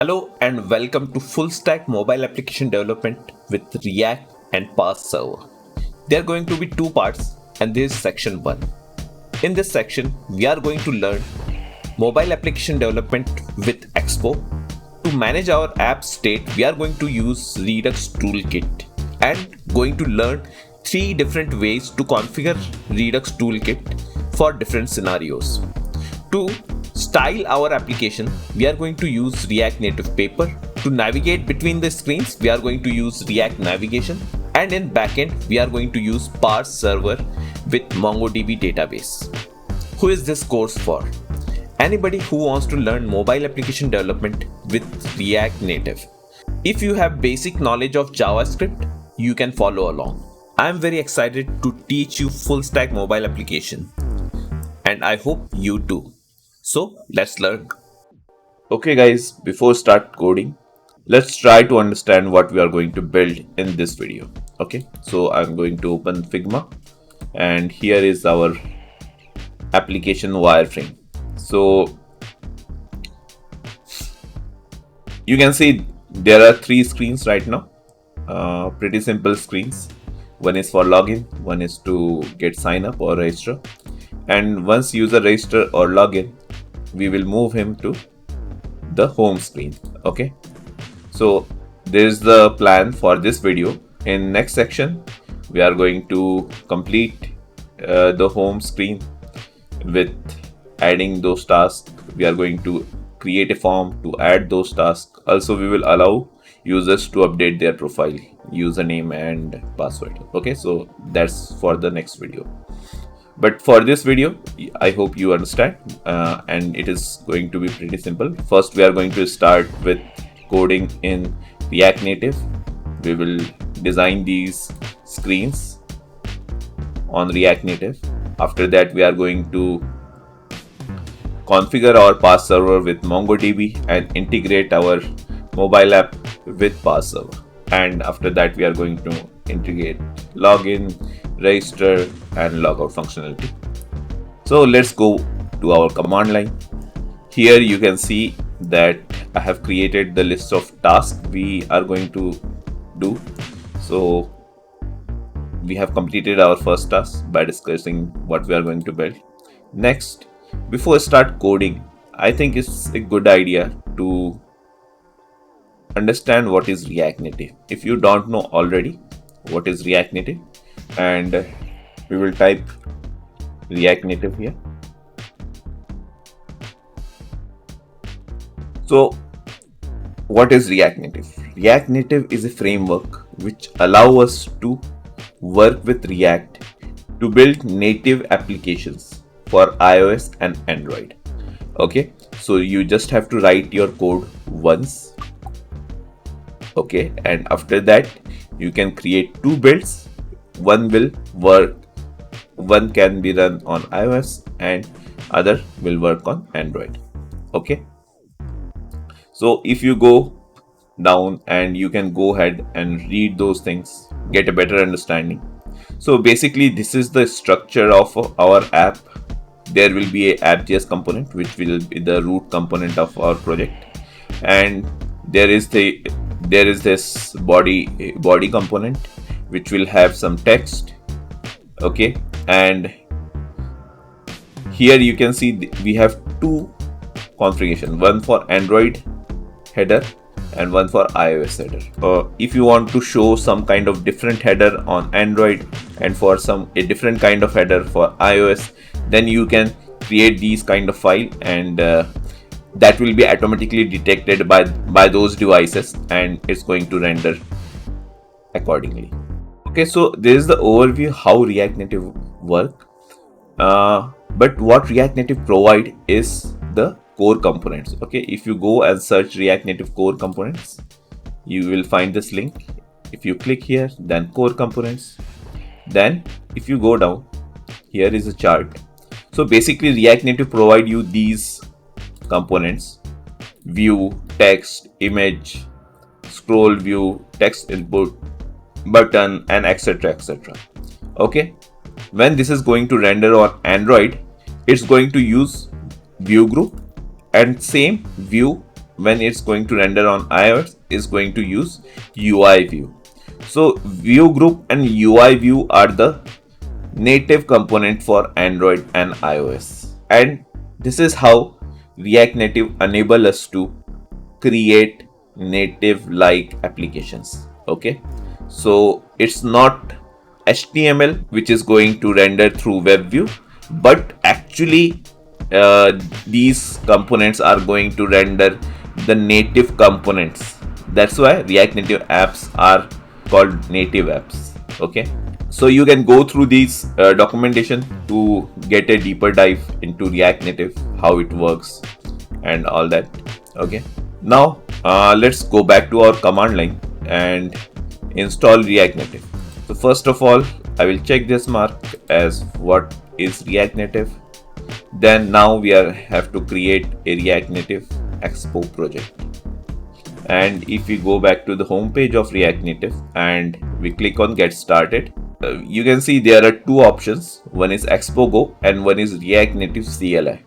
Hello and welcome to Fullstack Mobile Application Development with React and Parse Server. There are going to be two parts and this is section 1. In this section, we are going to learn mobile application development with Expo. To manage our app state, we are going to use Redux Toolkit and going to learn 3 different ways to configure Redux Toolkit for different scenarios. To style our application, we are going to use React Native Paper. To navigate between the screens, we are going to use React Navigation. And in backend, we are going to use Parse Server with MongoDB database. Who is this course for? Anybody who wants to learn mobile application development with React Native. If you have basic knowledge of JavaScript, you can follow along. I am very excited to teach you full stack mobile application. And I hope you too. So let's learn. Okay guys, before start coding, let's try to understand what we are going to build in this video. Okay, so I'm going to open Figma and here is our application wireframe. So you can see there are 3 screens right now, pretty simple screens. One is for login, one is to get sign up or register, and once user register or login, we will move him to the home screen. Okay, so this is the plan for this video. In next section, we are going to complete the home screen with adding those tasks. We are going to create a form to add those tasks. Also, we will allow users to update their profile, username and password. Okay, so that's for the next video. But for this video, I hope you understand, and it is going to be pretty simple. First, we are going to start with coding in React Native. We will design these screens on React Native. After that, we are going to configure our Parse Server with MongoDB and integrate our mobile app with Parse Server. And after that, we are going to integrate login, register and logout functionality. So let's go to our command line. Here you can see that I have created the list of tasks we are going to do. So we have completed our first task by discussing what we are going to build. Next, before I start coding, I think it's a good idea to understand what is React Native. If you don't know already what is React Native, and we will type React Native here. So what is React Native? React Native is a framework which allows us to work with React to build native applications for iOS and Android. Okay, so you just have to write your code once. Okay, and after that you can create 2 builds. One will work, one can be run on iOS and other will work on Android. Okay, so if you go down and you can go ahead and read those things, get a better understanding. So basically this is the structure of our app. There will be a app.js component which will be the root component of our project, and there is this body component which will have some text. Okay, and here you can see we have 2 configuration, one for Android header and one for iOS header. If you want to show some kind of different header on Android and for a different kind of header for iOS, then you can create these kind of file, and that will be automatically detected by those devices and it's going to render accordingly. Okay, so this is the overview how React Native work. But what React Native provide is the core components. Okay, if you go and search React Native core components, you will find this link. If you click here, then core components, then if you go down, here is a chart. So basically React Native provide you these components: view, text, image, scroll view, text input, button, and etc. Okay, when this is going to render on Android, it's going to use view group and same view when it's going to render on iOS is going to use UI view. So view group and UI view are the native component for Android and iOS. And this is how React Native enable us to create native like applications. Okay, so it's not HTML which is going to render through web view, but actually these components are going to render the native components. That's why React Native apps are called native apps. Okay, so you can go through these documentation to get a deeper dive into React Native, how it works and all that. Okay, now let's go back to our command line and install React Native. So first of all, I will check this mark as what is React Native. Then now we have to create a React Native Expo project. And if we go back to the home page of React Native and we click on get started, you can see there are two options. One is Expo Go and one is React Native CLI.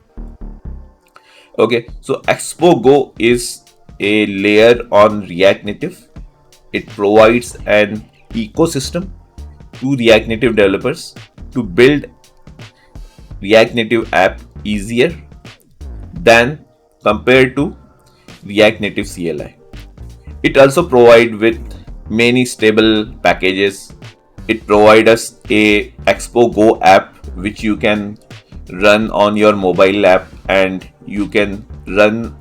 Okay, so Expo Go is a layer on React Native. It provides an ecosystem to React Native developers to build React Native app easier than compared to React Native CLI. It also provides with many stable packages. It provides us a Expo Go app which you can run on your mobile app, and you can run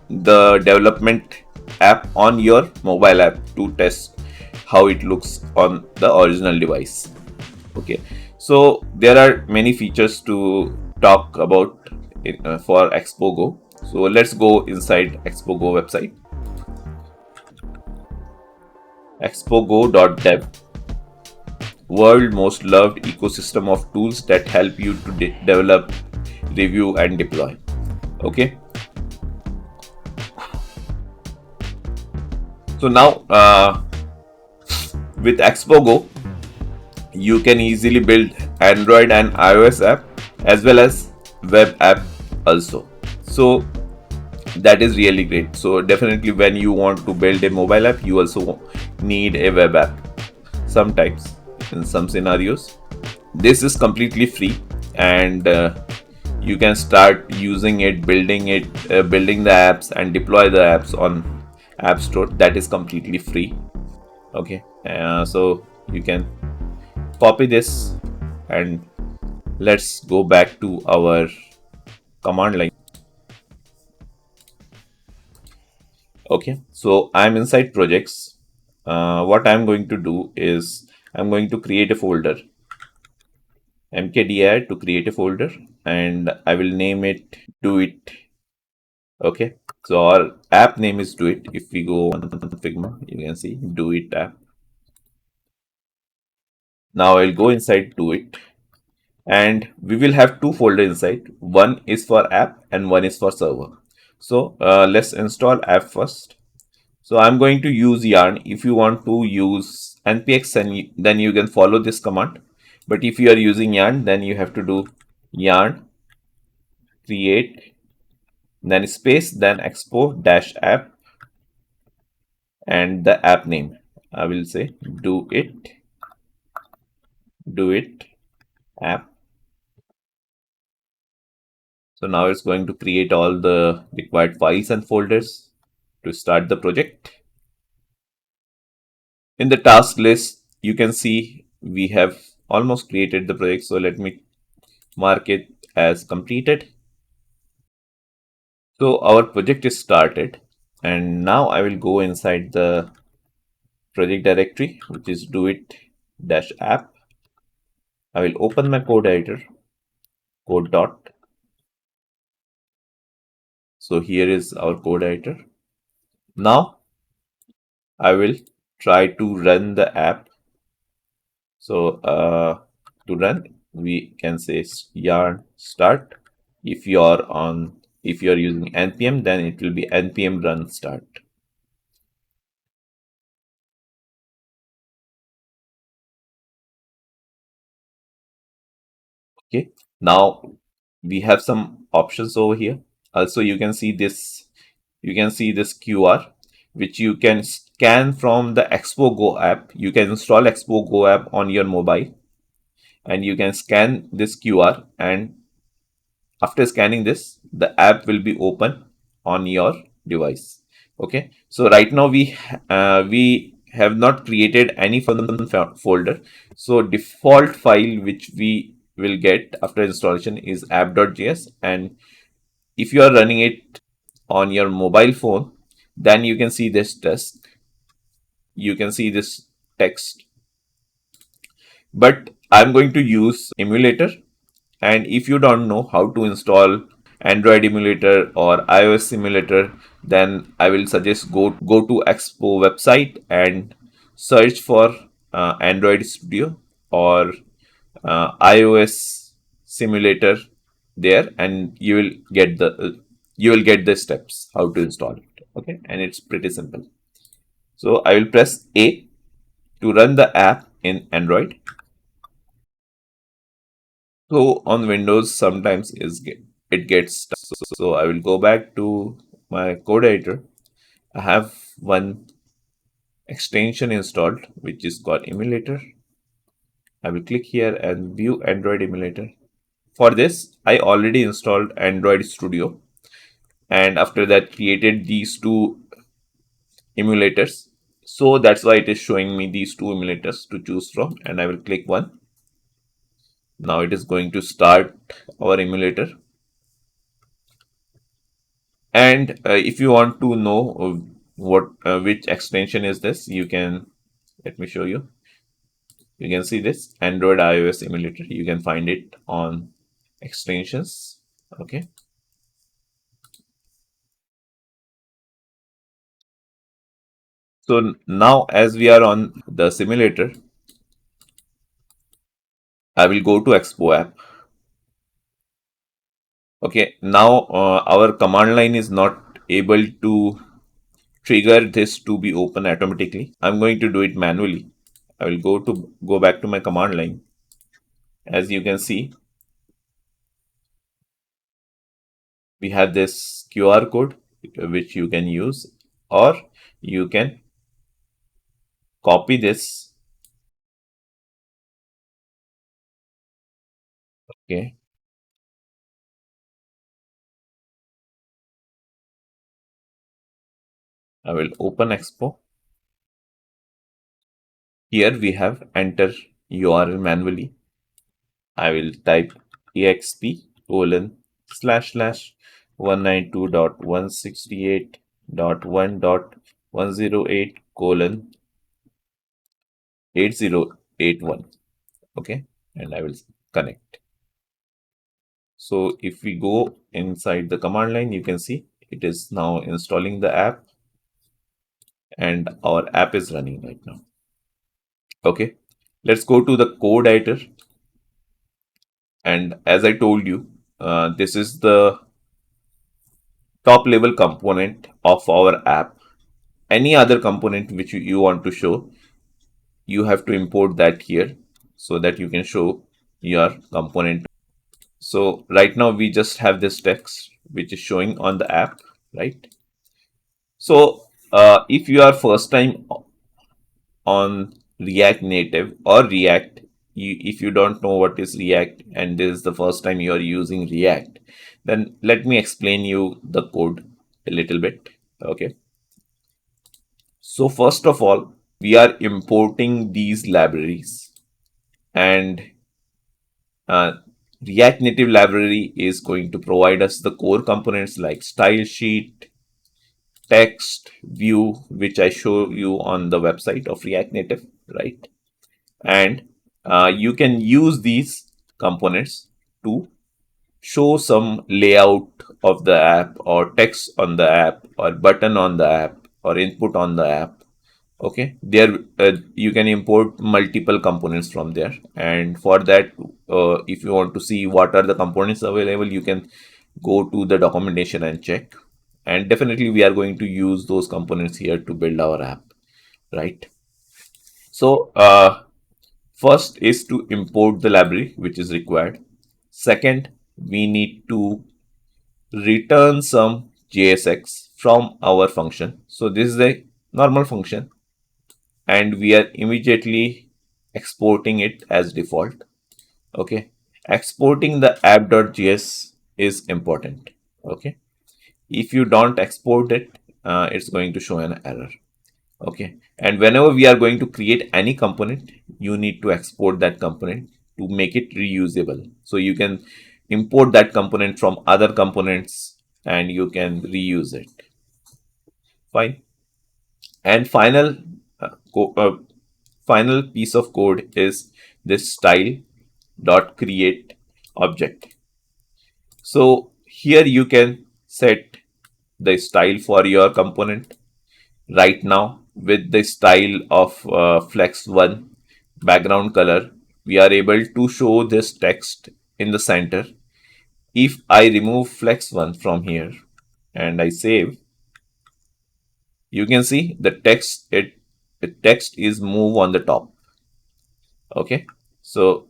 the development app on your mobile app to test how it looks on the original device. Okay, so there are many features to talk about for Expo Go. So let's go inside Expo Go website. expogo.dev, world most loved ecosystem of tools that help you to develop, review and deploy. Okay, so now with Expo Go you can easily build Android and iOS app as well as web app also. So that is really great. So definitely when you want to build a mobile app, you also need a web app sometimes in some scenarios. This is completely free, and you can start using it, building the apps and deploy the apps on App Store. That is completely free. Okay, so you can copy this and let's go back to our command line. Okay, so I'm inside projects. What I'm going to do is I'm going to create a folder, mkdir to create a folder, and I will name it do it. Okay, so our app name is do it. If we go on Figma, you can see do it app. Now I'll go inside do it, and we will have two folders inside. One is for app and one is for server. So let's install app first. So I'm going to use yarn. If you want to use npx, then you can follow this command. But if you are using yarn, then you have to do yarn create, then space, then expo dash app, and the app name. I will say do it app. So now it's going to create all the required files and folders to start the project. In the task list, you can see we have almost created the project. So let me mark it as completed. So our project is started, and now I will go inside the project directory, which is do it dash app. I will open my code editor, code dot. So here is our code editor. Now I will try to run the app. So to run, we can say yarn start. If you are using npm, then it will be npm run start. Okay, now we have some options over here. Also, you can see this you can see this QR, which you can scan from the Expo Go app. You can install Expo Go app on your mobile, and you can scan this QR, and after scanning this, the app will be open on your device. Okay, so right now we have not created any folder. So default file which we will get after installation is app.js, and if you are running it on your mobile phone, then you can see this test, you can see this text. But I'm going to use emulator, and if you don't know how to install Android emulator or iOS emulator, then I will suggest go to Expo website and search for Android Studio or iOS simulator there, and you will get the steps how to install it. Okay, and it's pretty simple. So I will press A to run the app in Android. So on Windows, sometimes it gets stuck. So I will go back to my code editor. I have one extension installed, which is called emulator. I will click here and view Android emulator. For this, I already installed Android Studio, and after that created these two emulators. So that's why it is showing me these two emulators to choose from, and I will click one. Now it is going to start our emulator. And if you want to know what which extension is this, you can, let me show you. You can see this Android iOS emulator. You can find it on extensions. Okay. So now as we are on the simulator, I will go to Expo app. Okay. Now our command line is not able to trigger this to be open automatically. I'm going to do it manually. I will go back to my command line. As you can see, we have this QR code which you can use, or you can copy this. Okay, I will open Expo. Here we have enter URL manually. I will type exp colon slash slash 192.168.1.108 colon 8081. Okay, and I will connect. So if we go inside the command line, you can see it is now installing the app, and our app is running right now. Okay, let's go to the code editor. And as I told you, this is the top level component of our app. Any other component which you want to show, you have to import that here so that you can show your component. So right now we just have this text which is showing on the app, right? So if you are first time on React Native or React, if you don't know what is React and this is the first time you are using React, then let me explain you the code a little bit. Okay. So first of all, we are importing these libraries, and uh, React Native library is going to provide us the core components like style sheet, text, view, which I show you on the website of React Native, right? And you can use these components to show some layout of the app, or text on the app, or button on the app, or input on the app. Okay, there you can import multiple components from there, and for that, if you want to see what are the components available, you can go to the documentation and check. And definitely we are going to use those components here to build our app, right? So first is to import the library which is required. Second, we need to return some JSX from our function. So this is a normal function, and we are immediately exporting it as default. Okay, exporting the app.js is important. Okay, if you don't export it, it's going to show an error. Okay, and whenever we are going to create any component, you need to export that component to make it reusable. So you can import that component from other components and you can reuse it. Fine. And final piece of code is this style dot create object. So here you can set the style for your component. Right now, with the style of flex1 background color, we are able to show this text in the center. If I remove flex1 from here and I save, you can see the text is move on the top. Okay, so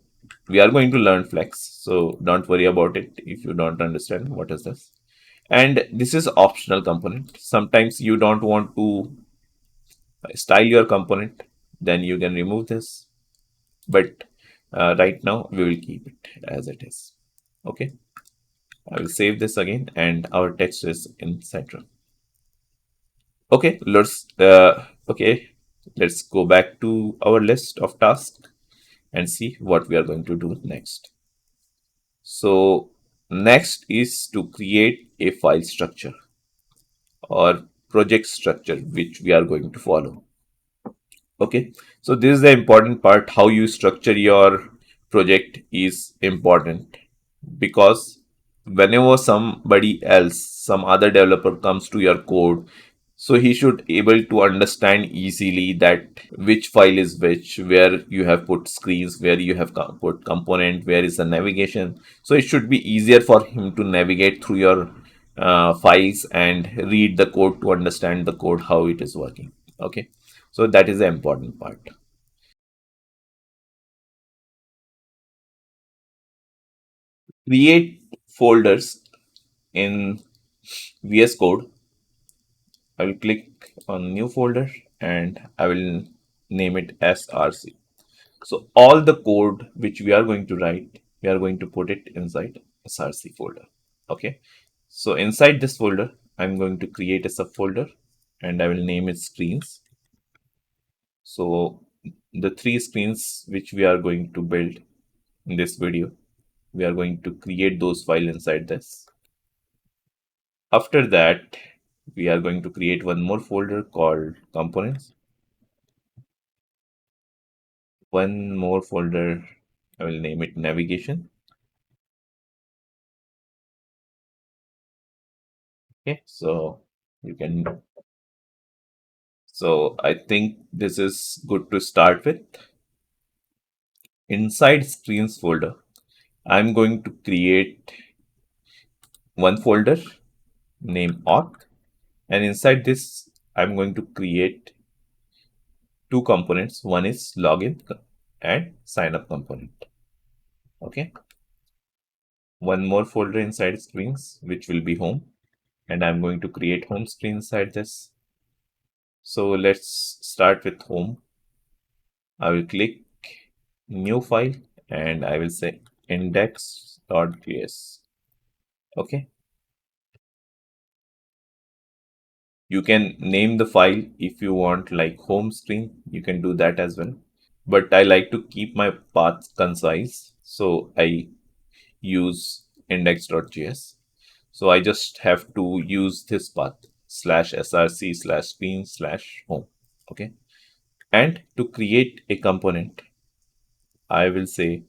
we are going to learn flex, so don't worry about it if you don't understand what is this. And this is optional component. Sometimes you don't want to style your component, then you can remove this, but right now we will keep it as it is. Okay, I will save this again and our text is in center. Okay, let's go back to our list of tasks and see what we are going to do next. So next is to create a file structure or project structure which we are going to follow. Okay, so this is the important part. How you structure your project is important, because whenever somebody else, some other developer comes to your code, so he should able to understand easily that which file is which, where you have put screens, where you have put component, where is the navigation. So it should be easier for him to navigate through your files and read the code to understand the code how it is working. Okay, so that is the important part. Create folders in VS Code. I will click on new folder and I will name it SRC. So all the code which we are going to write, we are going to put it inside SRC folder. Okay. So inside this folder, I'm going to create a subfolder and I will name it screens. So the three screens which we are going to build in this video, we are going to create those files inside this. After that, we are going to create one more folder called components. One more folder, I will name it navigation. Okay, so you can, so I think this is good to start with. Inside screens folder, I'm going to create one folder named auth, and inside this, I'm going to create two components. One is login and sign up component. Okay, one more folder inside screens, which will be home, and I'm going to create home screen inside this. So let's start with home. I will click new file and I will say index.js. Okay, you can name the file if you want, like home screen, you can do that as well, but I like to keep my path concise, so I use index.js. So I just have to use this path /src/screen/home. Okay, and to create a component, I will say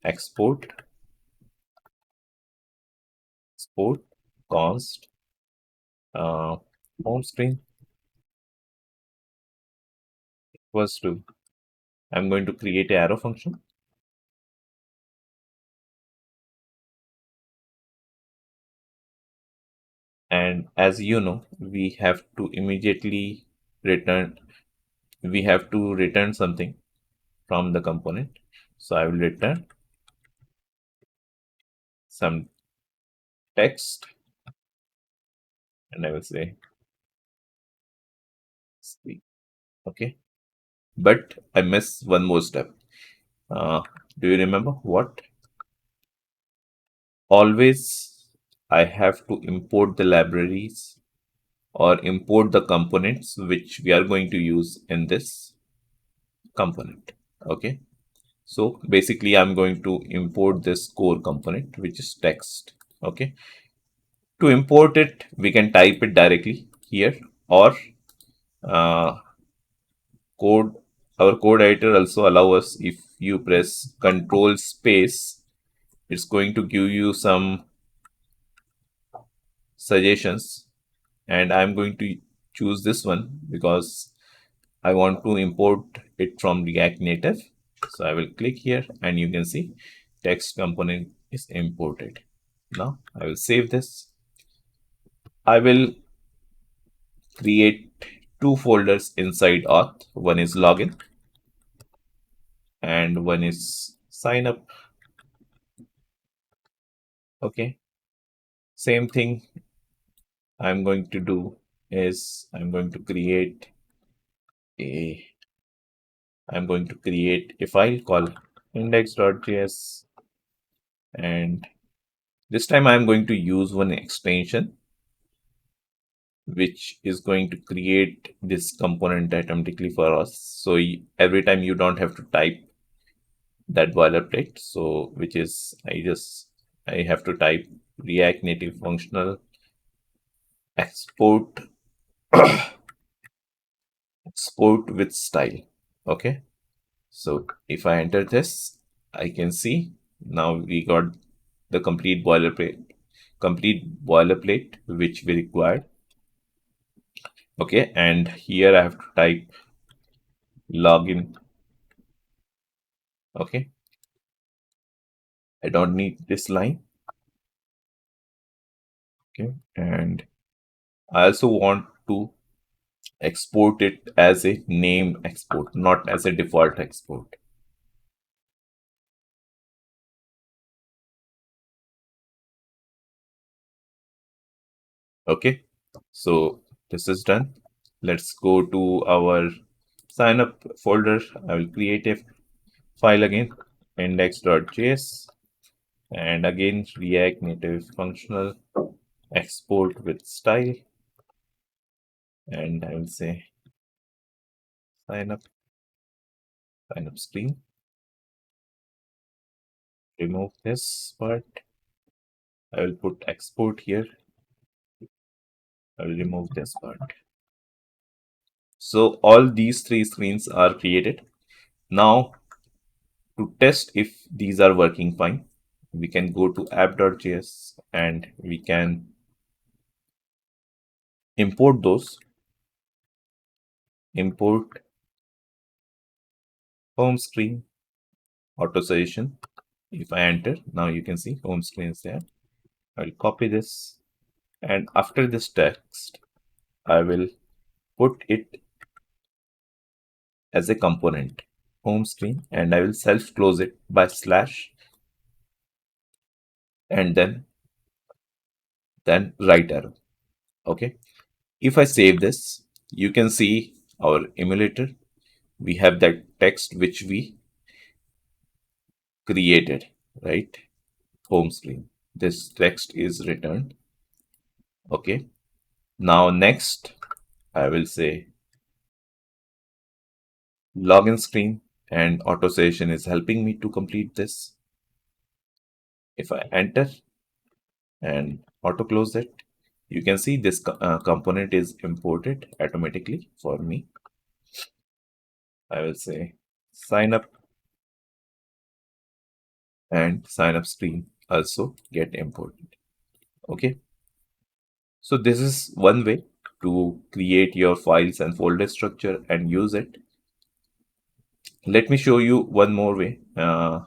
export const home screen equals to, I'm going to create a arrow function, and as you know, we have to immediately return, we have to return something from the component. So I will return some text and I will say speak. Okay, but I miss one more step. Do you remember what? Always I have to import the libraries or import the components which we are going to use in this component. Okay, so basically I'm going to import this core component which is text. Okay, to import it we can type it directly here, or uh, code our code editor also allow us, if you press control space, it's going to give you some suggestions, and I'm going to choose this one because I want to import it from React Native. So I will click here and you can see text component is imported. Now I will save this. I will create two folders inside auth. One is login and one is sign up. Okay. Same thing I'm going to do is a I'm going to create a file called index.js, and this time I'm going to use one extension which is going to create this component automatically for us. So every time you don't have to type that boilerplate. So which is I have to type React Native functional export export with style. Okay. So if I enter this, I can see now we got the complete boilerplate which we required. Okay, and here I have to type login. Okay, I don't need this line. Okay, and I also want to export it as a name export, not as a default export. Okay, so this is done. Let's go to our sign up folder. I will create a file again, index.js, and again React Native functional export with style, and I will say sign up screen. Remove this part. I will put export here. I will remove this part. So all these three screens are created. Now to test if these are working fine, we can go to app.js and we can import those. Import home screen auto suggestion. If I enter, now you can see home screen is there. I will copy this, and after this text, I will put it as a component home screen, and I will self close it by slash and then right arrow. Okay. If I save this, you can see our emulator. We have that text which we created, right? Home screen. This text is returned. Okay. Now next, I will say login screen, and auto suggestion is helping me to complete this. If I enter and auto close it, you can see this component is imported automatically for me. I will say sign up, and sign up screen also get imported. Okay, so this is one way to create your files and folder structure and use it. Let me show you one more way to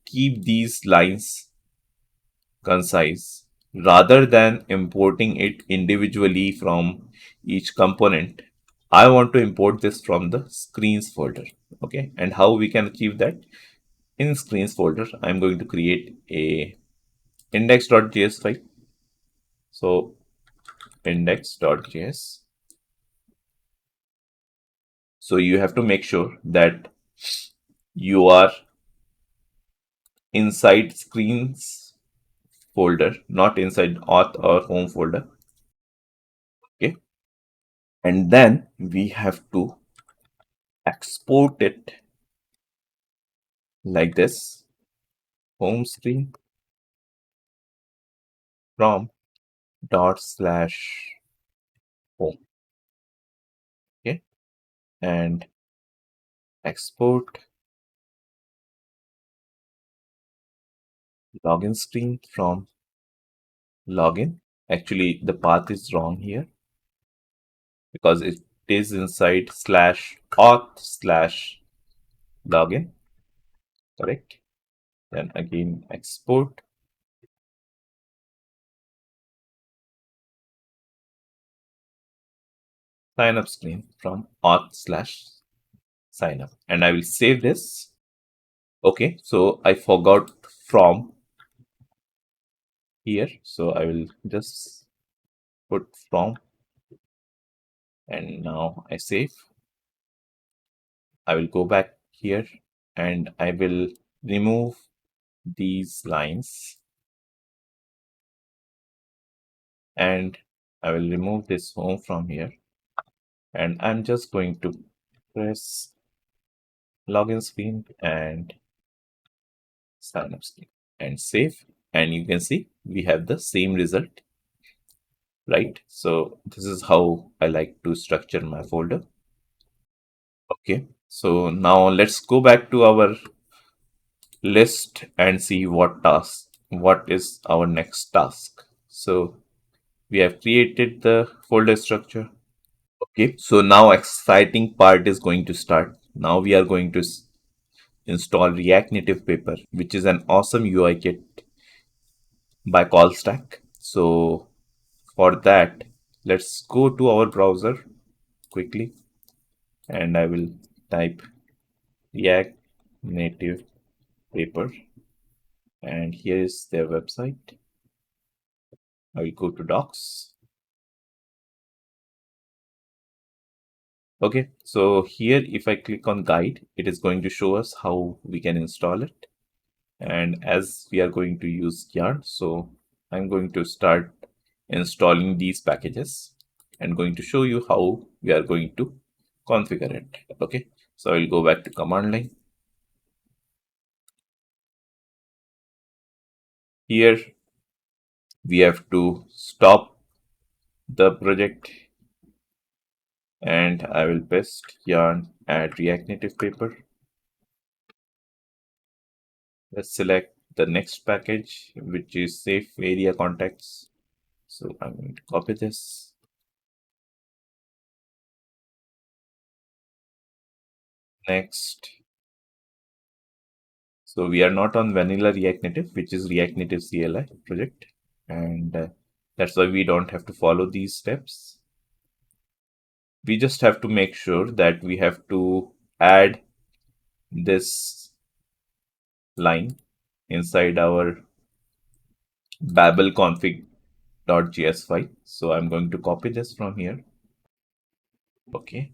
keep these lines concise. Rather than importing it individually from each component, I want to import this from the screens folder. Okay, and how we can achieve that? In screens folder, I'm going to create a index.js file. So index.js. So you have to make sure that you are inside screens folder, not inside auth or home folder. Okay. And then we have to export it like this, home screen from dot slash home. Okay. And export login screen from login. Actually, the path is wrong here because it is inside slash auth slash login. Correct. Then again export sign up screen from auth slash sign up, and I will save this. Okay, so I forgot from here, so I will just put from, and now I save. I will go back here and I will remove these lines, and I will remove this home from here, and I'm just going to press login screen and sign up screen and save, and you can see we have the same result, right? So this is how I like to structure my folder. Okay, so now let's go back to our list and see what is our next task. So we have created the folder structure. Okay, so now exciting part is going to start. Now we are going to install React Native Paper, which is an awesome UI kit by Callstack. So for that, let's go to our browser quickly, and I will type React Native Paper, and here is their website. I will go to docs. Okay, so here if I click on guide, it is going to show us how we can install it. And as we are going to use yarn, so I'm going to start installing these packages and going to show you how we are going to configure it. Okay, so I will go back to command line. Here we have to stop the project, and I will paste yarn add React Native Paper. Let's select the next package, which is safe area contacts. So I'm going to copy this. Next. So we are not on vanilla React Native, which is React Native CLI project. And that's why we don't have to follow these steps. We just have to make sure that we have to add this line inside our babel config.js file. So I'm going to copy this from here. Okay,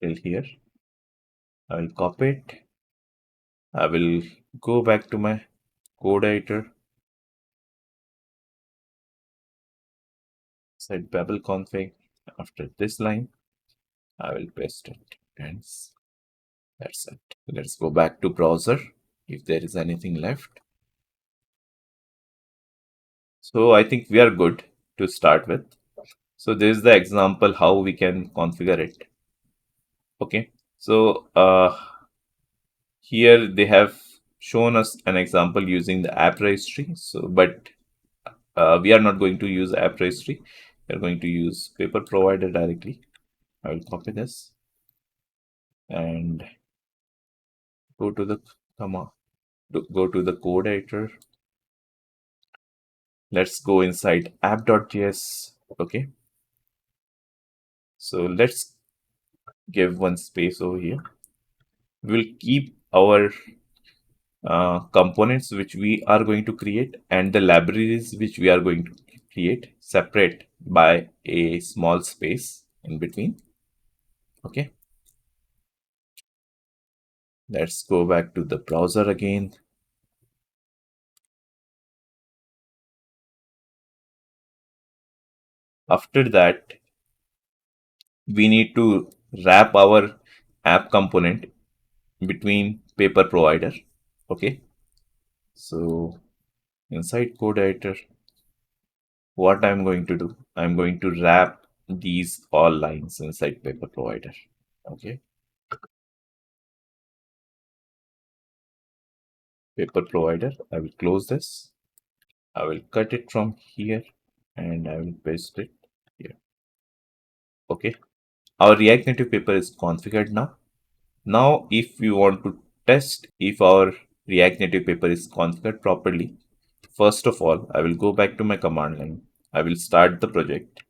till here. I will copy it. I will go back to my code editor. Set babel config. After this line, I will paste it, and that's it. Let's go back to browser if there is anything left. So I think we are good to start with. So this is the example how we can configure it. Okay, so here they have shown us an example using the app registry. So but we are not going to use app registry. We are going to use paper provider directly. I will copy this and go to the command, go to the code editor. Let's go inside app.js. Okay, so let's give one space over here. We'll keep our components which we are going to create and the libraries which we are going to create separate by a small space in between. Okay, let's go back to the browser again. After that, we need to wrap our app component between paper provider. Okay, so inside code editor, what I'm going to do, I'm going to wrap these all lines inside paper provider. Okay, paper provider, I will close this. I will cut it from here and I will paste it here. Okay, our React Native paper is configured now. Now, if we want to test if our React Native paper is configured properly, first of all, I will go back to my command line. I will start the project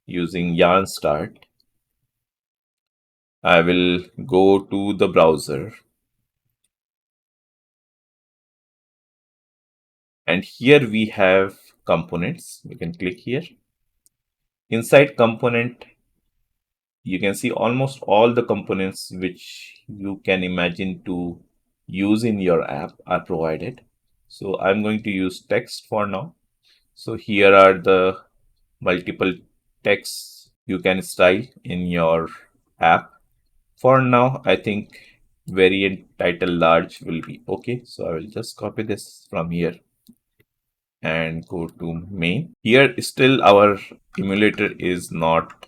using yarn start. I will go to the browser, and here we have components. We can click here. Inside component, you can see almost all the components which you can imagine to use in your app are provided. So I'm going to use text for now. So here are the multiple texts you can style in your app. For now, I think variant title large will be okay. So I will just copy this from here and go to main. Here still our emulator is not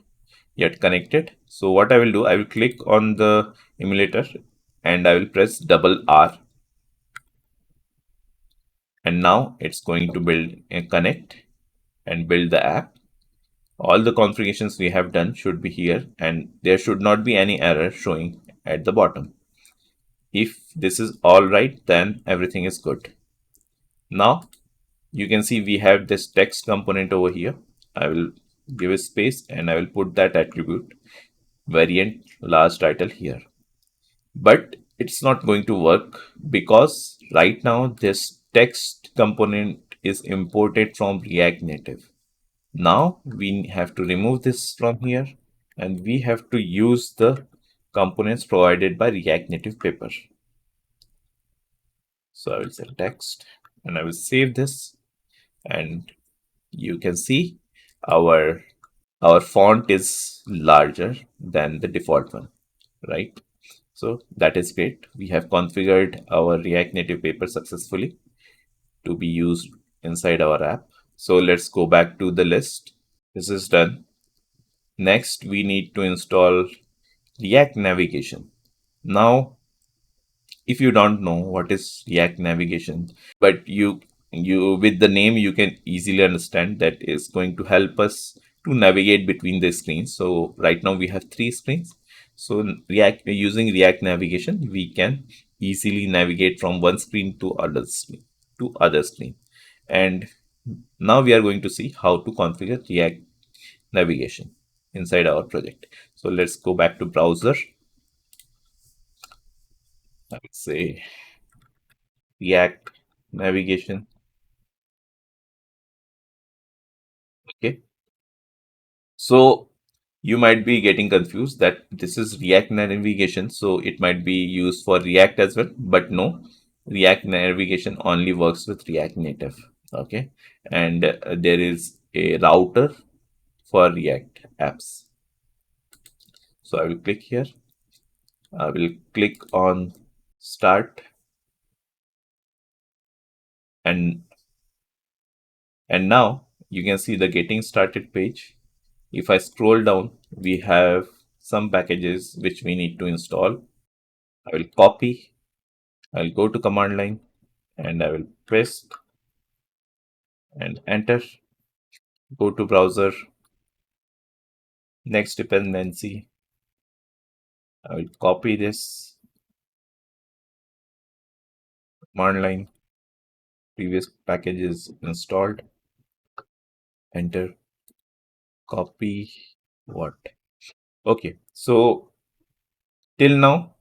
yet connected. So what I will do, I will click on the emulator and I will press double R. And now it's going to build a connect and build the app. All the configurations we have done should be here and there should not be any error showing at the bottom. If this is all right, then everything is good. Now you can see we have this text component over here. I will give a space and I will put that attribute variant large title here. But it's not going to work because right now this text component is imported from React Native. Now we have to remove this from here and we have to use the components provided by React Native paper. So I will say text and I will save this, and you can see our font is larger than the default one, right? So that is great. We have configured our React Native paper successfully to be used inside our app. So let's go back to the list. This is done. Next, we need to install React Navigation. Now, if you don't know what is React Navigation, but you with the name you can easily understand that is going to help us to navigate between the screens. So right now we have three screens. So React using React Navigation, we can easily navigate from one screen to other screen. And now we are going to see how to configure React Navigation inside our project. So let's go back to browser. I would say React Navigation. Okay. So you might be getting confused that this is React Navigation, so it might be used for React as well, but no, React Navigation only works with React Native. Okay, and there is a router for React apps. So I will click here. I will click on start, and now you can see the getting started page. If I scroll down, we have some packages which we need to install. I will copy. I'll go to command line and I will paste and enter. Go to browser. Next dependency. I will copy this command line. Previous package is installed. Enter. Copy what? Okay. So till now,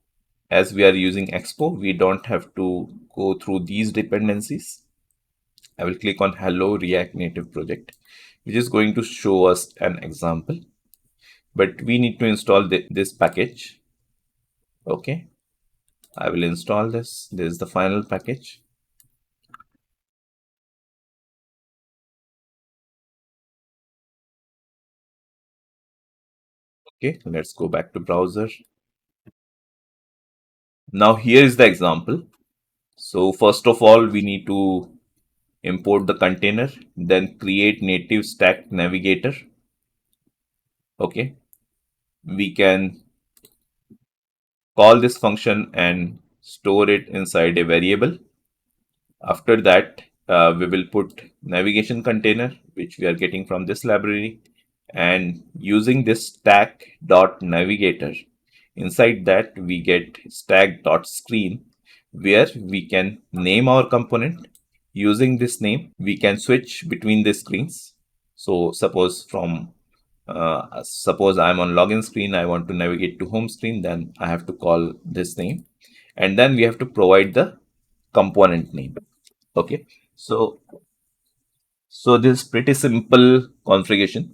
as we are using Expo, we don't have to go through these dependencies. I will click on Hello React Native project, which is going to show us an example. But we need to install this package. Okay, I will install this. This is the final package. Okay, let's go back to browser. Now here is the example. So first of all, we need to import the container, then create native stack navigator. Okay, we can call this function and store it inside a variable. After that, we will put navigation container, which we are getting from this library, and using this stack dot navigator, inside that we get stack dot screen, where we can name our component. Using this name, we can switch between the screens. So suppose I'm on login screen, I want to navigate to home screen, then I have to call this name, and then we have to provide the component name. Okay, so this is pretty simple configuration.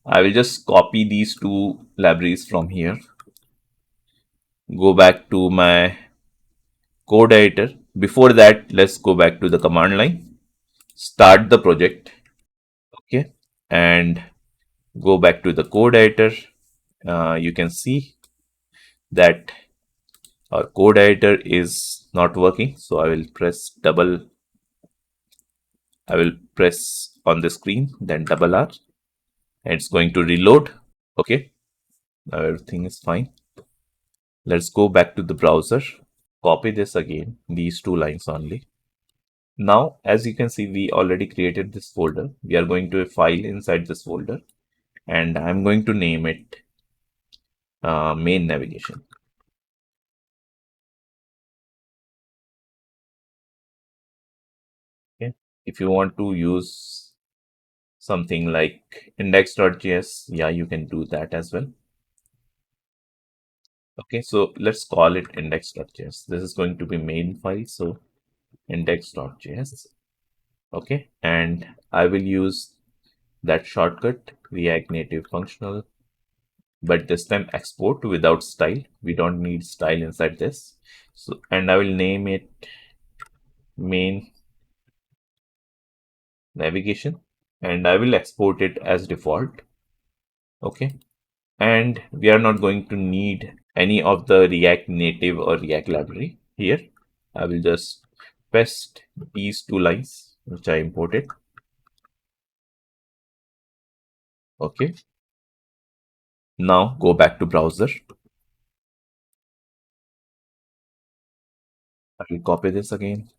I will just copy these two libraries from here, go back to my code editor. Before that, let's go back to the command line, start the project. Okay, and go back to the code editor. You can see that our code editor is not working, so I will press on the screen, then double R, and it's going to reload. Okay, now everything is fine. Let's go back to the browser, copy this again, these two lines only. Now, as you can see, we already created this folder. We are going to a file inside this folder, and I'm going to name it main navigation. Okay, if you want to use something like index.js, yeah, you can do that as well. Okay, so let's call it index.js. This is going to be main file, so index.js. Okay, and I will use that shortcut React Native functional, but this time export without style. We don't need style inside this. So, and I will name it main navigation, and I will export it as default. Okay, and we are not going to need any of the React Native or React library here. I will just paste these two lines which I imported. Okay, now go back to browser. I will copy this again,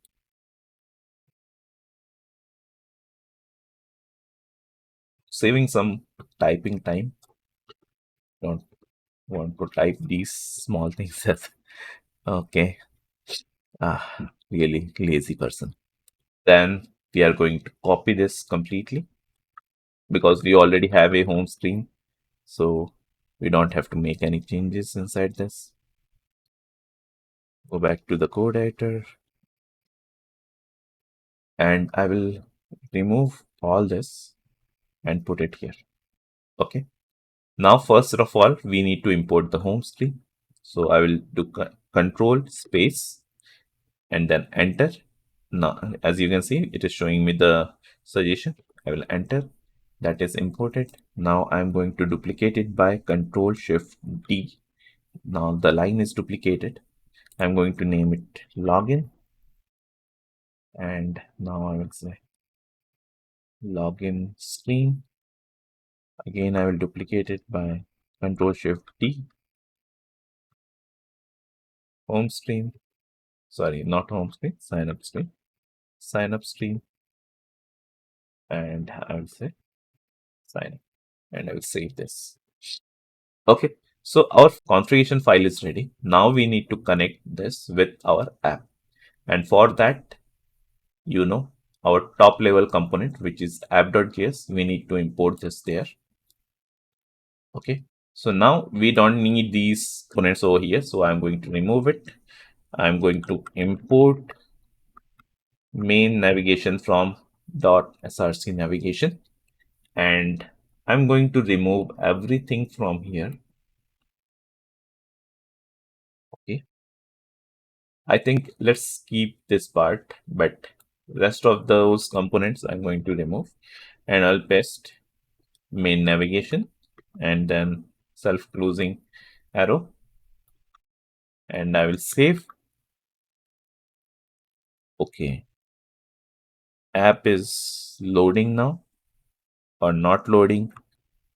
saving some typing time. Don't want to type these small things as okay. Really lazy person. Then we are going to copy this completely because we already have a home screen, so we don't have to make any changes inside this. Go back to the code editor, and I will remove all this and put it here. Okay, now first of all we need to import the home screen, so I will do control space and then enter. Now as you can see, it is showing me the suggestion. I will enter. That is imported. Now I'm going to duplicate it by control shift D. Now the line is duplicated. I'm going to name it login, and now I will say login screen. Again, I will duplicate it by control shift D. Home screen. Sorry, not home screen, sign up screen. Sign up screen, and I will say sign up, and I will save this. Okay, so our configuration file is ready. Now we need to connect this with our app, and for that, our top level component, which is app.js, we need to import this there. Okay, so now we don't need these components over here, so I'm going to remove it. I'm going to import main navigation from src navigation, and I'm going to remove everything from here. Okay, I think let's keep this part, but rest of those components I'm going to remove, and I'll paste main navigation and then self-closing arrow, and I will save. Okay, app is loading now or not loading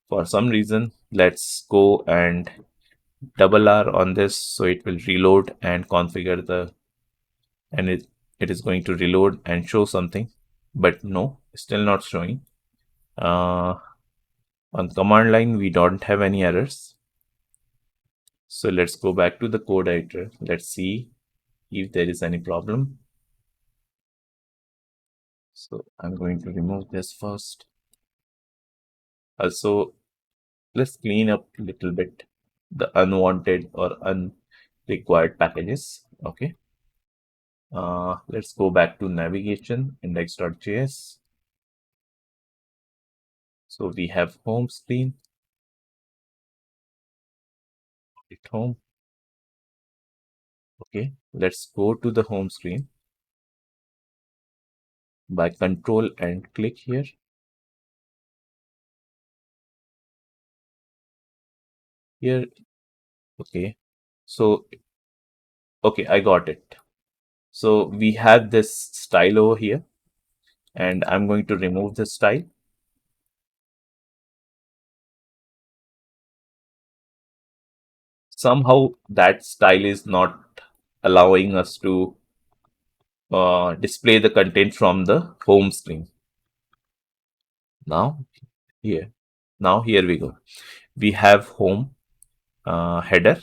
for some reason. Let's go and double R on this so it will reload and configure the, and it is going to reload and show something, but no, still not showing. On command line we don't have any errors, so let's go back to the code editor. Let's see if there is any problem. So I'm going to remove this first. Also, let's clean up a little bit the unwanted or unrequired packages. Okay, let's go back to navigation index.js. So we have home screen, hit home. Okay, let's go to the home screen by control and click here. Here, okay. So, okay, I got it. So we have this style over here, and I'm going to remove the style. Somehow that style is not allowing us to display the content from the home screen. Now here, now here we go. We have home header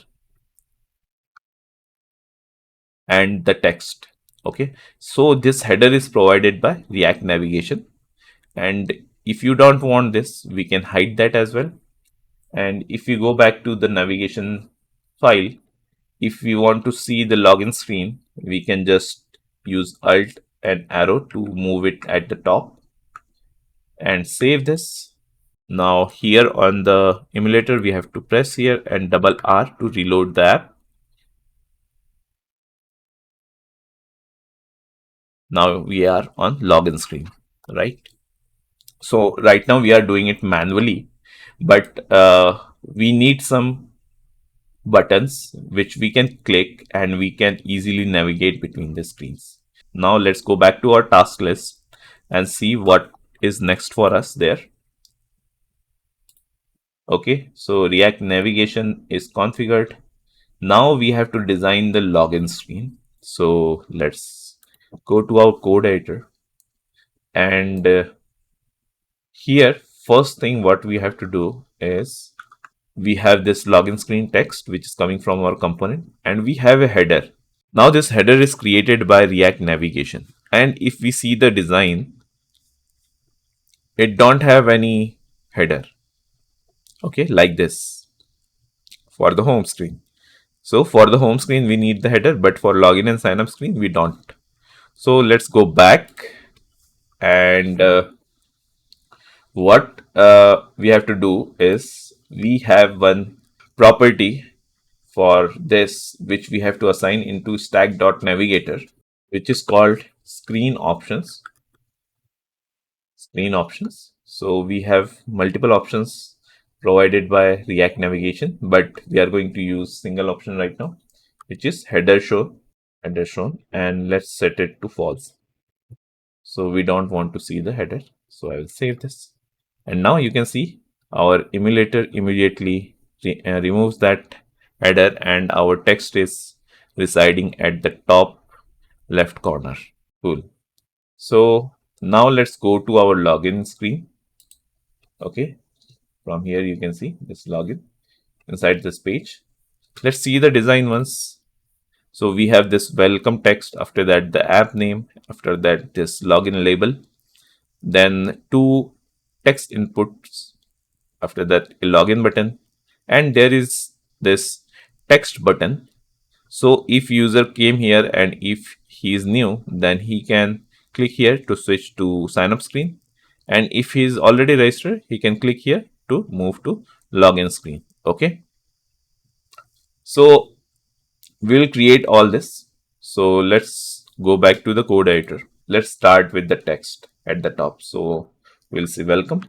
and the text. Okay, so this header is provided by React Navigation, and if you don't want this, we can hide that as well. And if you go back to the navigation file, if we want to see the login screen, we can just use Alt and arrow to move it at the top and save this. Now here on the emulator, we have to press here and double R to reload the app. Now we are on login screen, right? So right now we are doing it manually, but we need some buttons which we can click and we can easily navigate between the screens. Now let's go back to our task list and see what is next for us there. Okay, so React navigation is configured. Now we have to design the login screen. So let's go to our code editor, and here first thing what we have to do is we have this login screen text which is coming from our component, and we have a header. Now this header is created by React navigation, and if we see the design, it don't have any header. Okay, like this for the home screen. So for the home screen we need the header, but for login and sign up screen we don't. So let's go back, and what we have to do is we have one property for this which we have to assign into stack.navigator, which is called screen options. So we have multiple options provided by React navigation, but we are going to use single option right now, which is header shown, and let's set it to false. So we don't want to see the header. So I will save this, and now you can see our emulator immediately removes that header, and our text is residing at the top left corner. Cool. So now let's go to our login screen. Okay, from here you can see this login inside this page. Let's see the design once. So we have this welcome text, after that the app name, after that this login label, then two text inputs, after that a login button, and there is this text button. So if user came here and if he is new, then he can click here to switch to sign up screen. And if he's already registered, he can click here to move to login screen. Okay. So we'll create all this. So let's go back to the code editor. Let's start with the text at the top. So we'll say welcome.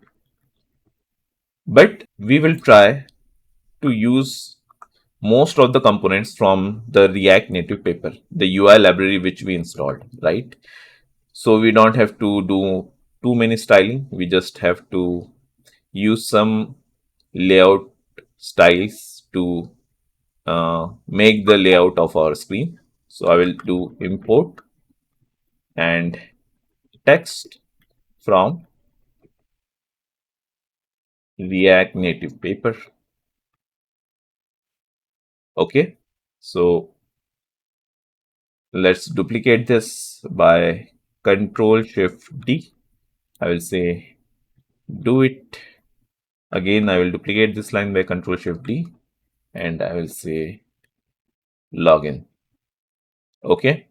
But we will try to use most of the components from the React Native paper, the UI library which we installed, right? So we don't have to do too many styling. We just have to use some layout styles to make the layout of our screen. So I will do import and text from React Native paper. Okay. So let's duplicate this by Control Shift D. I will say do it again. I will duplicate this line by Control Shift D and I will say login. Okay.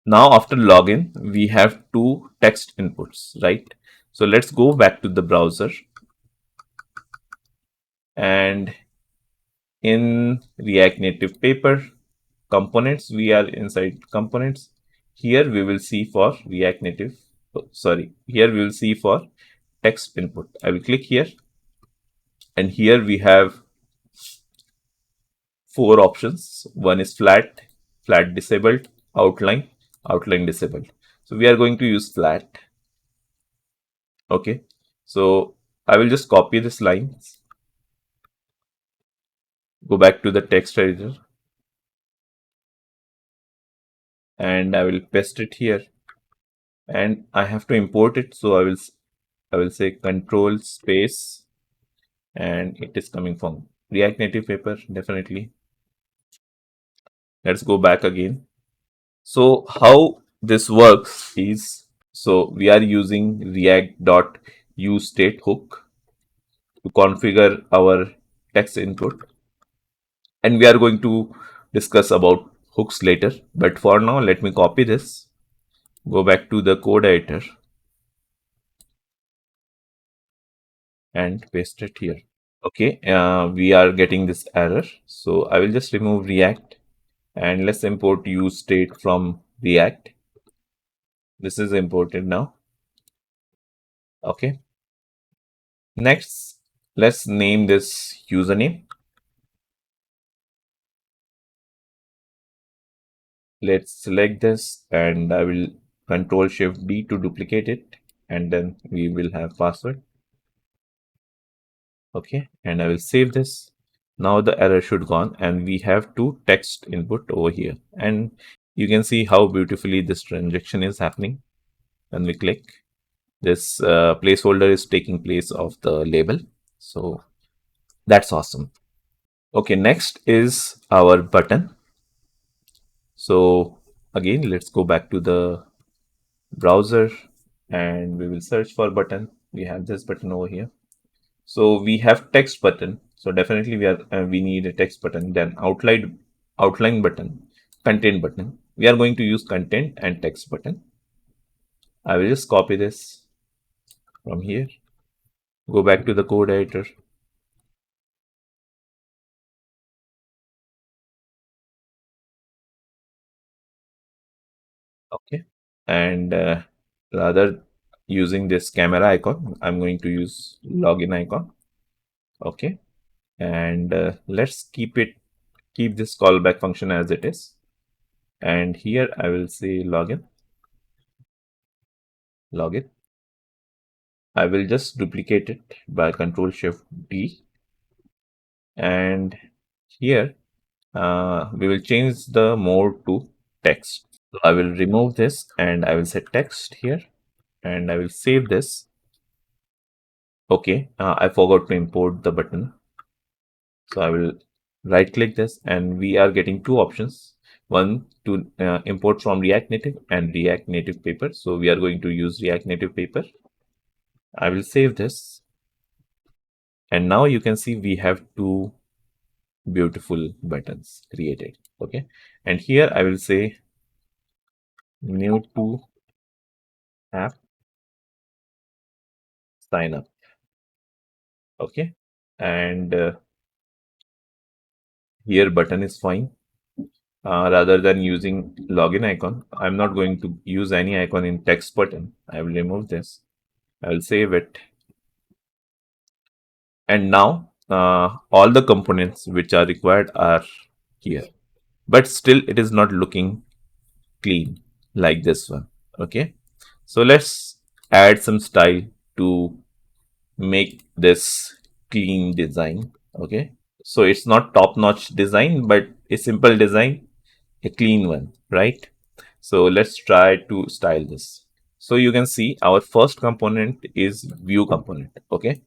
Now after login, we have two text inputs, right? So let's go back to the browser and in React Native paper components, we are inside components. Here we will see for React Native, here we will see for text input. I will click here and here we have four options. One is flat, flat disabled, outline, outline disabled. So we are going to use flat. Okay. So I will just copy this lines, go back to the text editor and I will paste it here and I have to import it. So I will say control space and it is coming from React Native paper definitely. Let's go back again. So how this works is, so we are using react.useState hook to configure our text input and we are going to discuss about hooks later, but for now let me copy this, go back to the code editor and paste it here. Okay, we are getting this error, so I will just remove React and let's import use state from React. This is imported now. Okay, next let's name this username. Let's select this and I will Control Shift D to duplicate it and then we will have password. Okay, and I will save this. Now the error should gone and we have two text input over here and you can see how beautifully this transaction is happening. When we click, this placeholder is taking place of the label. So that's awesome. Okay, next is our button. So again, let's go back to the browser and we will search for button. We have this button over here. So we have text button. So definitely we need a text button, then outline button, content button. We are going to use content and text button. I will just copy this from here. Go back to the code editor. Okay. And rather using this camera icon, I'm going to use login icon. Okay. And let's keep this callback function as it is. And here I will say login. I will just duplicate it by Control Shift D. And here we will change the mode to text. So I will remove this and I will set text here and I will save this. Okay, I forgot to import the button. So I will right click this and we are getting two options. One to import from React Native and React Native paper. So we are going to use React Native paper. I will save this. And now you can see we have two beautiful buttons created. Okay. And here I will say new to app sign up. Okay. And here button is fine. Rather than using login icon, I'm not going to use any icon in text button. I will remove this. I will save it. And now all the components which are required are here. But still it is not looking clean like this one. Okay. So let's add some style to make this clean design. Okay. So it's not top-notch design, but a simple design, a clean one, right? So let's try to style this. So you can see our first component is view component. Okay.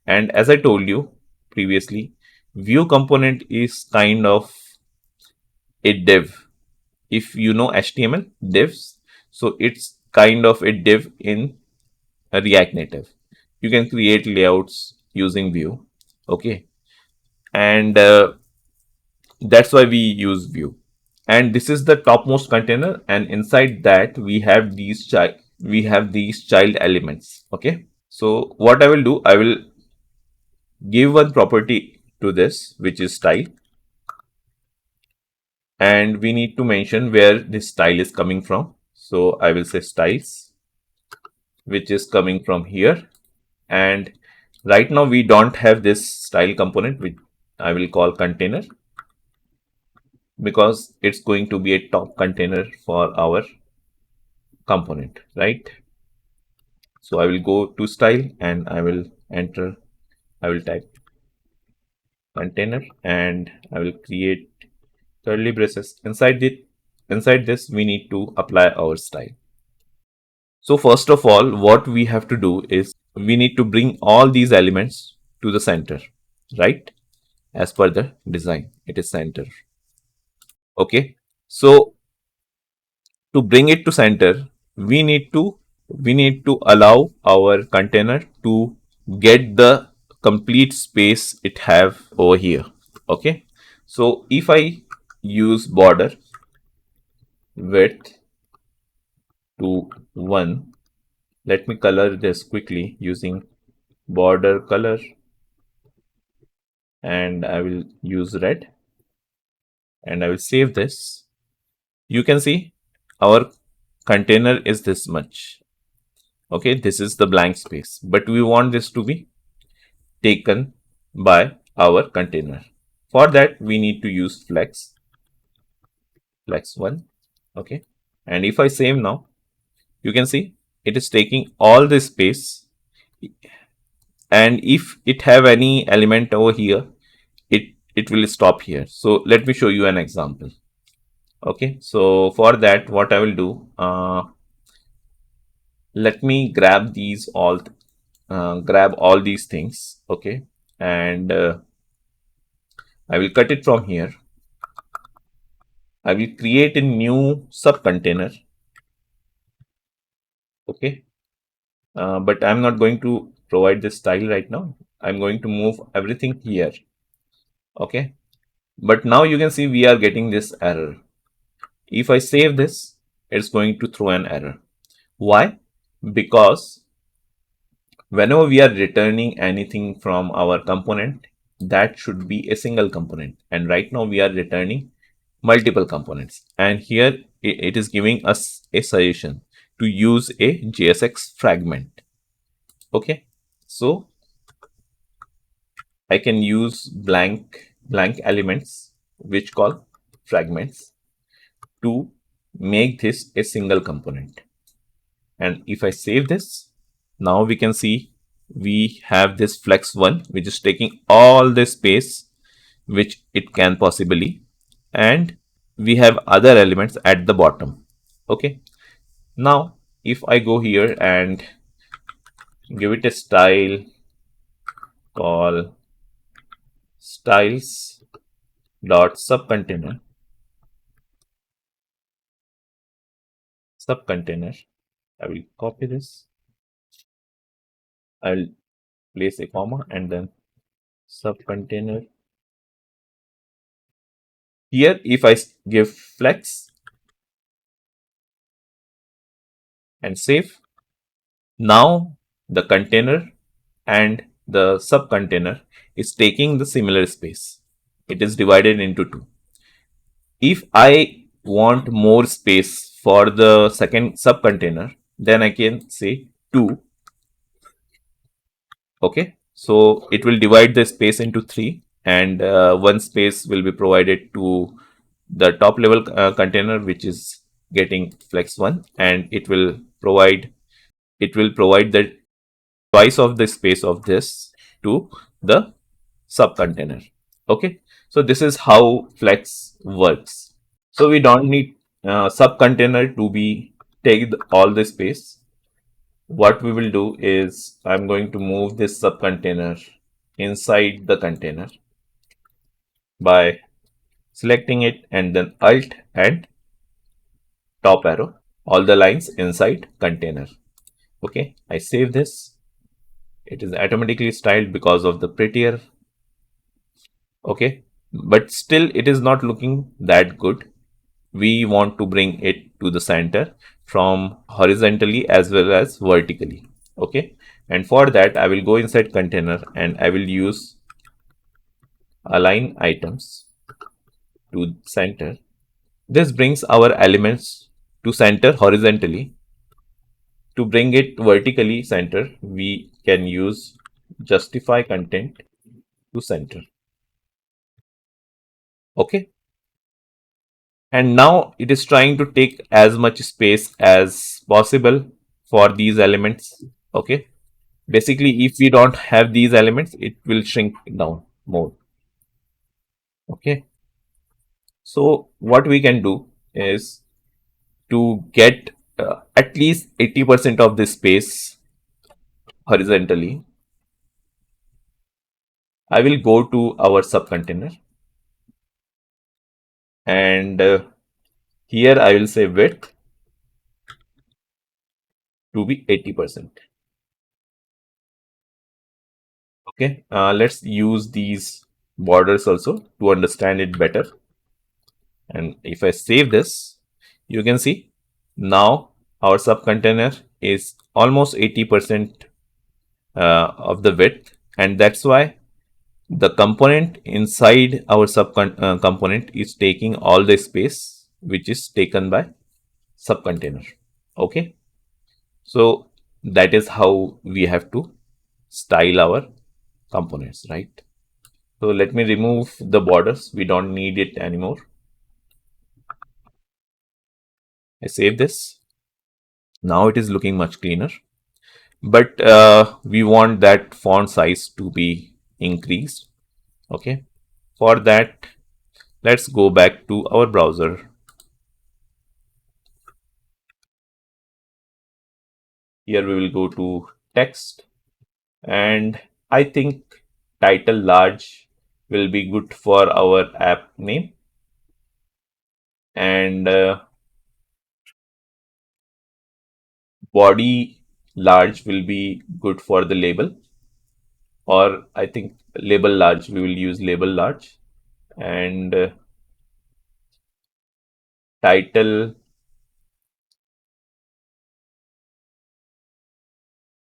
And as I told you previously, view component is kind of a div. If you know HTML divs, so it's kind of a div in a React Native. You can create layouts using view. Okay. And that's why we use view. And this is the topmost container, and inside that we have these child elements. Okay. So what I will do, I will give one property to this, which is style, and we need to mention where this style is coming from. So I will say styles, which is coming from here. And right now we don't have this style component, which I will call container, because it's going to be a top container for our component, right? So I will go to style and I will type container, and I will create curly braces. Inside this, we need to apply our style. So first of all, what we have to do is we need to bring all these elements to the center, right? As per the design, it is center. Okay. So to bring it to center, we need to allow our container to get the complete space it have over here. Okay. So if I use border width to 1, let me color this quickly using border color, and I will use red, and I will save this. You can see our container is this much. Okay, this is the blank space, but we want this to be taken by our container. For that, we need to use flex 1. Okay, and if I save now, you can see it is taking all this space, and if it have any element over here, it will stop here. So let me show you an example. Okay, so for that, what I will do, let me grab all these things. Okay, and I will cut it from here. I will create a new sub container. Okay, but I'm not going to provide this style right now. I'm going to move everything here. Okay, but now you can see we are getting this error. If I save this, it's going to throw an error. Why? Because whenever we are returning anything from our component, that should be a single component. And right now we are returning multiple components. And here it is giving us a suggestion to use a JSX fragment. Okay. So I can use blank elements, which call fragments, to make this a single component. And if I save this, now we can see we have this flex 1, which is taking all the space which it can possibly, and we have other elements at the bottom. Okay. Now if I go here and give it a style, call styles dot subcontainer, I will copy this, I will place a comma, and then subcontainer. Here if I give flex and save, Now the container and the sub container is taking the similar space. It is divided into two. If I want more space for the second sub container, then I can say 2. Okay, so it will divide the space into 3, and one space will be provided to the top level container, which is getting flex 1, and it will provide the twice of the space of this to the sub container. Okay, so this is how flex works. So we don't need sub container to be take all the space. What we will do is I'm going to move this sub container inside the container by selecting it and then alt and top arrow, all the lines inside container. Okay, I save this. It is automatically styled because of the prettier. Okay, but still it is not looking that good. We want to bring it to the center from horizontally as well as vertically. Okay, and for that I will go inside container and I will use align items to center. This brings our elements to center horizontally. To bring it vertically center, we can use justify content to center. Okay, and now it is trying to take as much space as possible for these elements. Okay, basically if we don't have these elements, it will shrink down more. Okay, so what we can do is to get at least 80% of this space horizontally. I will go to our sub container, and here I will say width to be 80%. Okay, let's use these borders also to understand it better. And if I save this, you can see now our sub container is almost 80% of the width, and that's why the component inside our sub component is taking all the space which is taken by sub container. Okay, so that is how we have to style our components, right? So let me remove the borders, we don't need it anymore. I save this. Now it is looking much cleaner, but we want that font size to be increased. Okay, for that let's go back to our browser. Here we will go to text, and I think title large will be good for our app name, and body large will be good for the label, or I think label large, we will use label large, and title.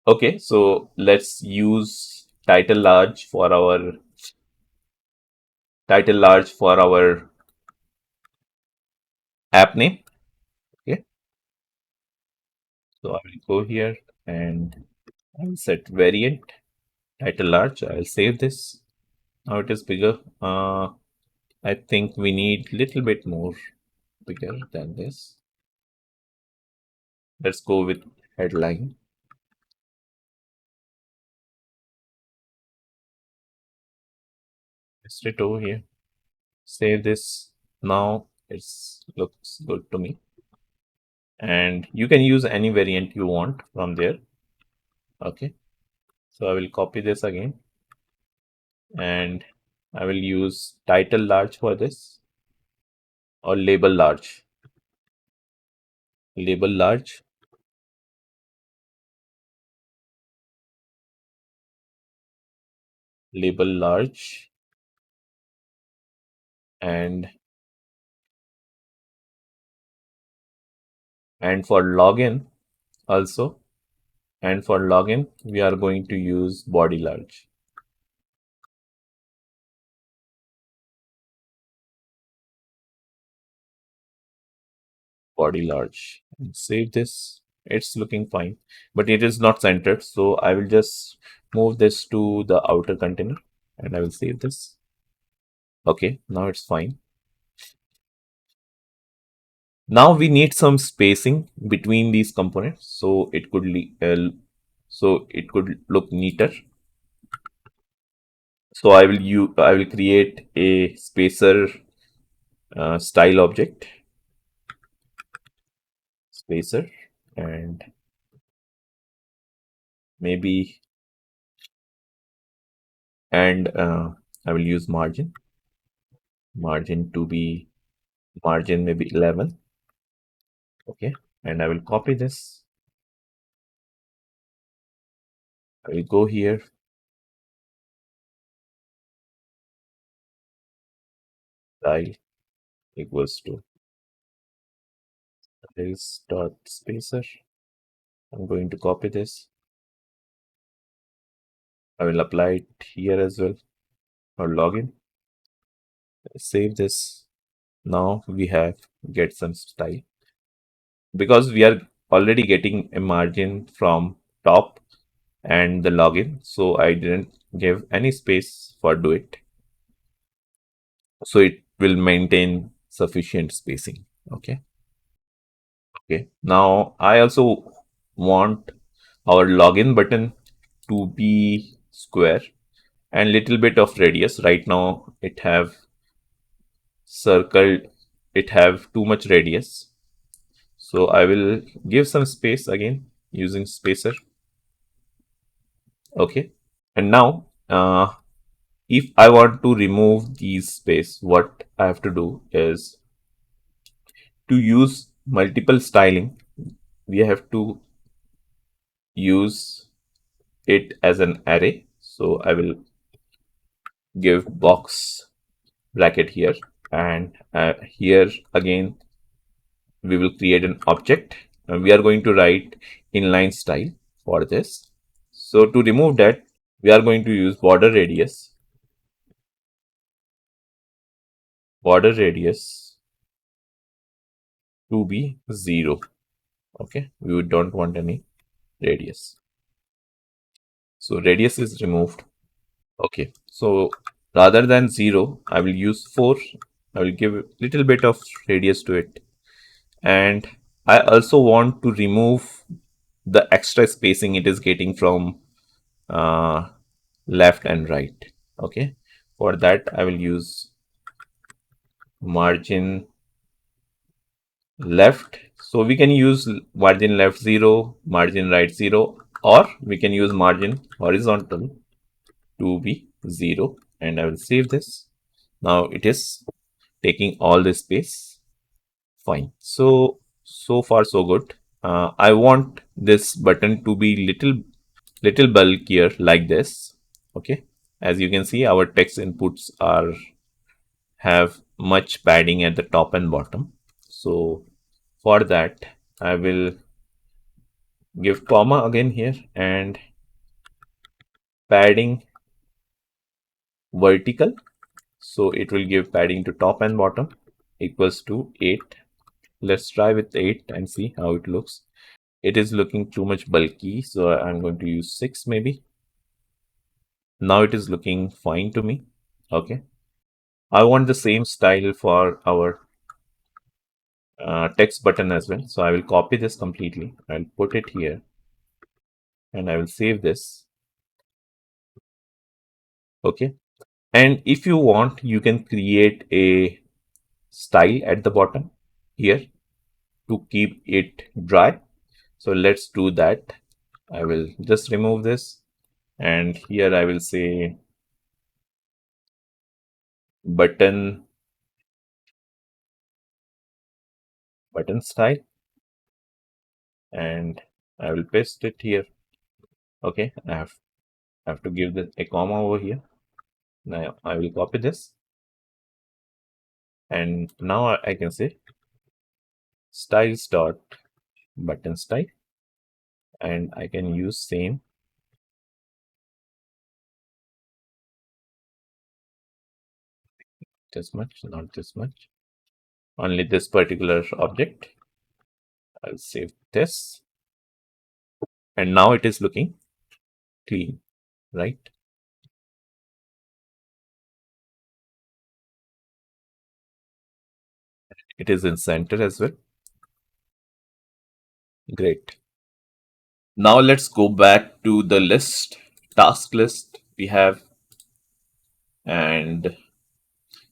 Okay, so let's use title large for our app name. Okay, so I will go here and I will set variant title large. I'll save this. Now it is bigger. I think we need little bit more bigger than this. Let's go with headline. Straight over here. Save this. Now it looks good to me. And you can use any variant you want from there. Okay. So I will copy this again, and I will use title large for this, or label large. Label large. Label large. And for login also And for login, we are going to use body large. Body large. And save this. It's looking fine, but it is not centered. So I will just move this to the outer container and I will save this. Okay, now it's fine. Now we need some spacing between these components so it could look neater. So I will create a spacer style object, spacer, and maybe and I will use margin to be margin maybe 11. Okay, and I will copy this. I will go here, style equals to this dot spacer. I'm going to copy this. I will apply it here as well for login. Save this. Now we have get some style because we are already getting a margin from top and the login, so I didn't give any space for do it, so it will maintain sufficient spacing. Okay, now I also want our login button to be square and little bit of radius. Right now it have circled, it have too much radius, so I will give some space again using spacer. Okay, and now if I want to remove these space, what I have to do is to use multiple styling. We have to use it as an array. So I will give box bracket here, and here again we will create an object and we are going to write inline style for this. So to remove that, we are going to use border radius to be 0. Okay, we don't want any radius, so radius is removed. Okay, so rather than 0, I will use 4. I will give a little bit of radius to it, and I also want to remove the extra spacing it is getting from uh, left and right. Okay, for that I will use margin left. So we can use margin left 0, margin right 0, or we can use margin horizontal to be 0, and I will save this. Now it is taking all the space. Fine. So far so good. I want this button to be little bulkier like this. Okay, as you can see, our text inputs are have much padding at the top and bottom. So for that, I will give comma again here and padding vertical. So it will give padding to top and bottom equals to 8. Let's try with 8 and see how it looks. It is looking too much bulky, so I'm going to use 6 maybe. Now it is looking fine to me. Okay, I want the same style for our text button as well, so I will copy this completely. I'll put it here and I will save this. Okay, and if you want, you can create a style at the bottom here to keep it dry. So let's do that. I will just remove this, and here I will say button style, and I will paste it here. Okay, I have to give this a comma over here. Now I will copy this, and now I can say styles dot button style, and I can use same this much, not this much, only this particular object. I'll save this, and now it is looking clean, right? It is in center as well. Great. Now let's go back to the list, task list we have, and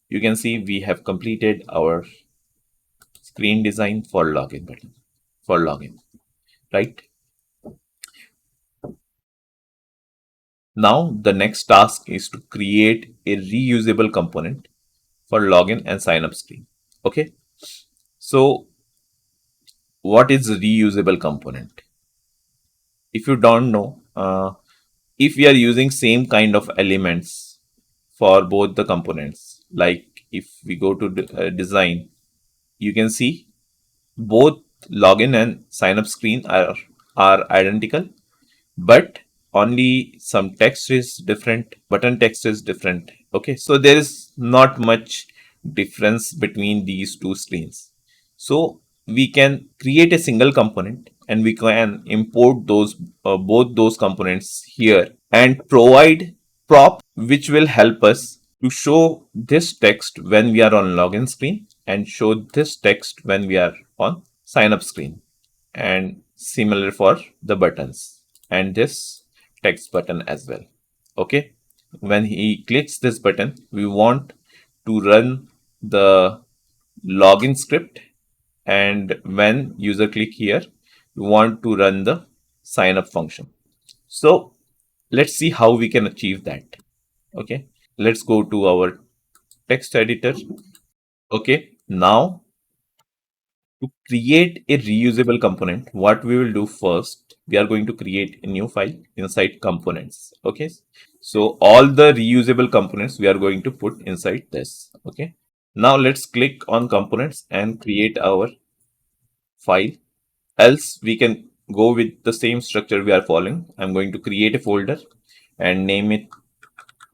you can see we have completed our screen design for login button, for login, right? Now the next task is to create a reusable component for login and sign up screen. Okay. So what is a reusable component? If you don't know, if we are using same kind of elements for both the components, like if we go to design, you can see both login and sign up screen are identical, but only some text is different, button text is different. Okay, so there is not much difference between these two screens. So we can create a single component and we can import those both those components here and provide prop which will help us to show this text when we are on login screen and show this text when we are on sign up screen, and similar for the buttons and this text button as well. Okay, when he clicks this button, we want to run the login script, and when user click here, we want to run the sign up function. So let's see how we can achieve that. Okay, let's go to our text editor. Okay, now to create a reusable component, what we will do first, we are going to create a new file inside components. Okay, so all the reusable components we are going to put inside this. Okay, now let's click on components and create our file. Else we can go with the same structure we are following. I'm going to create a folder and name it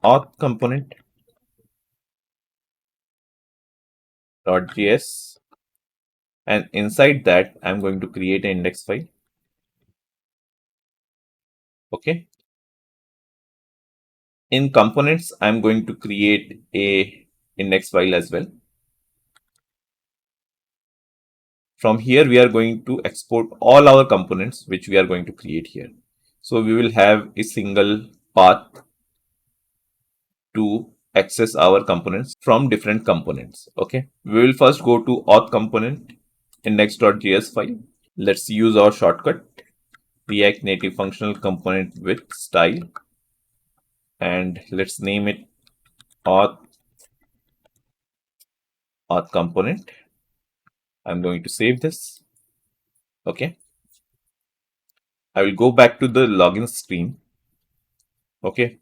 auth component.js, and inside that I'm going to create an index file. Okay, in components I'm going to create a index file as well. From here we are going to export all our components which we are going to create here. So we will have a single path to access our components from different components. Okay, we will first go to auth component index.js file. Let's use our shortcut React Native functional component with style, and let's name it auth component. I'm going to save this. Okay, I will go back to the login screen. Okay,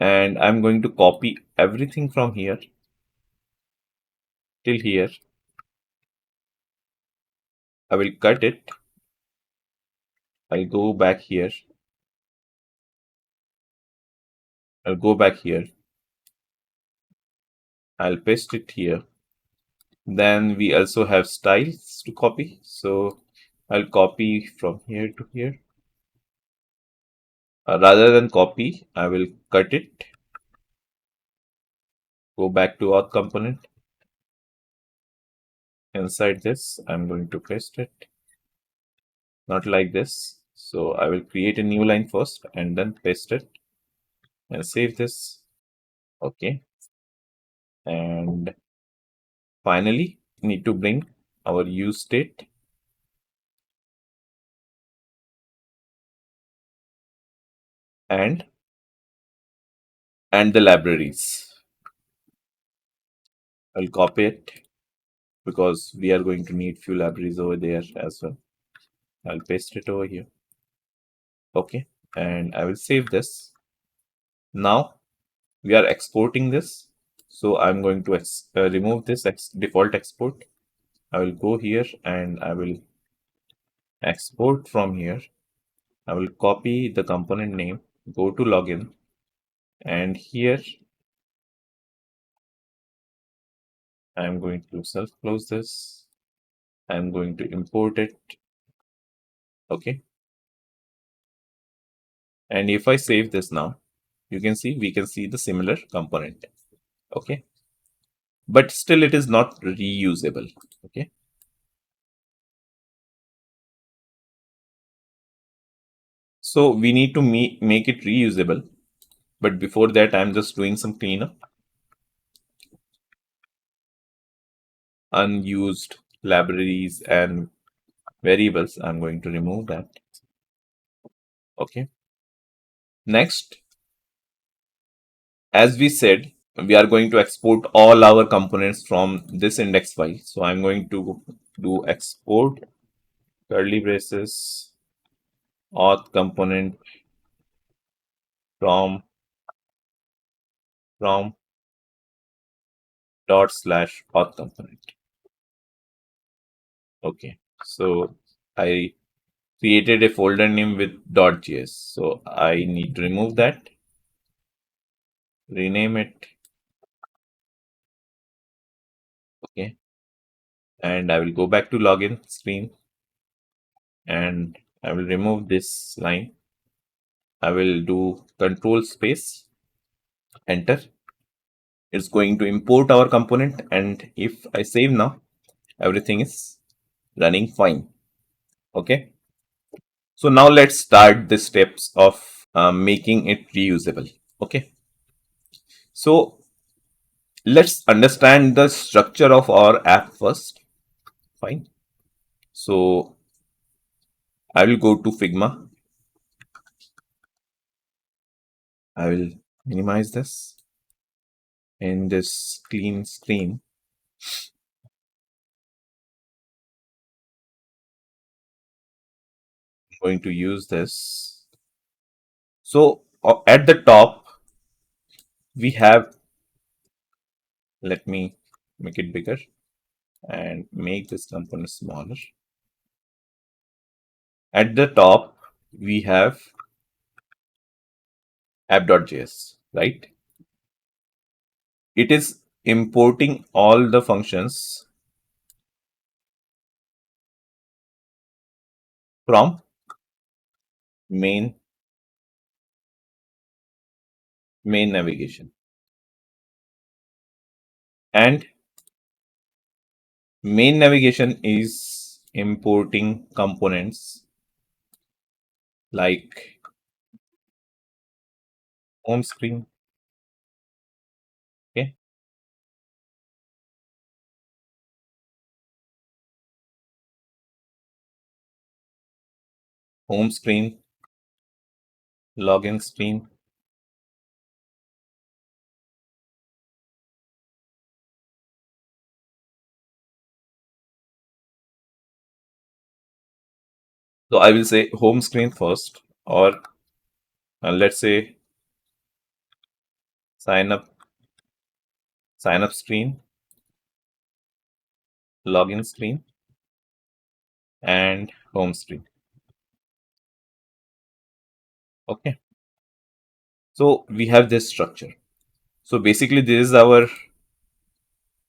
and I'm going to copy everything from here till here. I will cut it. I'll go back here. I'll go back here. I'll paste it here. Then we also have styles to copy. So I'll copy from here to here. Rather than copy, I will cut it. Go back to auth component. Inside this, I'm going to paste it. Not like this. So I will create a new line first and then paste it and save this. Okay. And finally, need to bring our use state and the libraries. I'll copy it because we are going to need few libraries over there as well. I'll paste it over here. Okay, and I will save this. Now we are exporting this, so I'm going to remove this default export. I will go here and I will export from here. I will copy the component name, go to login, and here I'm going to self-close this. I'm going to import it. Okay. And if I save this now, you can see we can see the similar component. Okay. But still it is not reusable. Okay. So we need to make it reusable. But before that, I'm just doing some cleanup. Unused libraries and variables, I'm going to remove that. Okay. Next, as we said, we are going to export all our components from this index file. So I'm going to do export curly braces auth component from dot slash auth component. Okay. So I created a folder name with .js. So I need to remove that, rename it. Okay. And I will go back to login screen and I will remove this line. I will do control space, enter. It's going to import our component. And if I save now, everything is running fine. Okay. So now let's start the steps of making it reusable. Okay. So let's understand the structure of our app first. Fine. So I will go to Figma. I will minimize this in this clean screen. I'm going to use this. So at the top, we have, let me make it bigger and make this component smaller. At the top, we have app.js, right? It is importing all the functions from main navigation. And main navigation is importing components like home screen. Okay. Home screen, login screen, so I will say home screen first, or let's say sign up screen, login screen, and home screen. Okay. So we have this structure. So basically this is our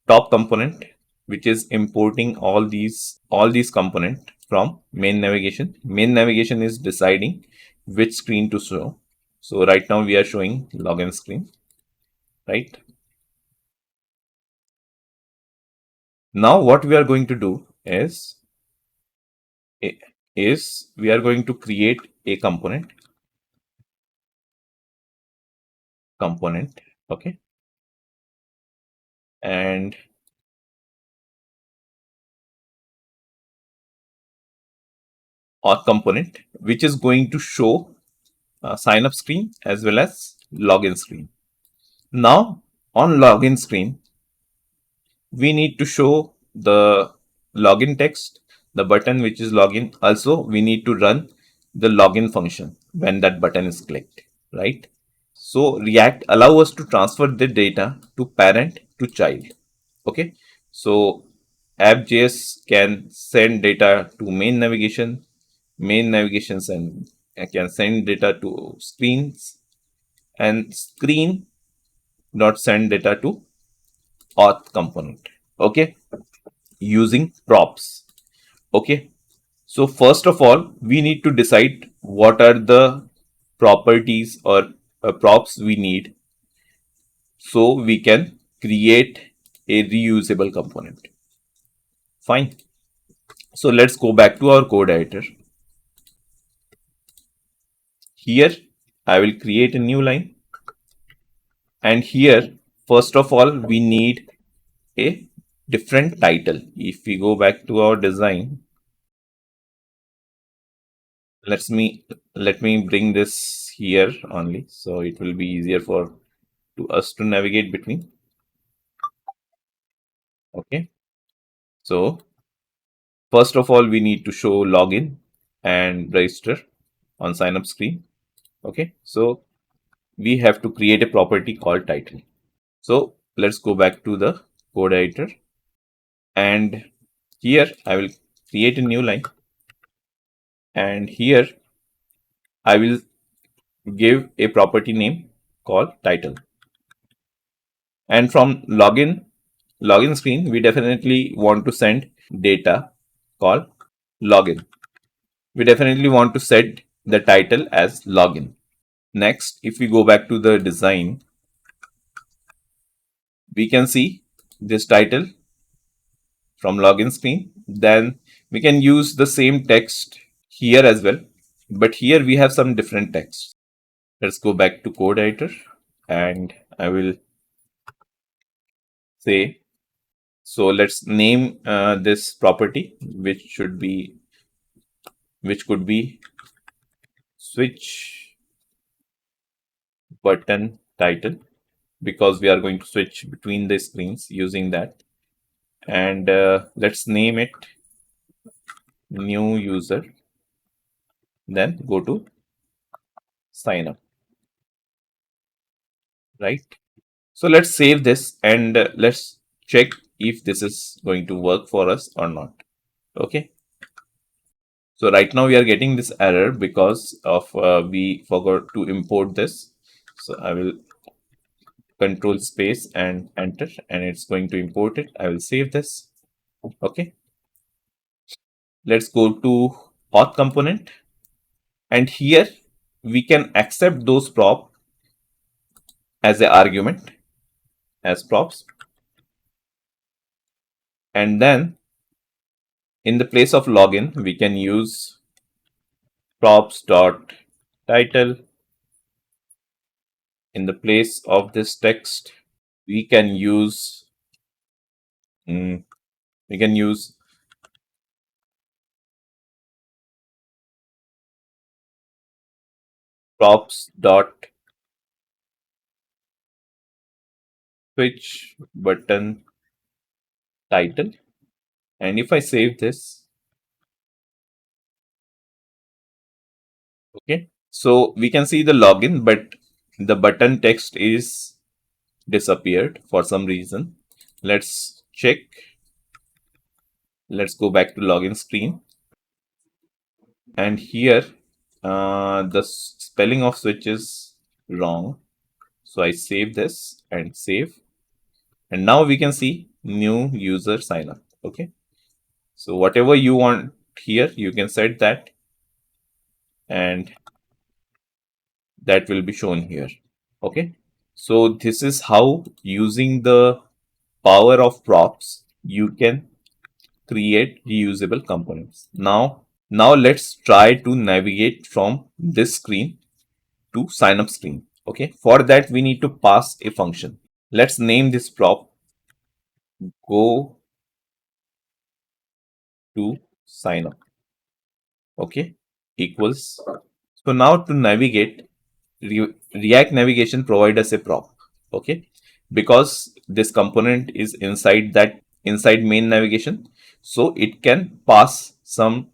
top component, which is importing all these component from main navigation. Main navigation is deciding which screen to show. So right now we are showing login screen, right? Now what we are going to do is we are going to create a component. Okay. And auth component, which is going to show sign up screen as well as login screen. Now on login screen, we need to show the login text, the button which is login. Also, we need to run the login function when that button is clicked, right? So React allow us to transfer the data to parent to child. Okay. So app.js can send data to main navigation. main navigation send. I can send data to screens, and screen dot send data to auth component. Okay, using props. Okay, so first of all, we need to decide what are the properties or props we need so we can create a reusable component. Fine. So let's go back to our code editor. Here, I will create a new line. And here, first of all, we need a different title. If we go back to our design, let me bring this here only, so it will be easier for us to navigate between. Okay, so first of all, we need to show login and register on sign up screen. Okay, so we have to create a property called title. So let's go back to the code editor, and here I will create a new line, and here I will give a property name called title. And from login screen, we definitely want to send data called login. We definitely want to set the title as login. Next, if we go back to the design, we can see this title from login screen. Then we can use the same text here as well, but here we have some different text. Let's go back to code editor, and I will say, so let's name this property, which could be switch button title, because we are going to switch between the screens using that. And let's name it new user, then go to sign up. Right, so let's save this, and let's check if this is going to work for us or not. Okay, so right now we are getting this error because of we forgot to import this. So I will control space and enter, and it's going to import it. I will save this. Okay, let's go to auth component, and here we can accept those prop as an argument as props, and then in the place of login we can use props dot title. In the place of this text we can use we can use props dot switch button title. And if I save this, okay, so we can see the login, but the button text is disappeared for some reason. Let's check. Let's go back to login screen, and here the spelling of switch is wrong, so I save this and save, and now we can see new user sign up. Okay, so whatever you want here you can set that, and that will be shown here. Okay, so this is how, using the power of props, you can create reusable components. Now let's try to navigate from this screen to sign up screen. Okay, for that we need to pass a function. Let's name this prop go to sign up. Okay, equals. So now to navigate, React navigation provide us a prop. Okay, because this component is inside main navigation, so it can pass some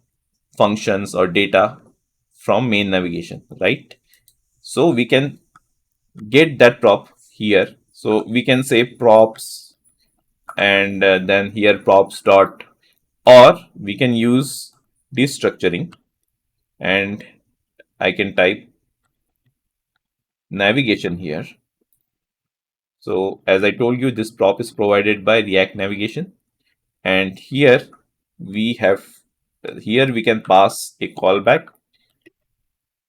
functions or data from main navigation, right? So we can get that prop here. So we can say props, and then here props dot, or we can use destructuring. and I can type navigation here. So as I told you, this prop is provided by React Navigation, and we have here we can pass a callback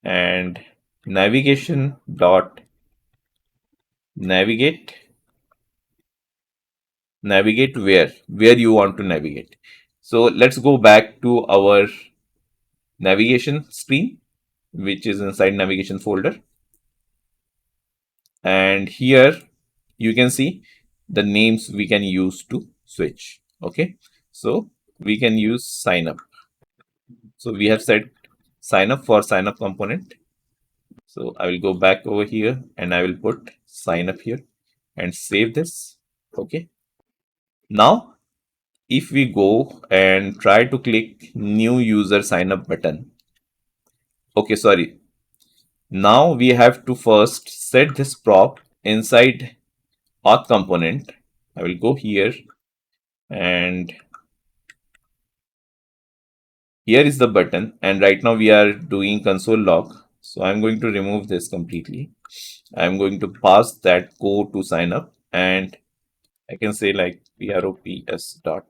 and navigation dot navigate where you want to navigate. So let's go back to our navigation screen, which is inside navigation folder, and here you can see the names we can use to switch. Okay, so we can use sign up. So we have set sign up for sign up component. So I will go back over here and I will put sign up here and save this. Okay, now if we go and try to click new user sign up button, okay, sorry, now we have to first set this prop inside auth component. I will go here and here is the button, and right now we are doing console log. So I'm going to remove this completely. I'm going to pass that code to sign up, and I can say like props dot,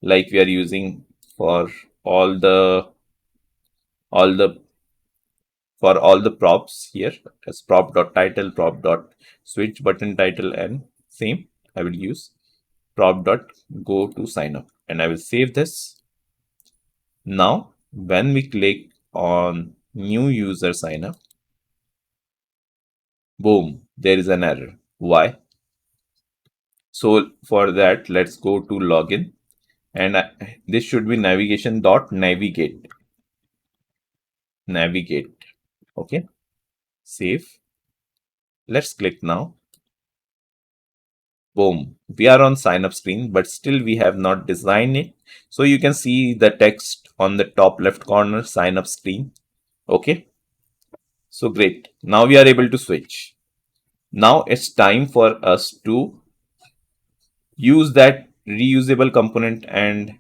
like we are using for all the all the all the props here, as prop dot title, prop dot switch button title, and same I will use prop dot go to sign up, and I will save this. Now when we click on new user sign up, boom, there is an error. Why? So for that, let's go to login, and this should be navigation dot navigate. Okay, save. Let's click now. Boom, we are on sign up screen, but still we have not designed it. So you can see the text on the top left corner, sign up screen. Okay, so great. Now we are able to switch. Now it's time for us to use that reusable component and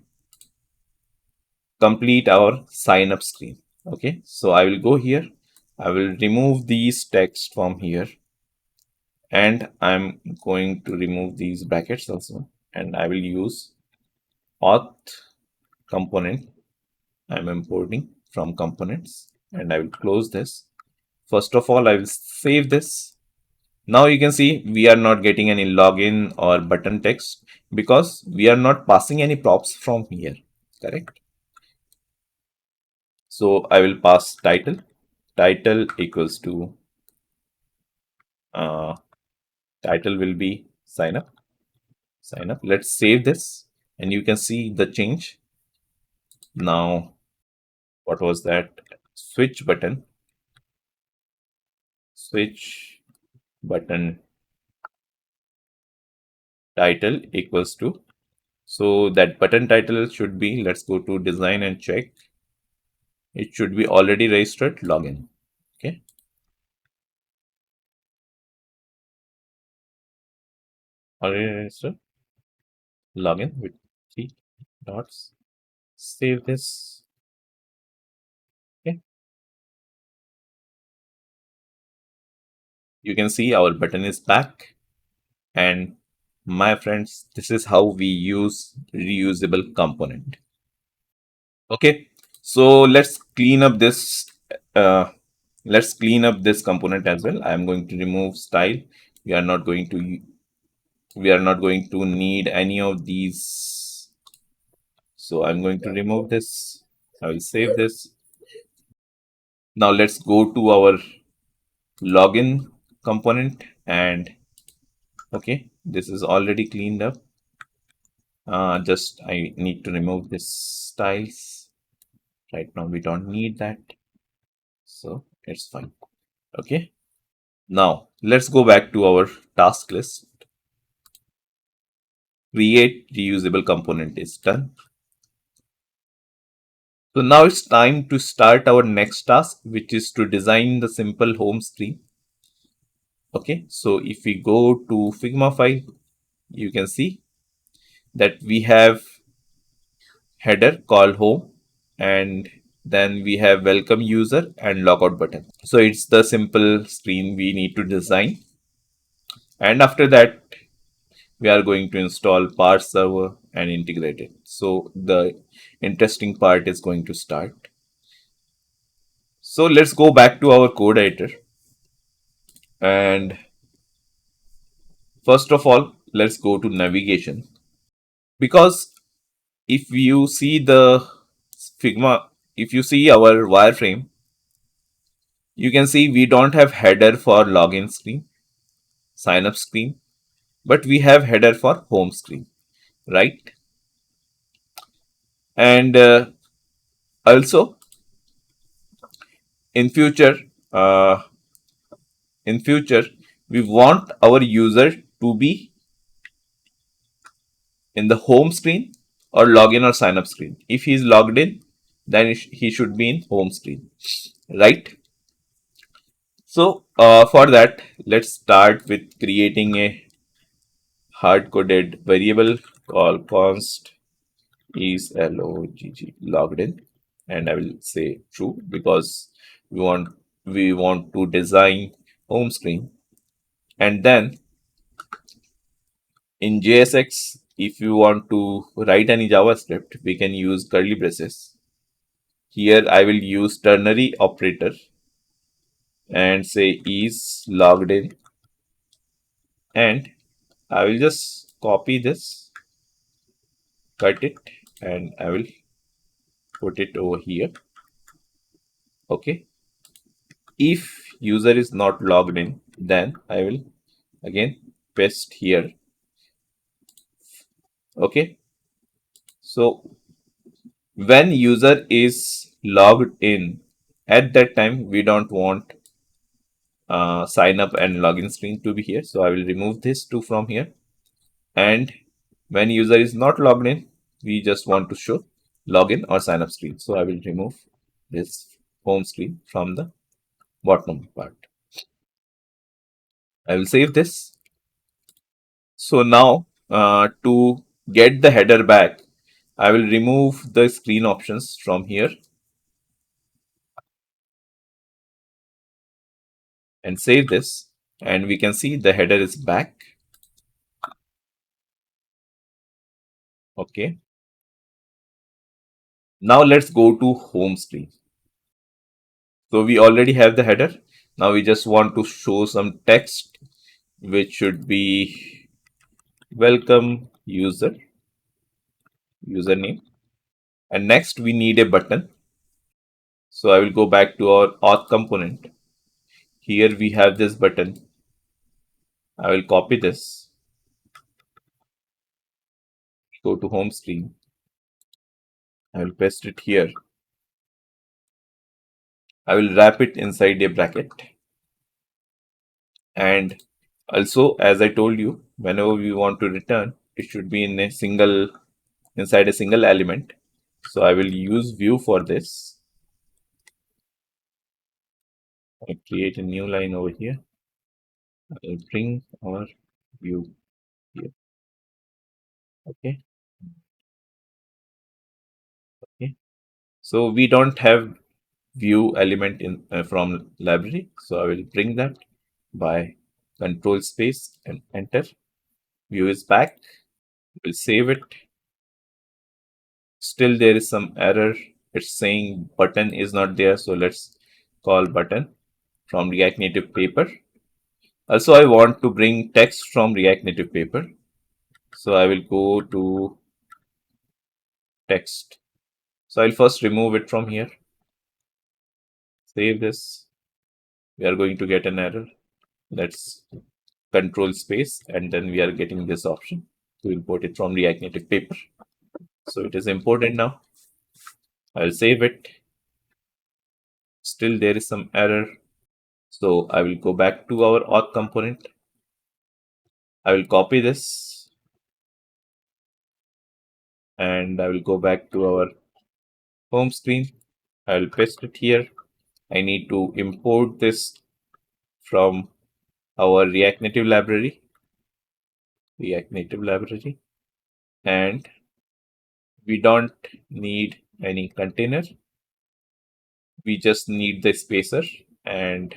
complete our sign up screen. Okay, so I will go here. I will remove these text from here, and I'm going to remove these brackets also, and I will use auth component. I'm importing from components, and I will close this. First of all, I will save this. Now you can see we are not getting any login or button text because we are not passing any props from here, correct? So I will pass title equals to title will be sign up. Let's save this, and you can see the change. Now what was that? Switch button title equals to, so that button title should be, let's go to design and check, it should be already registered login. Okay, already registered login with 3 dots. Save this. Okay, you can see our button is back, and my friends, this is how we use reusable component. Okay, so uh, let's clean up this component as well. I am going to remove style. We are not going to need any of these, so I'm going to remove this. I will save this. Now let's go to our login component, and okay, this is already cleaned up. Just I need to remove this styles. Right now we don't need that, so it's fine. Okay, now let's go back to our task list. Create reusable component is done. So now it's time to start our next task, which is to design the simple home screen. Okay, so if we go to Figma file, you can see that we have header called home, and Then we have welcome user and logout button. So it's the simple screen we need to design. And after that, we are going to install Parse Server and integrate it. So the interesting part is going to start. So let's go back to our code editor. And first of all, let's go to navigation. Because if you see the Figma, if you see our wireframe, you can see we don't have header for login screen, sign up screen, but we have header for home screen, right? And also in future, uh, in future, we want our user to be in the home screen or login or sign up screen. If he is logged in, then he should be in home screen, right? So for that, let's start with creating a hard-coded variable called const is logged in, and I will say true because we want to design home screen. And then in JSX, if you want to write any JavaScript, we can use curly braces. Here I will use ternary operator and say is logged in, and I will just copy this, cut it, and I will put it over here. Okay. If user is not logged in, then I will again paste here. Okay. So when user is logged in, at that time we don't want sign up and login screen to be here. So I will remove this two from here. And when user is not logged in, we just want to show login or sign up screen. So I will remove this home screen from the bottom part. I will save this. So now to get the header back, I will remove the screen options from here and save this. And we can see the header is back. Okay. Now let's go to home screen. So we already have the header. Now we just want to show some text, which should be welcome username. And next we need a button. So I will go back to our auth component. Here we have this button. I will copy this, go to home screen. I will paste it here. I will wrap it inside a bracket. And also, as I told you, whenever we want to return, it should be in a single, inside a single element. So I will use view for this. I create a new line over here. I will bring our view here. Okay. Okay. So we don't have view element in from library. So I will bring that by control space and enter. View is back. We'll save it. Still there is some error. It's saying button is not there. So let's call button from React Native paper. Also, I want to bring text from React Native paper. So I will go to text. So I'll first remove it from here. Save this. We are going to get an error. Let's control space, and then we are getting this option to import it from React Native paper. So it is imported now. I'll save it. Still there is some error. So I will go back to our auth component. I will copy this and I will go back to our home screen. I will paste it here. I need to import this from our React Native library. And we don't need any container. We just need the spacer and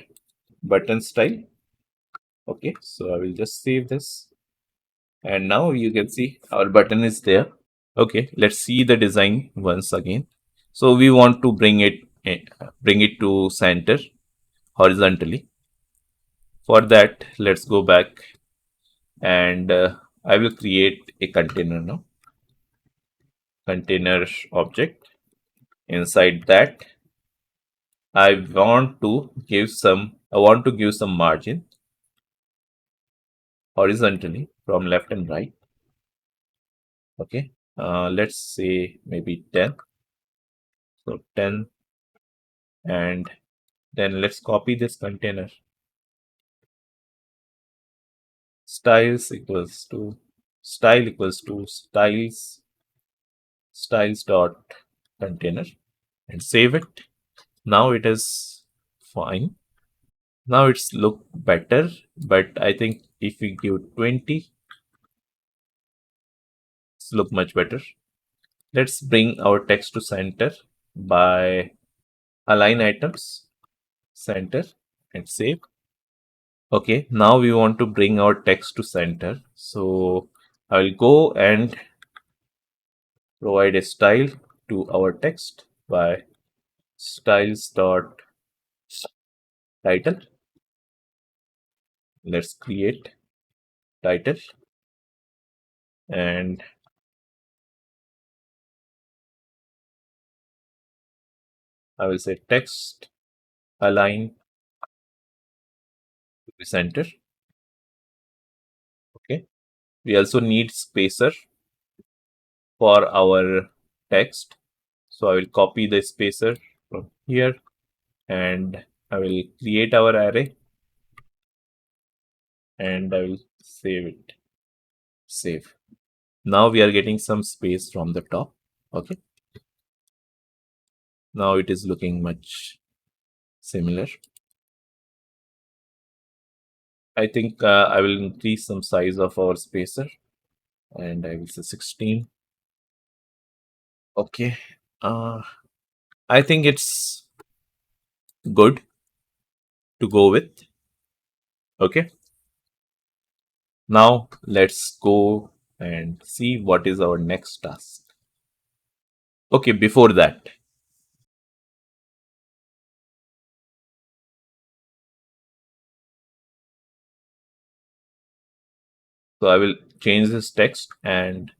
button style. Okay, so I will just save this. And now you can see our button is there. Okay, let's see the design once again. So we want to bring it to center horizontally. For that, let's go back and I will create a container now. Container object. Inside that, I want to give some margin horizontally from left and right. Okay, let's say maybe 10. So 10, and then let's copy this container. Styles equals to styles dot container, and save it. Now it is fine. Now it's look better, but I think if we give 20, it's look much better. Let's bring our text to center by align items, center, and save. Okay, now we want to bring our text to center. So I will go and provide a style to our text by styles dot title. Let's create title, and I will say text align to the center. Okay, we also need spacer for our text. So I will copy the spacer from here and I will create our array and I will save it. Save. Now we are getting some space from the top. Okay. Now it is looking much similar. I think I will increase some size of our spacer and I will say 16. Okay. I think it's good to go with. Okay. Now let's go and see what is our next task. Okay, before that, so I will change this text and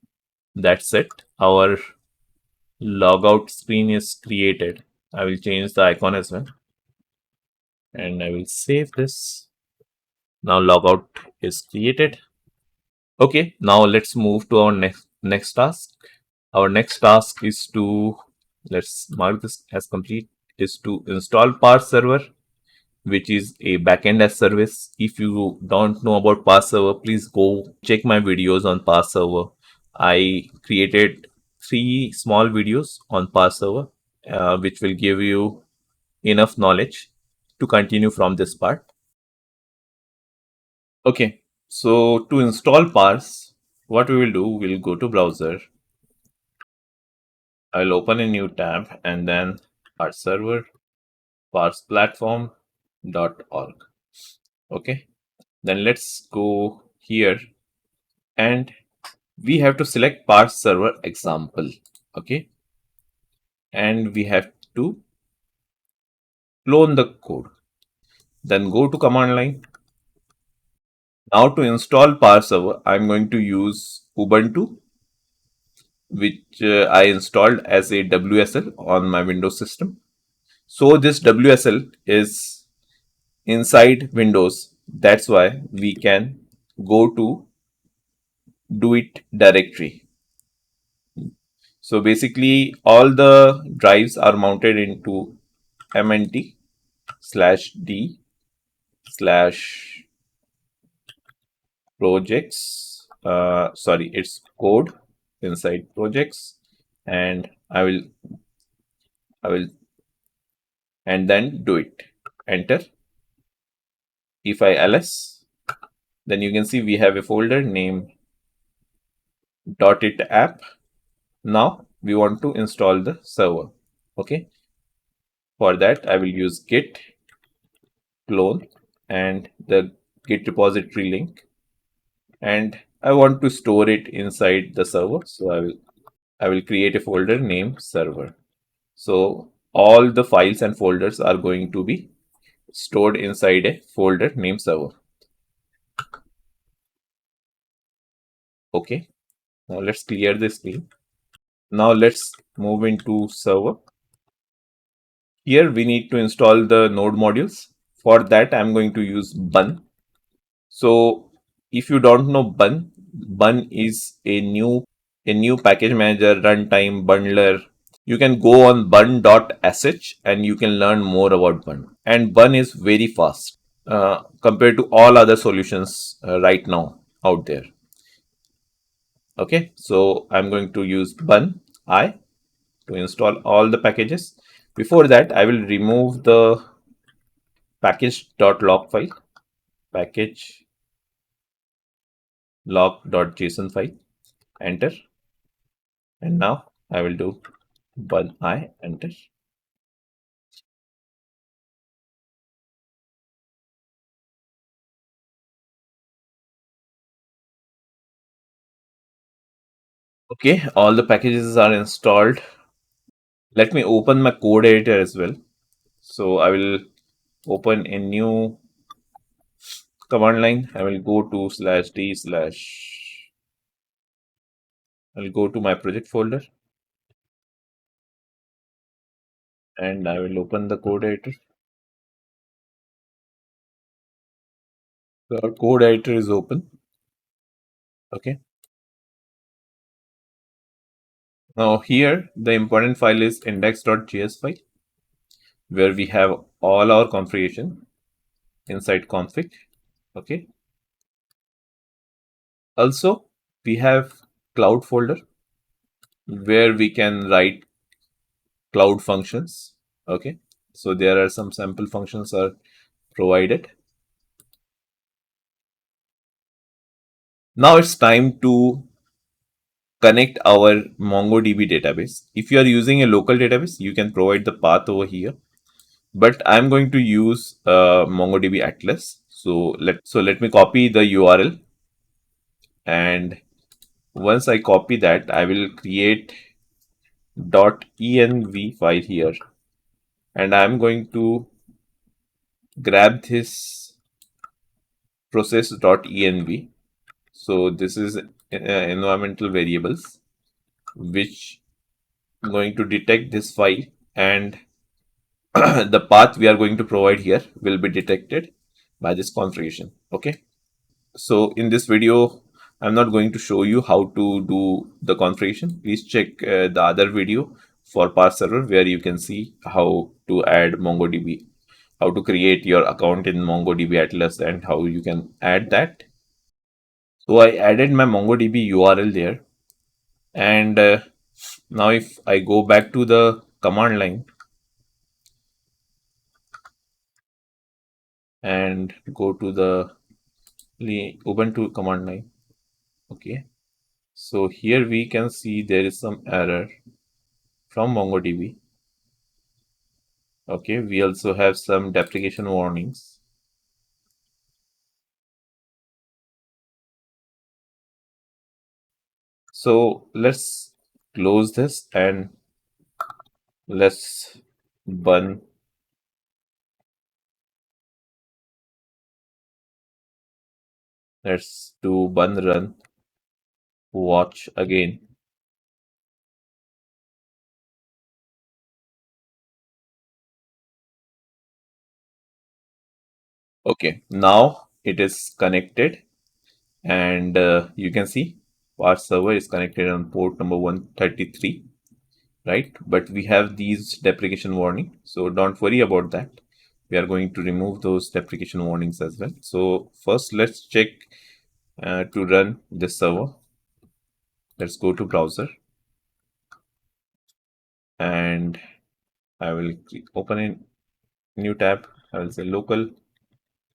that's it. Our logout screen is created. I will change the icon as well and I will save this. Now logout is created. Okay, now let's move to our next task. Our next task is to, let's mark this as complete, is to install Parse Server, which is a backend as service. If you don't know about Parse Server, please go check my videos on Parse Server. I created 3 small videos on Parse Server, which will give you enough knowledge to continue from this part. Okay, so to install Parse, what we will do, we'll go to browser. I'll open a new tab and then Parse Server, parseplatform.org. Okay, then let's go here and we have to select Parse Server example. Okay, and we have to clone the code. Then go to command line. Now to install Parse Server, I'm going to use Ubuntu, which I installed as a WSL on my Windows system. So this WSL is inside Windows. That's why we can go to do it directory. So basically all the drives are mounted into mnt /d slash projects. Sorry, it's code inside projects, and I will and then do it. Enter. If I ls, then you can see we have a folder named .it app. Now we want to install the server. Okay, For that, I will use git clone and the git repository link, and I want to store it inside the server. So I will create a folder named server. So all the files and folders are going to be stored inside a folder named server. Okay, now let's clear the screen. Now let's move into server. Here we need to install the node modules. For that, I'm going to use bun. So if you don't know bun, bun is a new package manager, runtime, bundler. You can go on bun.sh and you can learn more about bun. And bun is very fast compared to all other solutions right now out there. Okay, so I'm going to use bun I to install all the packages. Before that, I will remove the package.log file, package log.json file, enter. And now I will do bun I, enter. Okay, all the packages are installed. Let me open my code editor as well. So I will open a new command line. I will go to /d/. I'll go to my project folder and I will open the code editor. The code editor is open. Okay. Now here the important file is index.js file where we have all our configuration inside config. Okay. Also we have cloud folder where we can write cloud functions. Okay. So there are some sample functions are provided. Now it's time to connect our MongoDB database. If you are using a local database, you can provide the path over here. But I'm going to use MongoDB Atlas. So let me copy the URL, and once I copy that, I will create .env file here, and I'm going to grab this process.env. So this is environmental variables which going to detect this file, and the path we are going to provide here will be detected by this configuration. Okay. So in this video, I'm not going to show you how to do the configuration. Please check the other video for Parse Server where you can see how to add MongoDB, how to create your account in MongoDB Atlas, and how you can add that. So I added my MongoDB URL there, and now if I go back to the command line and go to the Ubuntu command line, okay. So here we can see there is some error from MongoDB. Okay, we also have some deprecation warnings. So let's close this and let's bun. Let's do bun run watch again. Okay, now it is connected, and you can see Parse server is connected on port number 133, right? But we have these deprecation warning, so don't worry about that. We are going to remove those deprecation warnings as well. So first let's check to run this server. Let's go to browser, and I will open a new tab. I will say local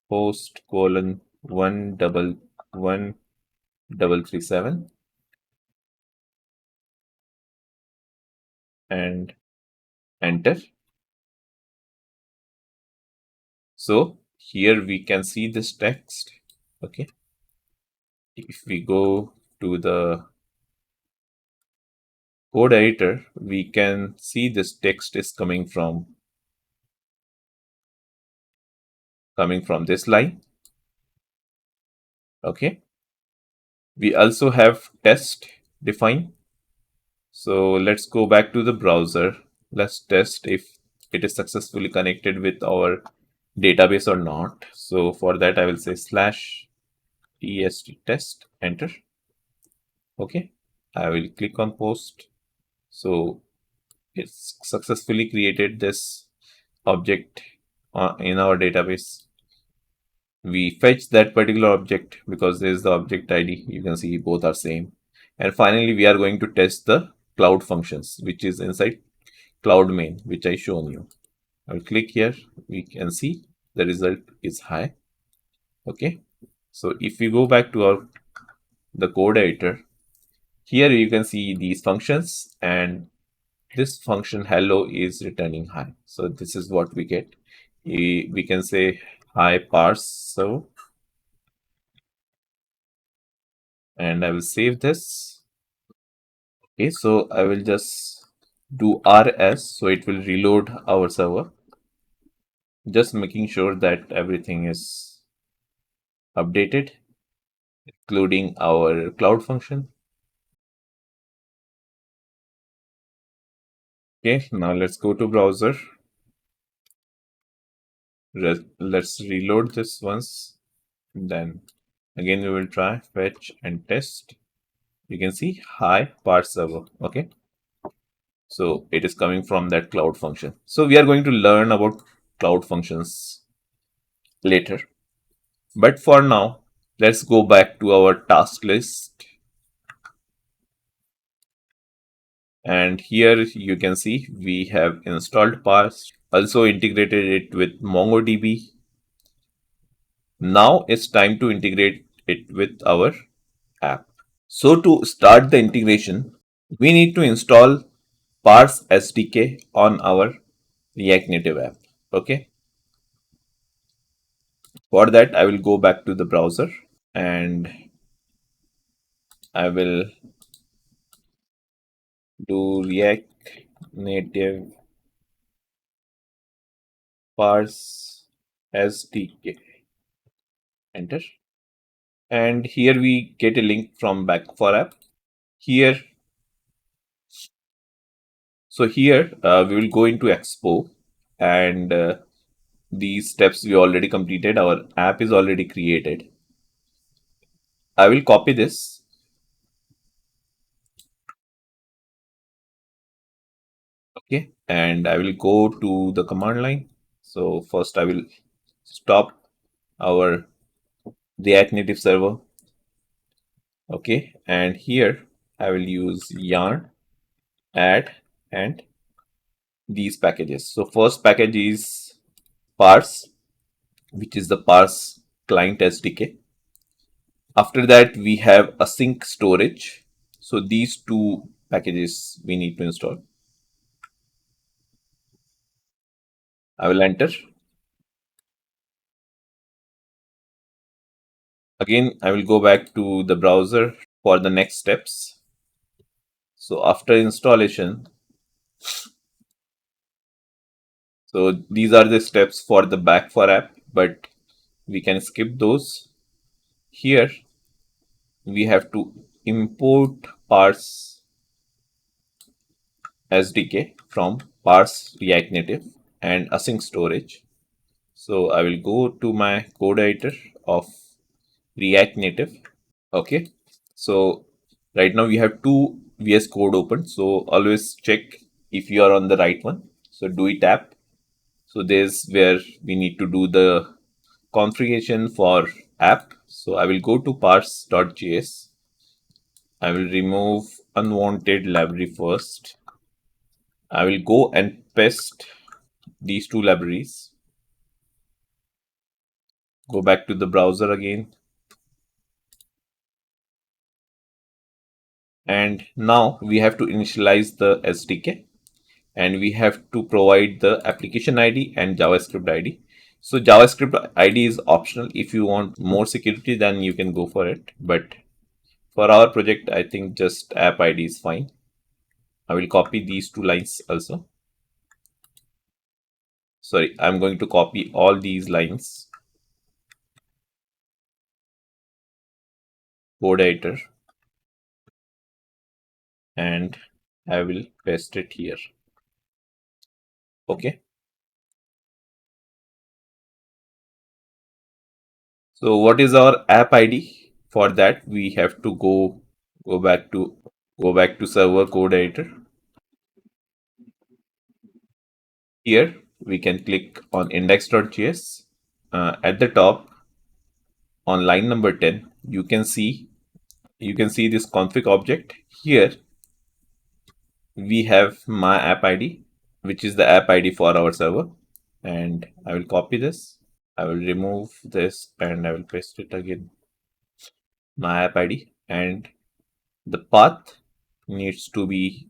host colon 111,337 and enter. So here we can see this text. Okay. If we go to the code editor, we can see this text is coming from this line. Okay. We also have test define. So let's go back to the browser. Let's test if it is successfully connected with our database or not. So for that, I will say /test test, enter. Okay. I will click on post. So it's successfully created this object in our database. We fetch that particular object because there is the object ID. You can see both are same. And finally, we are going to test the cloud functions, which is inside cloud main, which I shown you. I'll click here. We can see the result is high. Okay. So if we go back to the code editor, here you can see these functions, and this function hello is returning high. So this is what we get. We can say hi parse server, and I will save this. Okay, so I will just do rs, so it will reload our server, just making sure that everything is updated, including our cloud function. Okay, now let's go to browser. Let's reload this once. Then again, we will try fetch and test. You can see hi Parse Server. Okay, so it is coming from that cloud function. So we are going to learn about cloud functions later. But for now, let's go back to our task list. And here you can see we have installed Parse, also integrated it with MongoDB. Now it's time to integrate it with our app. So to start the integration, we need to install Parse SDK on our React Native app. Okay. For that, I will go back to the browser and I will do React Native Parse SDK. Enter. And here we get a link from back for app. Here, so here we will go into Expo, and these steps we already completed. Our app is already created. I will copy this. Okay, and I will go to the command line. So first I will stop our React Native server. Okay, and here I will use yarn, add, and these packages. So first package is parse, which is the parse client SDK. After that, we have async storage. So these two packages we need to install. I will enter. Again, I will go back to the browser for the next steps. So after installation, so these are the steps for the back for app, but we can skip those. Here we have to import parse SDK from parse React Native and async storage. So I will go to my code editor of React Native. Okay. So right now we have two VS Code open. So always check if you are on the right one. So do it app. So there's where we need to do the configuration for app. So I will go to parse.js. I will remove unwanted library first. I will go and paste these two libraries. Go back to the browser again. And now we have to initialize the SDK, and we have to provide the application ID and JavaScript ID. So JavaScript ID is optional. If you want more security, then you can go for it. But for our project, I think just app ID is fine. I will copy these two lines also. Sorry, I'm going to copy all these lines. Code editor, and I will paste it here. Okay. So what is our app ID? For that, we have to go back to server code editor. Here we can click on index.js. At the top on line number 10, you can see this config object. Here we have my app ID, which is the app ID for our server. And I will copy this. I will remove this and I will paste it again. My app ID, and the path needs to be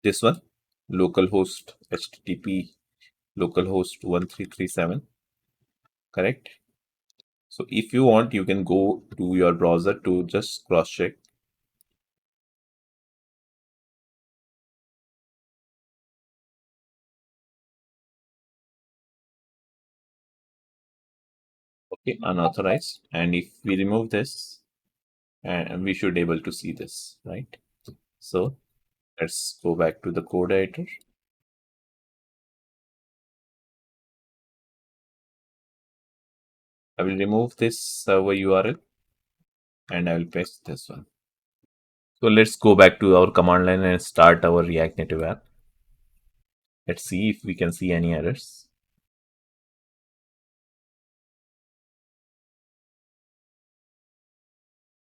this one, localhost http localhost 1337, correct? So if you want, you can go to your browser to just cross check. Okay, unauthorized. And if we remove this, and we should able to see this, right? So let's go back to the code editor. I will remove this server URL and I will paste this one. So let's go back to our command line and start our React Native app. Let's see if we can see any errors.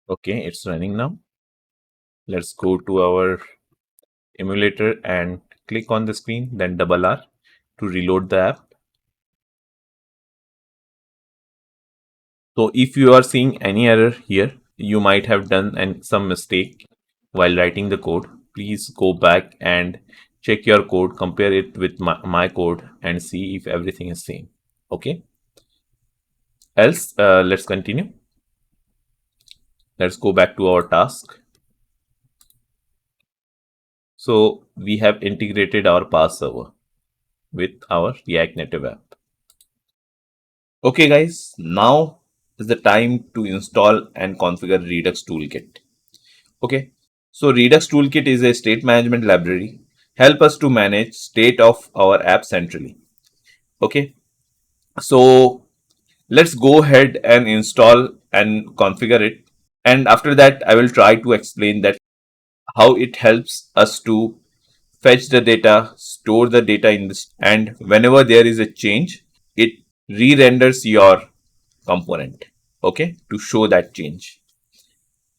Okay, it's running now. Let's go to our emulator and click on the screen, then double R to reload the app. So if you are seeing any error here, you might have done some mistake while writing the code. Please go back and check your code, compare it with my code and see if everything is same. Okay. Else, let's continue. Let's go back to our task. So we have integrated our Parse Server with our React Native app. Okay guys, now is the time to install and configure Redux Toolkit. Okay, so Redux Toolkit is a state management library. Help us to manage state of our app centrally. Okay, so let's go ahead and install and configure it. And after that, I will try to explain that how it helps us to fetch the data, store the data in this, and whenever there is a change, it re-renders your component, okay, to show that change.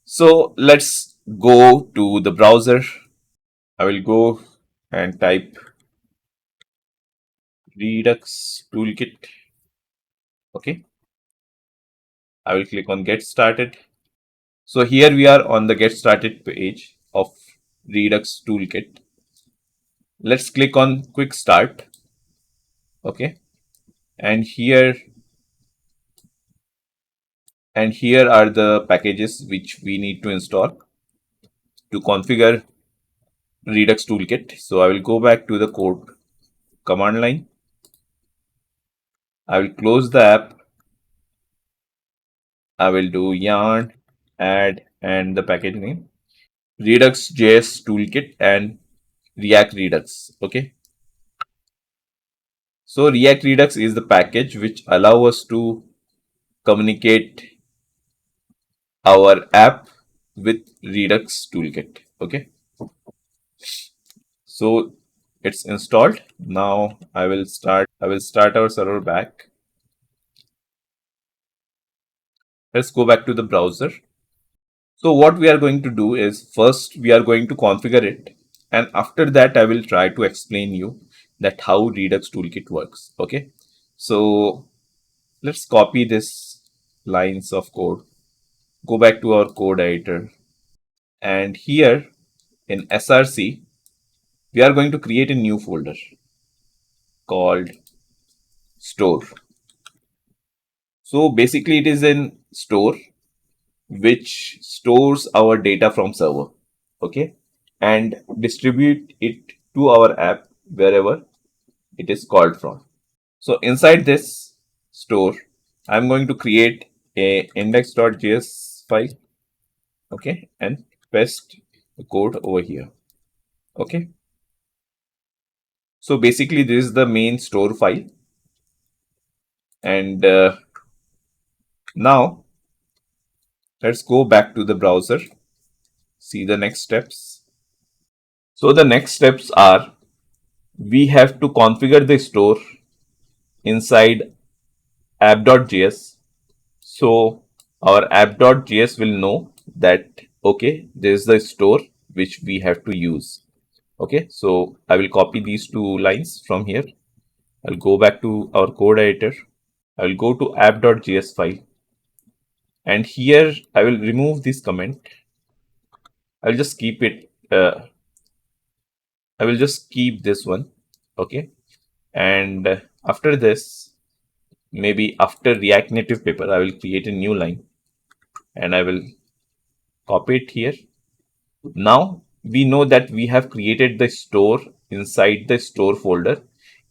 So let's go to the browser. I will go and type Redux Toolkit. Okay, I will click on Get Started. So here we are on the Get Started page of Redux Toolkit. Let's click on Quick Start. Okay, and here are the packages which we need to install to configure Redux Toolkit. So I will go back to the code command line. I will close the app. I will do yarn add and the package name Redux.js Toolkit and React Redux. Okay. So React Redux is the package which allow us to communicate our app with Redux Toolkit. Okay. So it's installed. Now I will start our server back. Let's go back to the browser. So what we are going to do is first we are going to configure it, and after that I will try to explain you that how Redux Toolkit works. Okay. So let's copy this lines of code. Go back to our code editor, and here in src we are going to create a new folder. called store. So basically it is in store which stores our data from server, okay, and distribute it to our app wherever it is called from. So inside this store, I'm going to create a index.js file, okay, and paste the code over here, okay. So basically this is the main store file, and now let's go back to the browser, see the next steps. So the next steps are we have to configure the store inside app.js. So our app.js will know that, okay, this is the store which we have to use. Okay, so I will copy these two lines from here. I'll go back to our code editor. I will go to app.js file, and here I will remove this comment. I'll just keep it. I will just keep this one. Okay, and after this, maybe after React Native paper, I will create a new line and I will copy it here. Now we know that we have created the store inside the store folder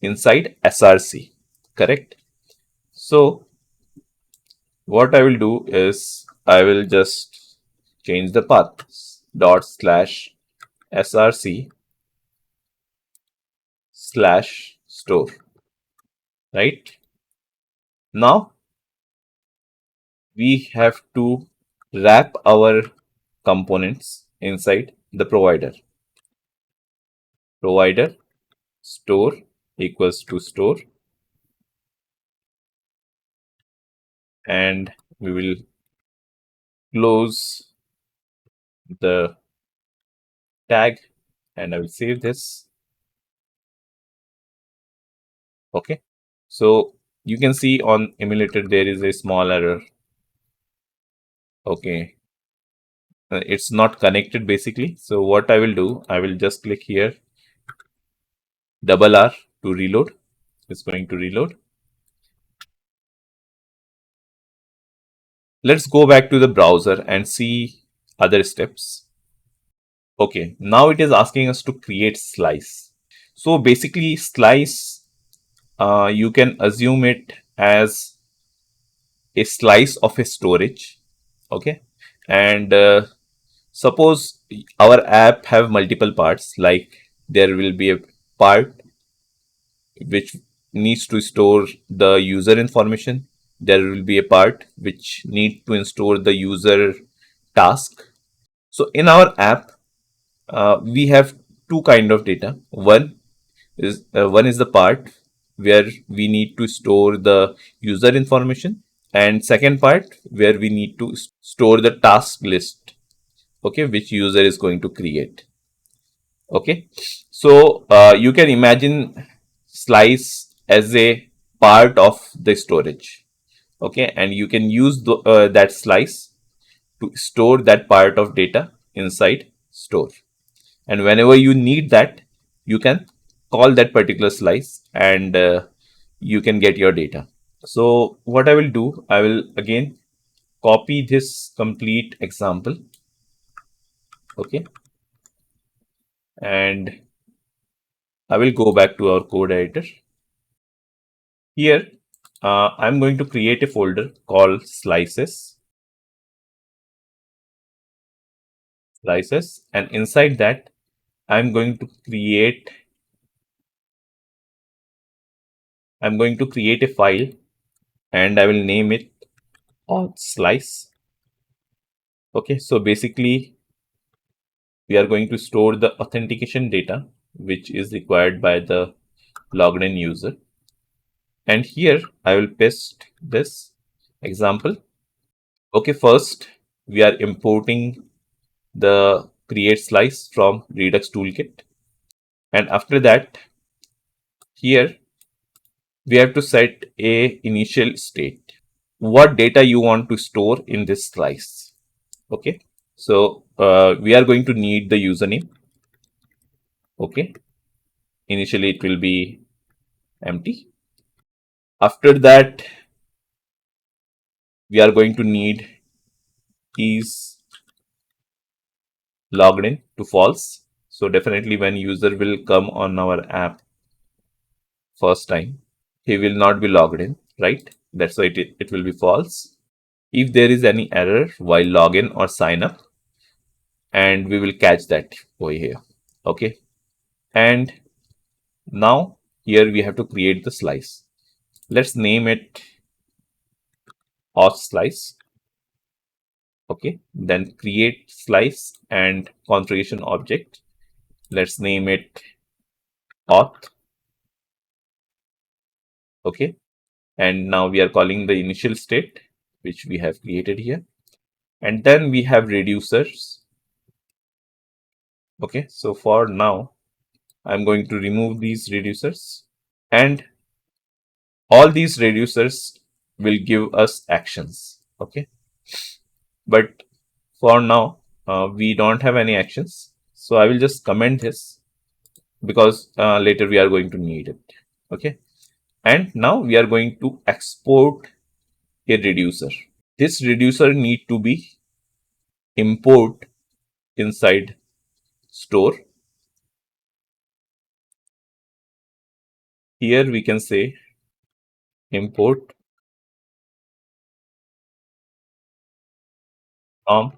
inside src, correct? So what I will do is I will just change the path dot slash src slash store, right? Now we have to wrap our components inside the provider store equals to store, and we will close the tag and I will save this. Okay, so you can see on emulator there is a small error. Okay, it's not connected basically. So what I will do, I will just click here, double R to reload. It's going to reload. Let's go back to the browser and see other steps. Okay, now it is asking us to create slice. So basically slice, you can assume it as a slice of a storage. Okay, and suppose our app have multiple parts, like there will be a part which needs to store the user information. There will be a part which need to store the user task. So in our app, we have two kind of data. One is the part where we need to store the user information, and second part where we need to store the task list, okay, which user is going to create. Okay, so you can imagine slice as a part of the storage, okay, and you can use that slice to store that part of data inside store, and whenever you need that, you can call that particular slice and you can get your data. So what I will do, I will again copy this complete example, okay, and I will go back to our code editor. Here, I'm going to create a folder called slices, and inside that, I'm going to create a file, and I will name it slice. Okay, so basically, we are going to store the authentication data, which is required by the logged in user. And here I will paste this example. Okay, first we are importing the create slice from Redux Toolkit. And after that, here we have to set a initial state. What data you want to store in this slice. Okay, so we are going to need the username. Okay, initially it will be empty. After that, we are going to need is logged in to false. So definitely when user will come on our app first time, he will not be logged in, right? That's why it will be false. If there is any error while login or sign up, and we will catch that over here. Okay. And now here we have to create the slice. Let's name it auth slice. Okay. Then create slice and configuration object. Let's name it auth. Okay. And now we are calling the initial state, which we have created here. And then we have reducers. Okay. So for now, I'm going to remove these reducers, and all these reducers will give us actions. Okay. But for now, we don't have any actions. So I will just comment this because later we are going to need it. Okay. And now we are going to export a reducer. This reducer need to be import inside store. Here we can say import com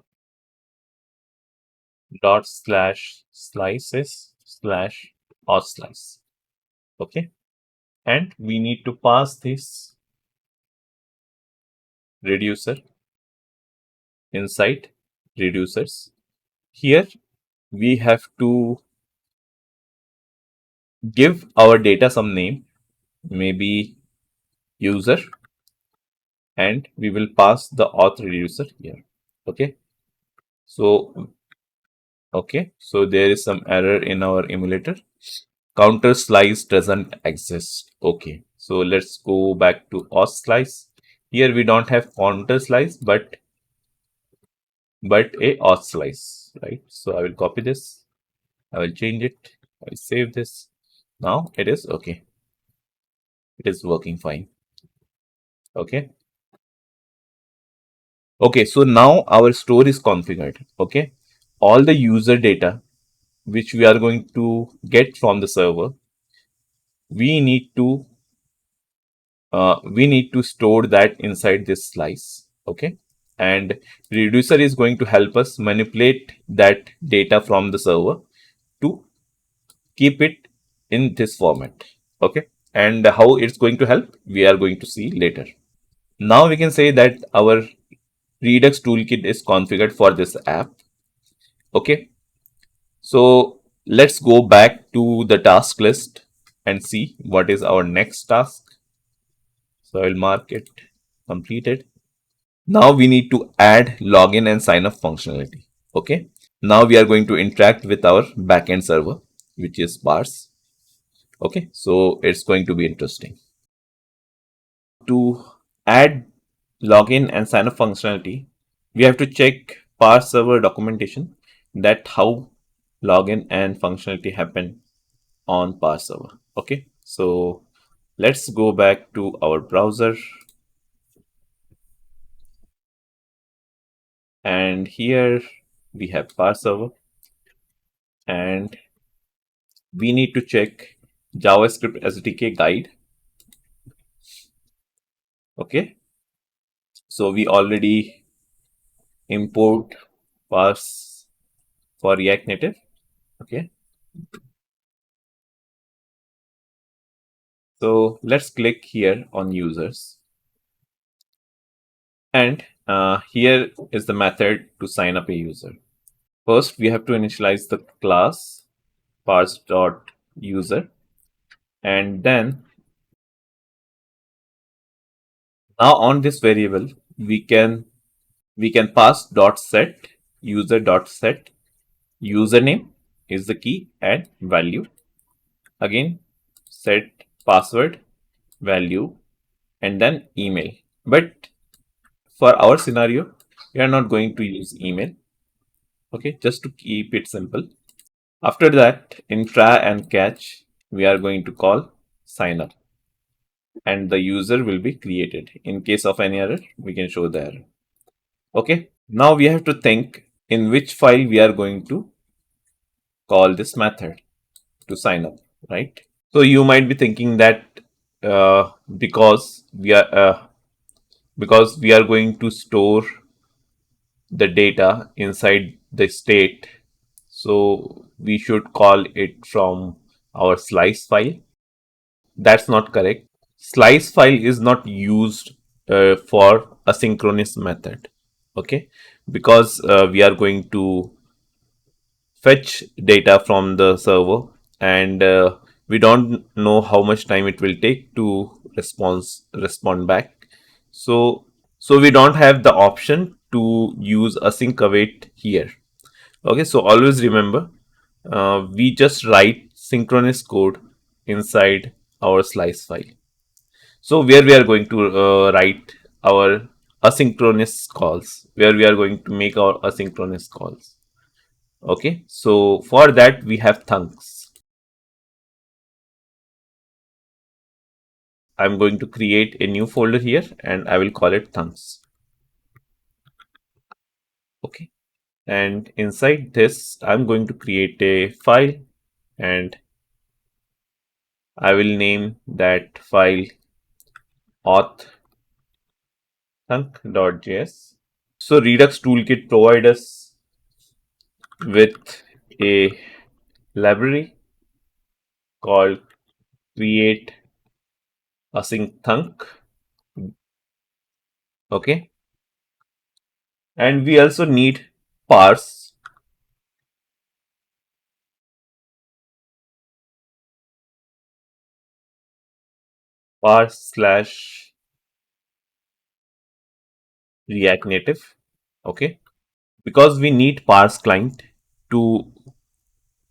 dot slash slices slash auth slice. Okay. And we need to pass this reducer inside reducers. Here we have to give our data some name, maybe user, and we will pass the auth reducer here. Okay. So there is some error in our emulator. Counter slice doesn't exist. Okay. So let's go back to auth slice. Here we don't have counter slice, but a auth slice, right? So I will copy this. I will change it. I will save this. Now it is okay. It is working fine. Okay. Okay. So now our store is configured. Okay. All the user data which we are going to get from the server, we need to store that inside this slice. Okay. And reducer is going to help us manipulate that data from the server to keep it in this format. Okay. And how it's going to help, we are going to see later. Now we can say that our Redux Toolkit is configured for this app. Okay. So let's go back to the task list and see what is our next task. So I will mark it completed. Now we need to add login and sign up functionality. Okay. Now we are going to interact with our backend server, which is Parse. Okay. So it's going to be interesting. To add login and sign up functionality, we have to check Parse Server documentation, that how login and functionality happen on Parse Server. Okay. So let's go back to our browser. And here we have Parse Server, and we need to check JavaScript SDK guide. Okay. So we already import Parse for React Native. Okay. So let's click here on users. And here is the method to sign up a user. First, we have to initialize the class parse.user, and then now on this variable we can pass .set user .set username is the key and value. Again, set password, value, and then email. But for our scenario, we are not going to use email. Okay, just to keep it simple. After that, in try and catch, we are going to call sign up. and the user will be created. In case of any error, we can show the error. Okay, now we have to think in which file we are going to call this method to sign up, right? So you might be thinking that uh, because we are uh, because we are going to store the data inside the state, so we should call it from our slice file. That's not correct. Slice file is not used for asynchronous method. Okay, because we are going to fetch data from the server, and we don't know how much time it will take to respond back. So we don't have the option to use async await here. Okay, so always remember, we just write synchronous code inside our slice file. So where we are going to write our asynchronous calls, where we are going to make our asynchronous calls. Okay, so for that we have thunks. I'm going to create a new folder here and I will call it thunks. Okay, and inside this I'm going to create a file, and I will name that file auth thunk.js. So Redux Toolkit provides us with a library called create async thunk. Okay, and we also need parse parse / React Native. Okay, because we need parse client to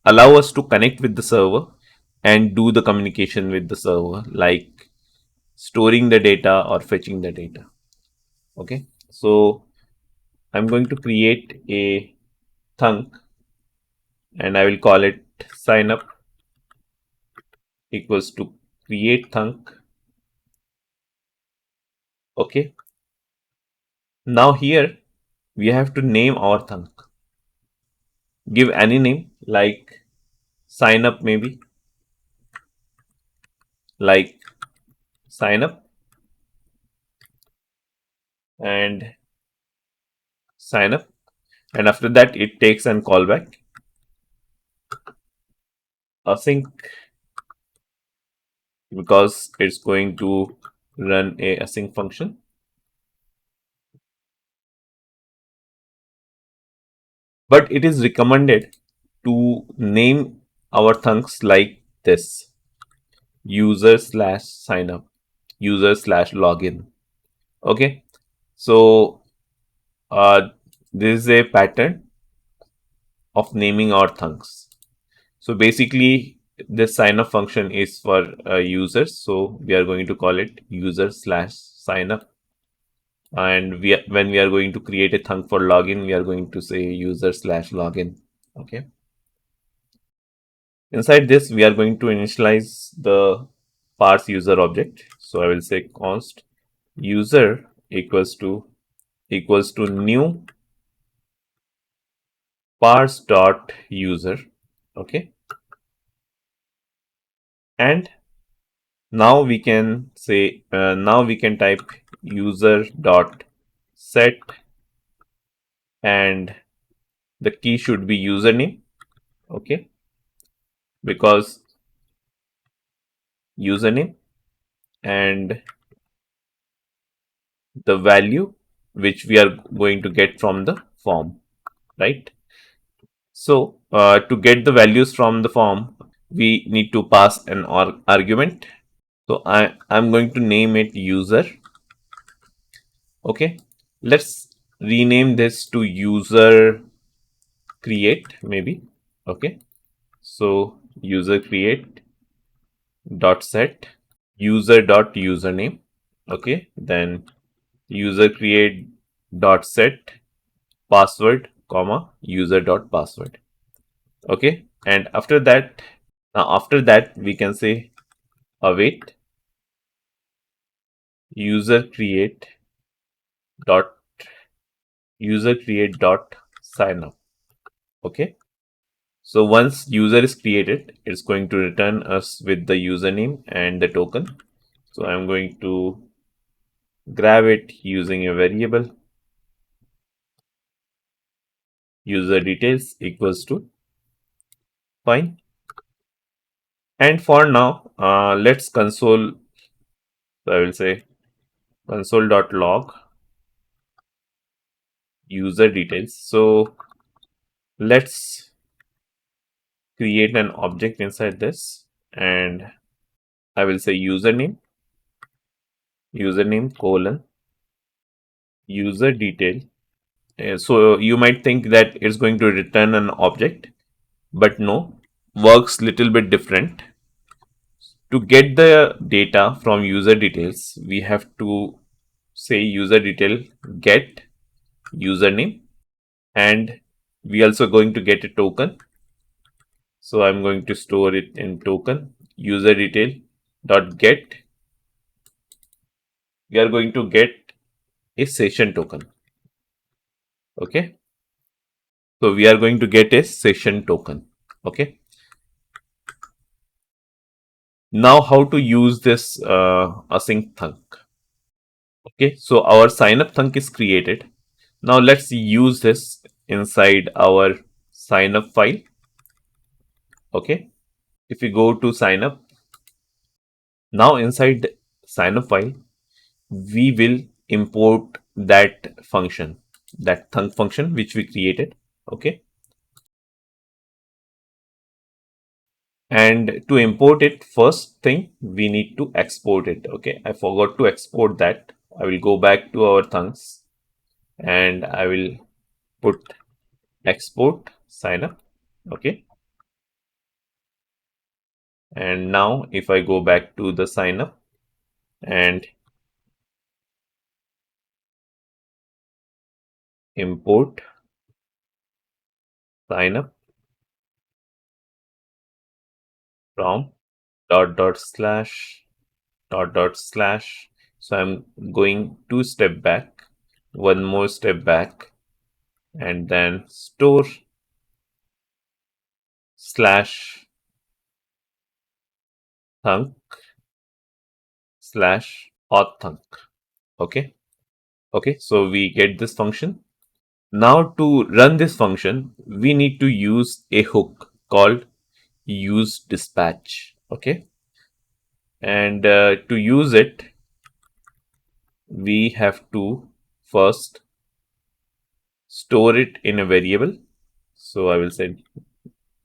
allow us to connect with the server and do the communication with the server, like storing the data or fetching the data. Okay, so I'm going to create a thunk and I will call it sign up equals to create thunk. Okay, now here we have to name our thunk. Give any name, like sign up, maybe like sign up and sign up, and after that it takes an callback async, because it's going to run a async function. But it is recommended to name our thunks like this: user slash sign up, user slash login. Okay, so uh, this is a pattern of naming our thunks. So basically, this sign up function is for users, so we are going to call it user slash sign up. And when we are going to create a thunk for login, we are going to say user slash login. Okay, inside this we are going to initialize the parse user object. So I will say const user equals to new parse dot user. Okay, and now we can say now we can type user dot set, and the key should be username. Okay, because username and the value which we are going to get from the form, right? So to get the values from the form, we need to pass an argument. So I'm going to name it user. Okay, let's rename this to user create, maybe. Okay, so user create dot set user dot username. Okay, then user create dot set password comma user dot password. Okay, and after that we can say await user create dot sign up. Okay. So once user is created, it's going to return us with the username and the token. So I'm going to grab it using a variable user details equals to fine. And for now, let's console. So I will say console.log user details. So let's create an object inside this, and I will say username colon user detail. So you might think that it's going to return an object, but no, works little bit different. To get the data from user details, we have to say user detail get username, and we also going to get a token. So I'm going to store it in token user detail dot get. We are going to get a session token. Okay. So we are going to get a session token. Okay. Now how to use this async thunk. Okay. So our signup thunk is created. Now let's use this inside our signup file. Okay. If we go to signup, now inside signup file, we will import that function, that thunk function which we created. Okay. And to import it, first thing we need to export it. Okay, I forgot to export that. I will go back to our thunks and I will put export sign up. Okay, and now if I go back to the sign up and import sign up from dot slash. So I'm going 2 step back, one more step back, and then store slash thunk slash auth thunk. Okay. Okay. So we get this function. Now to run this function, we need to use a hook called use dispatch. Okay. And to use it, we have to first store it in a variable. So I will say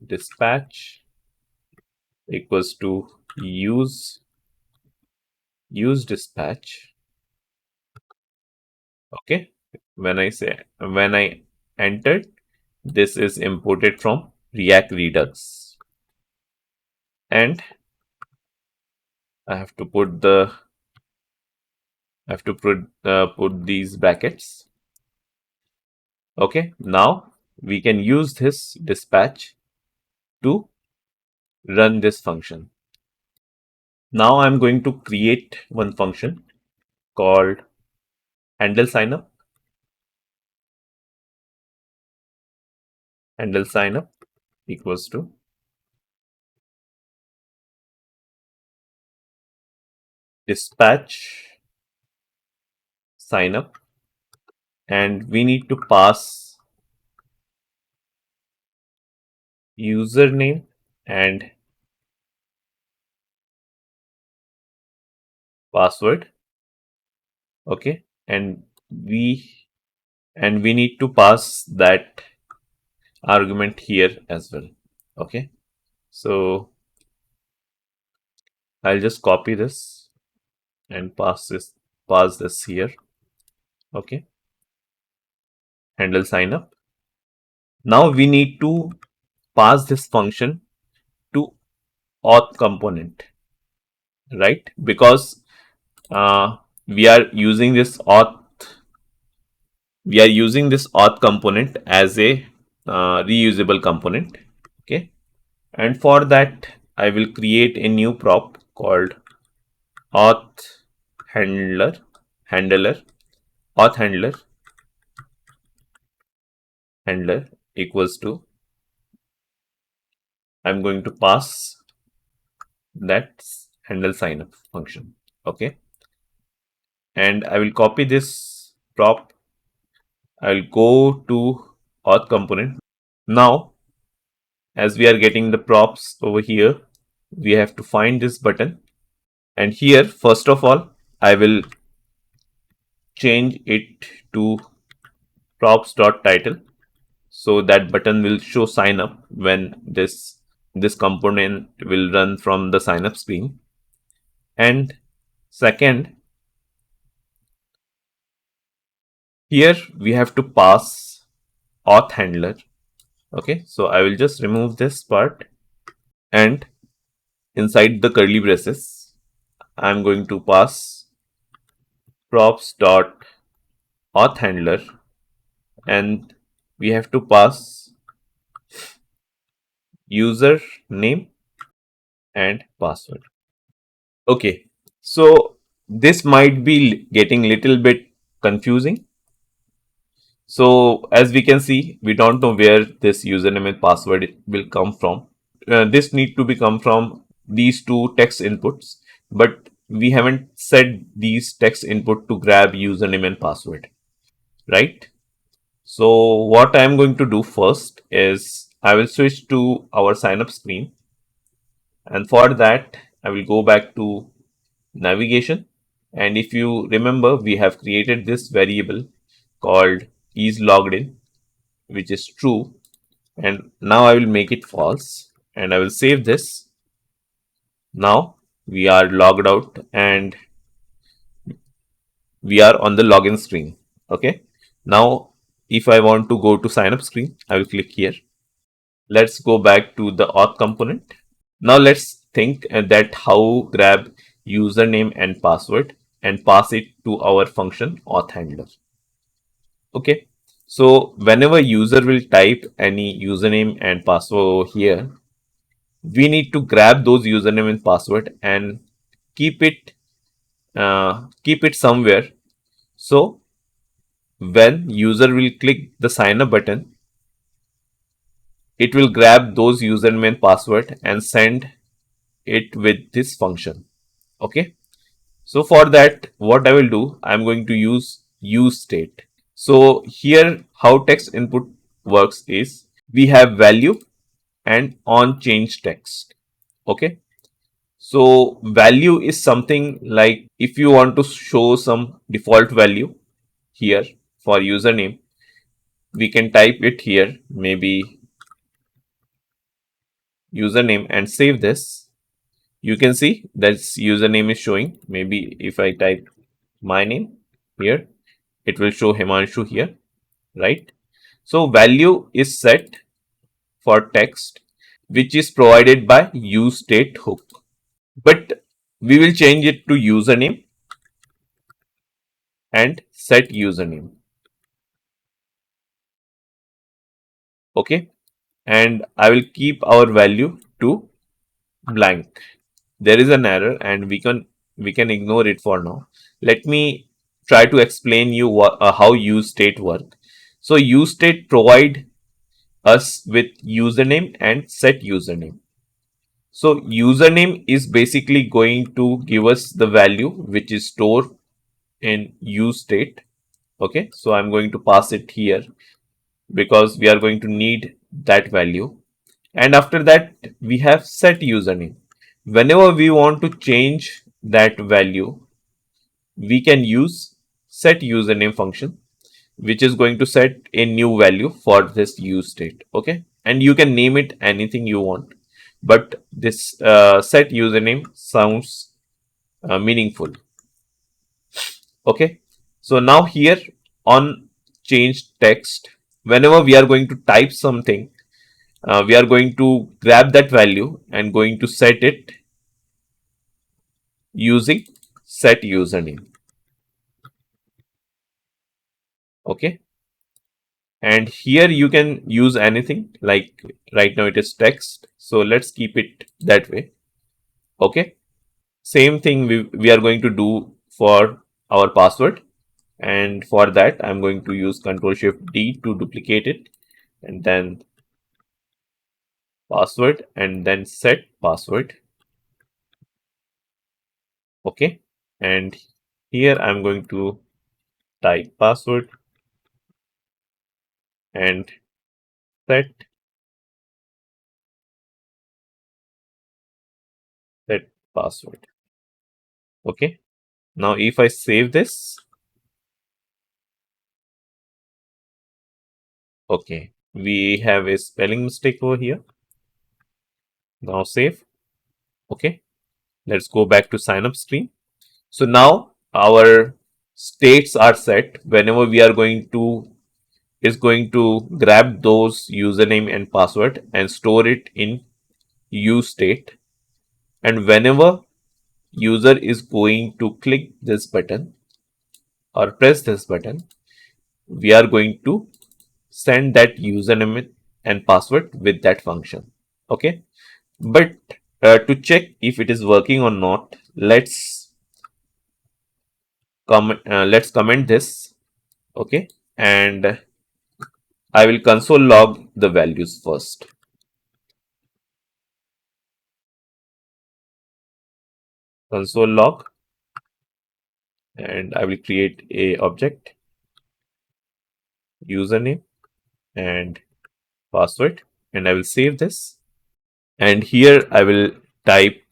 dispatch equals to use dispatch. Okay. When I entered, this is imported from React Redux, and I have to put put these brackets. Okay. Now we can use this dispatch to run this function. Now I'm going to create one function called handle signup. Handle signup equals to dispatch signup, and we need to pass username and password. Okay, and we need to pass that argument here as well. Okay, so I'll just copy this and pass this here. Okay, handle signup. Now we need to pass this function to auth component, right? Because we are using this auth component as a reusable component. Okay, and for that I will create a new prop called auth handler handler auth handler equals to, I'm going to pass that handle signup function. Okay, and I will copy this prop. I'll go to auth component. Now, as we are getting the props over here, we have to find this button. And here, first of all, I will change it to props.title. So that button will show sign up when this component will run from the sign up screen. And second, here we have to pass auth handler. Okay, so I will just remove this part, and inside the curly braces, I'm going to pass props dot auth handler, and we have to pass user name and password. Okay, so this might be getting little bit confusing. So as we can see, we don't know where this username and password will come from. This need to be come from these two text inputs, but we haven't set these text input to grab username and password, right? So what I'm going to do first is I will switch to our sign up screen, and for that I will go back to navigation. And if you remember, we have created this variable called is logged in, which is true, and now I will make it false and I will save this. Now we are logged out and we are on the login screen. Okay, now if I want to go to sign up screen, I will click here. Let's go back to the auth component. Now let's think that how grab username and password and pass it to our function auth handler. Okay, so whenever user will type any username and password over here, we need to grab those username and password and keep it somewhere. So when user will click the sign up button, it will grab those username and password and send it with this function. Okay, so for that, what I will do, I'm going to use state. So here how text input works is we have value and on change text. Okay, so value is something like if you want to show some default value here for username, we can type it here, maybe username, and save this. You can see that username is showing. Maybe if I type my name here, it will show Himanshu here, right? So value is set for text, which is provided by use state hook. But we will change it to username and set username. Okay, and I will keep our value to blank. There is an error and we can ignore it for now. Let me try to explain you how use state work. So use state provide us with username and set username. So username is basically going to give us the value which is stored in use state. Okay, so I'm going to pass it here because we are going to need that value. And after that, we have set username. Whenever we want to change that value, we can use set username function, which is going to set a new value for this use state. Okay, and you can name it anything you want, but this set username sounds meaningful. Okay, so now here on change text, whenever we are going to type something, we are going to grab that value and going to set it using set username. Okay, and here you can use anything, like right now it is text, so let's keep it that way. Okay, same thing we are going to do for our password, and for that I'm going to use Ctrl Shift D to duplicate it, and then password, and then set password. Okay, and here I'm going to type password and set password. Okay, now if I save this, okay, we have a spelling mistake over here. Now save. Okay, let's go back to sign up screen. So now our states are set. Whenever we are going to is going to grab those username and password and store it in use state, and whenever user is going to click this button or press this button, we are going to send that username and password with that function. Okay, but to check if it is working or not, let's comment this. Okay, and I will console log the values first. Console log, and I will create a object, username and password, and I will save this. And here I will type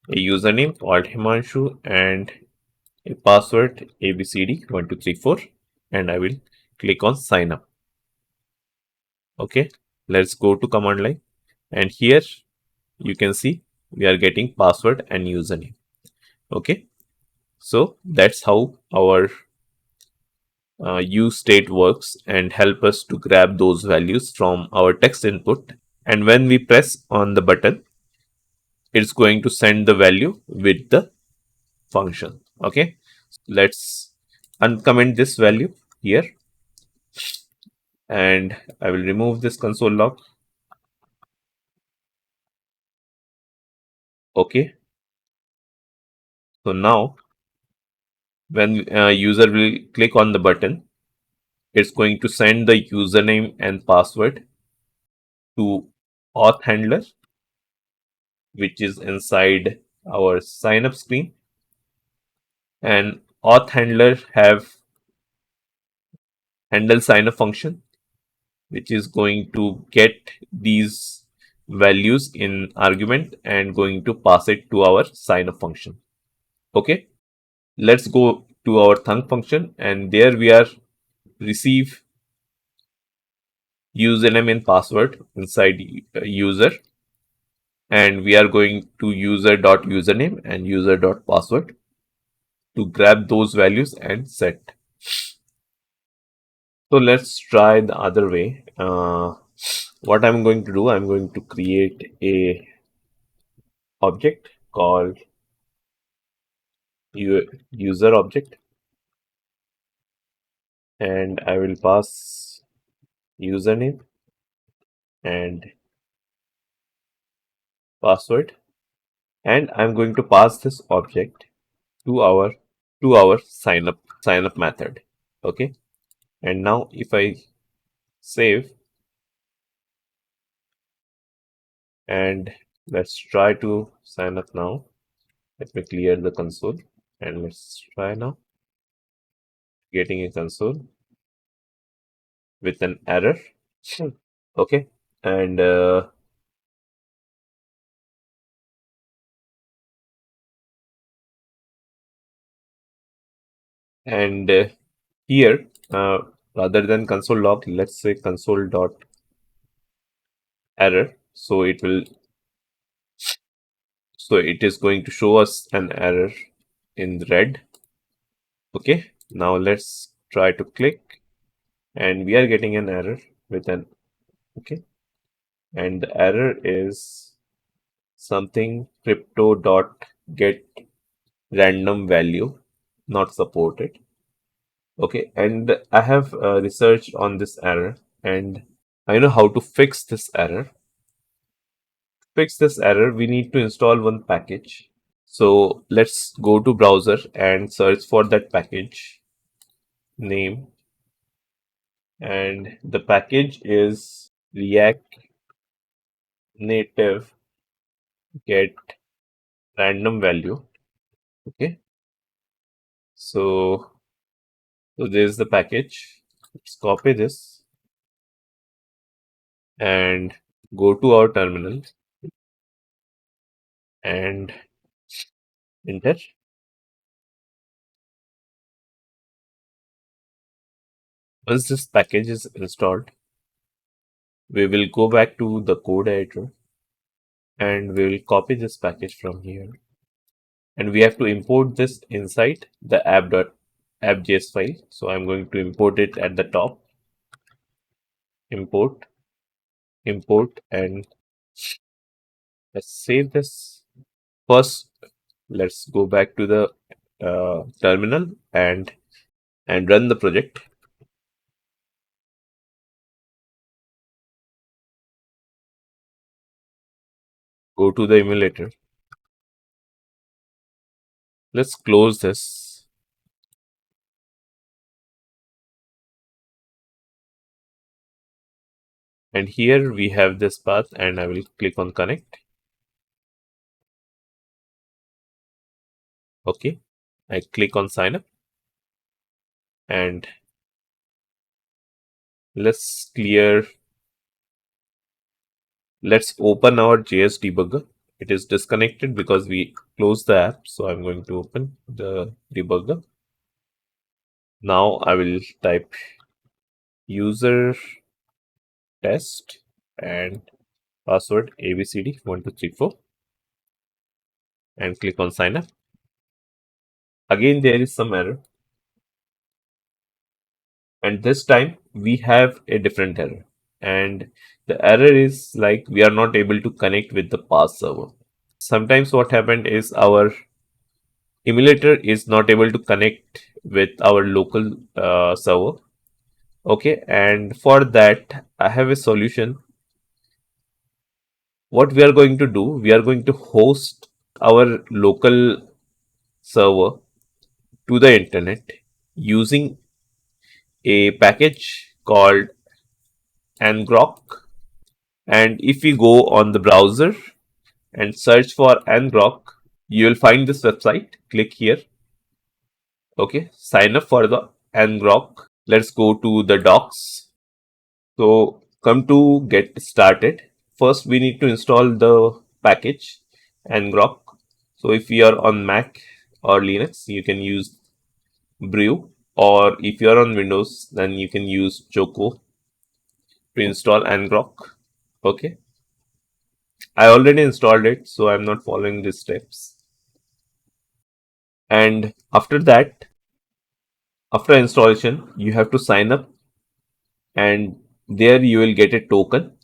a username called Himanshu and a password ABCD1234, and I will click on sign up. Okay, let's go to command line, and here you can see we are getting password and username. Okay, so that's how our use state works and help us to grab those values from our text input, and when we press on the button, it's going to send the value with the function. Okay, let's uncomment this value here, and I will remove this console log. Okay, so now when user will click on the button, it's going to send the username and password to auth handler, which is inside our sign up screen, and auth handler have handle sign up function, which is going to get these values in argument and going to pass it to our sign up function. Okay, let's go to our thunk function, and there we are receive username and password inside user, and we are going to user.username and user.password to grab those values and set. So let's try the other way. What I'm going to do, I'm going to create a object called user object, and I will pass username and password, and I'm going to pass this object to our sign up method. Okay, and now if I save, and let's try to sign up now. Let me clear the console, and let's try now. Getting a console with an error. Okay, and here, rather than console log, let's say console dot error. So it is going to show us an error in red. Okay, now let's try to click, and we are getting an error with an okay, and the error is something crypto dot get random value not supported. Okay, and I have researched on this error, and I know how to fix this error. To fix this error, we need to install one package So let's go to browser and search for that package name, and the package is React Native get random value. Okay, so there's the package. Let's copy this and go to our terminal and enter. Once this package is installed, we will go back to the code editor and we will copy this package from here, and we have to import this inside the app.app.js file. So I'm going to import it at the top. Import, and let's save this. First, let's go back to the terminal and run the project. Go to the emulator. Let's close this. And here we have this path, and I will click on connect. Okay, I click on sign up, and let's open our JS debugger. It is disconnected because we closed the app, so I'm going to open the debugger. Now I will type user test and password abcd1234 and click on sign up. Again, there is some error, and this time we have a different error, and the error is like we are not able to connect with the Parse server. Sometimes what happened is our emulator is not able to connect with our local server. Okay, and for that I have a solution. What we are going to do, we are going to host our local server to the internet using a package called Ngrok. And if we go on the browser and search for Ngrok, you will find this website. Click here. Okay, sign up for the Ngrok. Let's go to the docs. So come to get started. First, we need to install the package Ngrok. So if you are on Mac or Linux, you can use Brew, or if you are on Windows, then you can use Choco to install Ngrok. Okay, I already installed it, so I'm not following these steps. And after that, after installation, you have to sign up, and there you will get a token.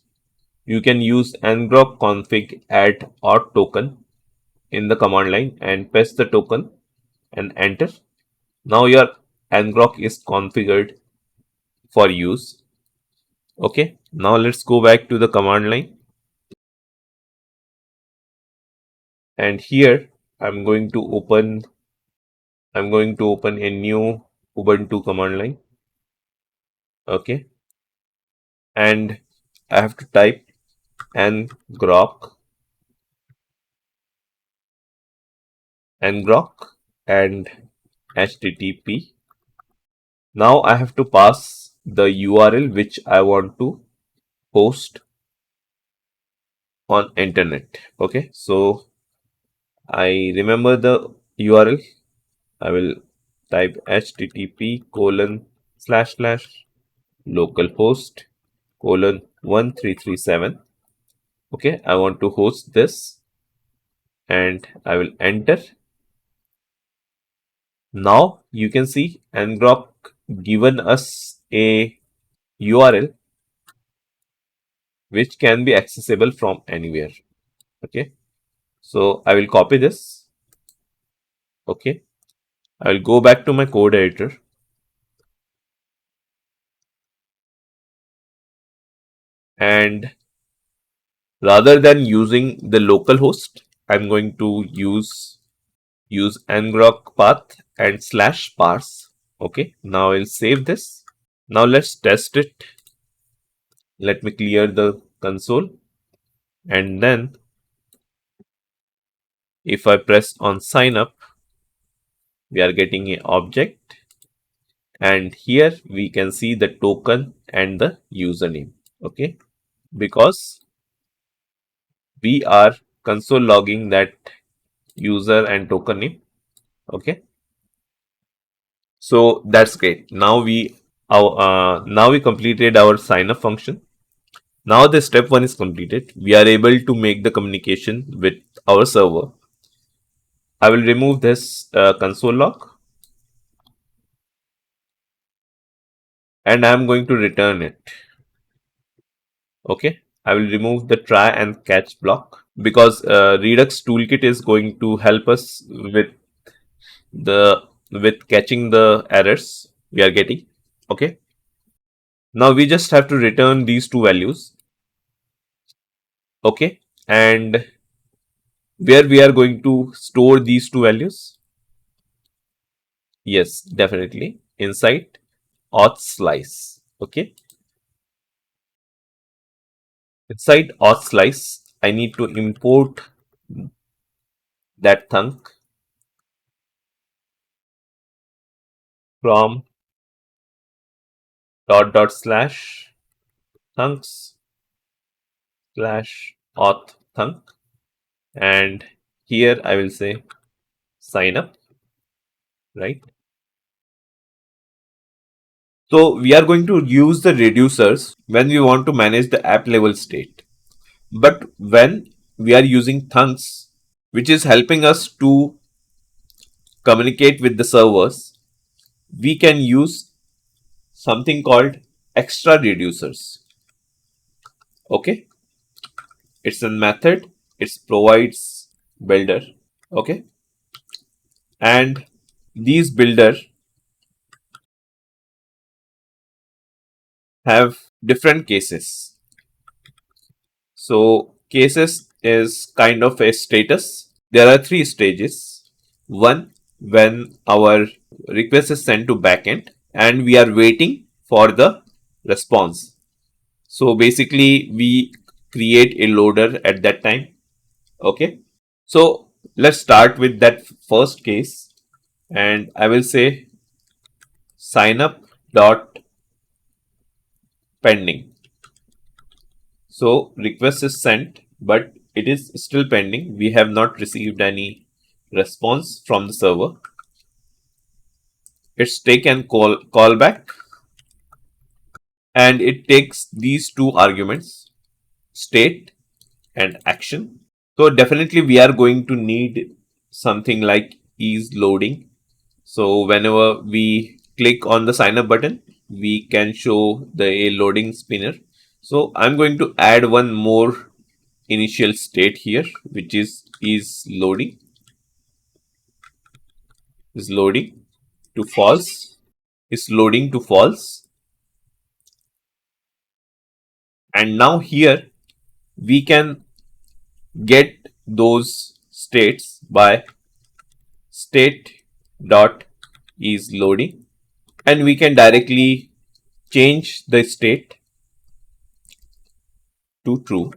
You can use ngrok config add auth token in the command line and paste the token and enter. Now your ngrok is configured for use. Okay, now let's go back to the command line, and here I'm going to open a new Ubuntu command line. Okay, and I have to type ngrok and http. Now I have to pass the URL which I want to host on internet. Okay, so I remember the URL. I will type http://localhost:1337. Okay, I want to host this, and I will enter. Now you can see Ngrok given us a URL which can be accessible from anywhere. Okay, so I will copy this. Okay, I will go back to my code editor, and rather than using the local host, I'm going to use use Ngrok path and /parse. Okay, now I'll save this. Now let's test it. Let me clear the console, and then if I press on sign up, we are getting an object, and here we can see the token and the username. Okay, because we are console logging that user and token name. Okay, so that's great. Now we completed our sign up function. Now the step 1 is completed. We are able to make the communication with our server. I will remove this console log, and I am going to return it. Okay, I will remove the try and catch block, because Redux Toolkit is going to help us with catching the errors we are getting. Okay, now we just have to return these two values. Okay, and where we are going to store these two values? Yes, definitely inside auth slice. Okay, inside auth slice, I need to import that thunk from // thunks / auth thunk, and here I will say sign up, right? So we are going to use the reducers when we want to manage the app level state. But when we are using thunks, which is helping us to communicate with the servers, we can use something called extra reducers. Okay, it's a method, it provides builder. Okay, and these builder have different cases. So cases is kind of a status. There are three stages. One, when our request is sent to backend and we are waiting for the response. So basically we create a loader at that time. Okay, so let's start with that first case, and I will say sign up dot pending. So request is sent, but it is still pending. We have not received any response from the server. It's take and callback, and it takes these two arguments, state and action. So definitely we are going to need something like is loading. So whenever we click on the sign up button, we can show the loading spinner. So I'm going to add one more initial state here, which is loading, is loading to false, is loading to false. And now here we can get those states by state dot is loading, and we can directly change the state to true,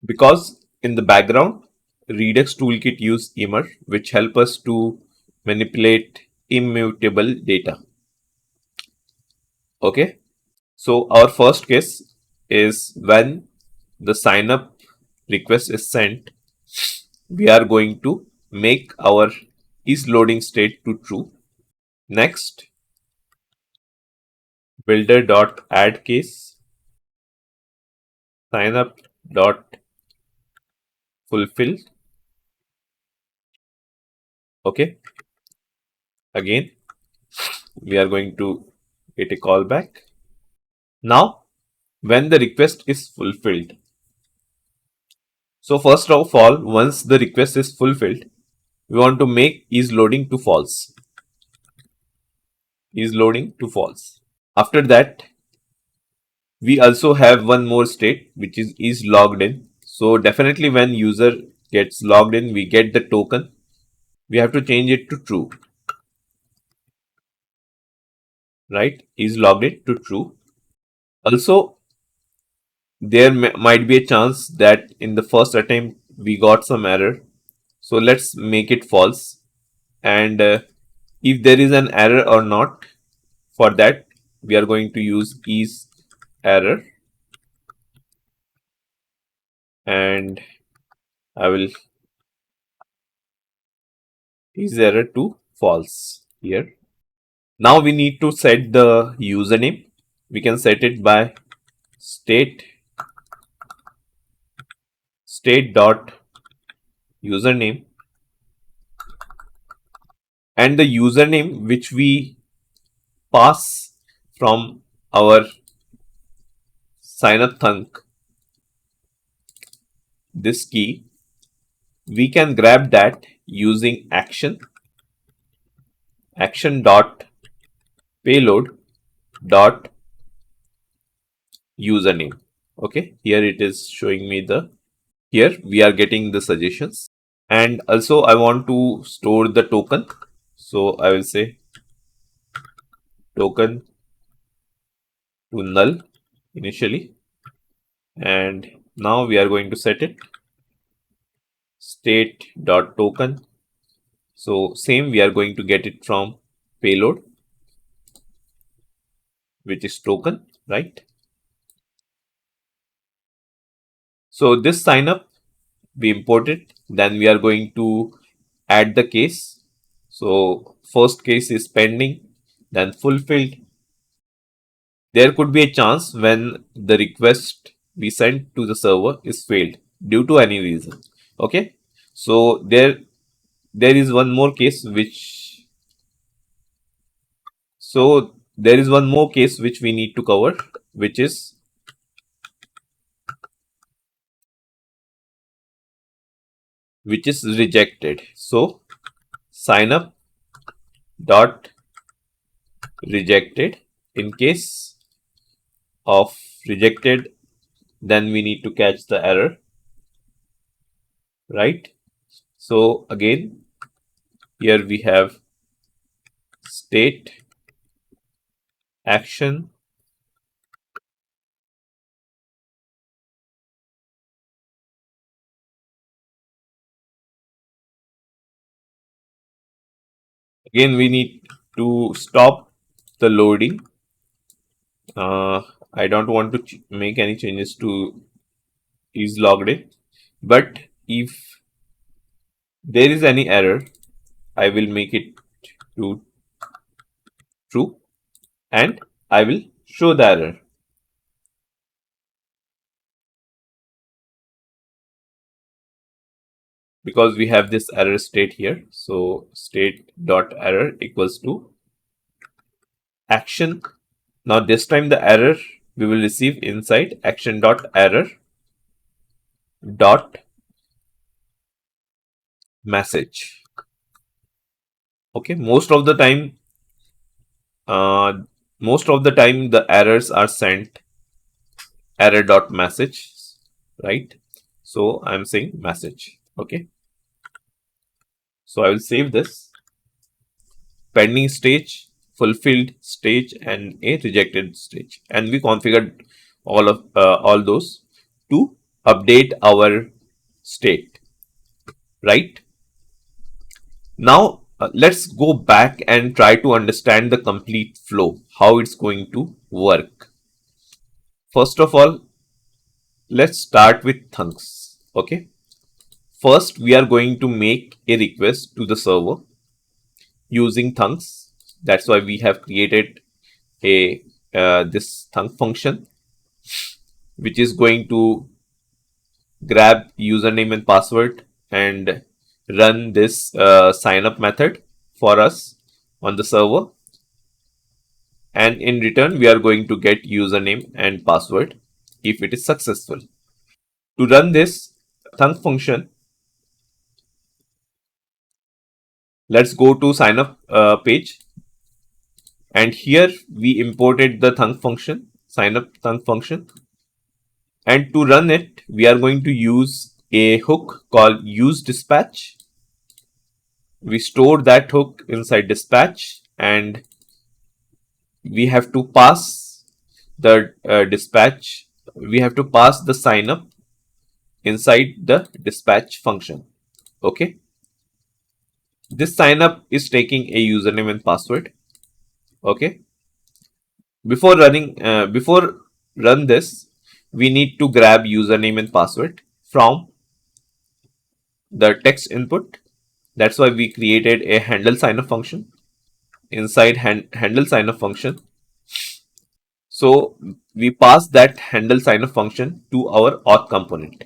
because in the background Redux Toolkit use immer, which help us to manipulate immutable data. Okay, so our first case is when the sign up request is sent, we are going to make our is loading state to true. Next, builder dot add case, sign up dot fulfill. Okay, again we are going to get a callback. Now when the request is fulfilled, so first of all, once the request is fulfilled, we want to make is loading to false, is loading to false. After that, we also have one more state, which is logged in. So definitely when user gets logged in, we get the token we have to change it to true, right? Is logged in to true. Also, there might be a chance that in the first attempt we got some error. So let's make it false. And if there is an error or not, for that we are going to use is error, and I will is error to false here. Now we need to set the username. We can set it by state dot username, and the username which we pass from our sign up thunk, this key, we can grab that using action dot payload dot username. Okay, here it is showing me here we are getting the suggestions. And also I want to store the token, so I will say token to null initially, and now we are going to set it state dot token. So same, we are going to get it from payload, which is token, right? So this sign up we import it, then we are going to add the case. So first case is pending, then fulfilled. There could be a chance when the request we sent to the server is failed due to any reason. Okay, so there is one more case which we need to cover, which is rejected. So sign up dot rejected. In case of rejected, then we need to catch the error, right? So again, here we have state action again we need to stop the loading. I don't want to make any changes to is logged in, but if there is any error, I will make it to true and I will show the error. Because we have this error state here, so state dot error equals to action. Now this time the error we will receive inside action dot error dot message. Okay, most of the time the errors are sent error dot message, right? So I'm saying message. Okay, so I will save this pending stage, fulfilled stage, and a rejected stage, and we configured all those to update our state, right? Now let's go back and try to understand the complete flow, how it's going to work. First of all, let's start with thunks. Okay, first we are going to make a request to the server using thunks. That's why we have created a this thunk function, which is going to grab username and password and run this sign up method for us on the server, and in return we are going to get username and password if it is successful. To run this thunk function, let's go to sign up page, and here we imported the thunk function, sign up thunk function, and to run it we are going to use a hook called use dispatch. we store that hook inside dispatch, and we have to pass the dispatch. We have to pass the sign up inside the dispatch function. Okay. This sign up is taking a username and password. Okay. Before run this, we need to grab username and password from the text input. That's why we created a handle sign up function. Inside handle sign up function, so we pass that handle sign up function to our auth component,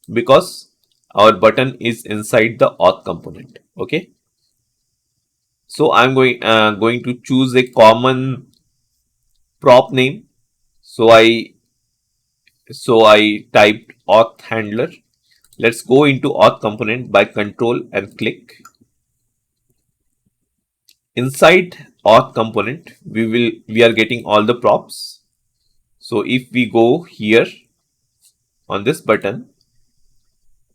because our button is inside the auth component. Okay. So I'm going to choose a common prop name. So I typed auth handler. Let's go into auth component by control and click. Inside auth component, we are getting all the props. So if we go here on this button,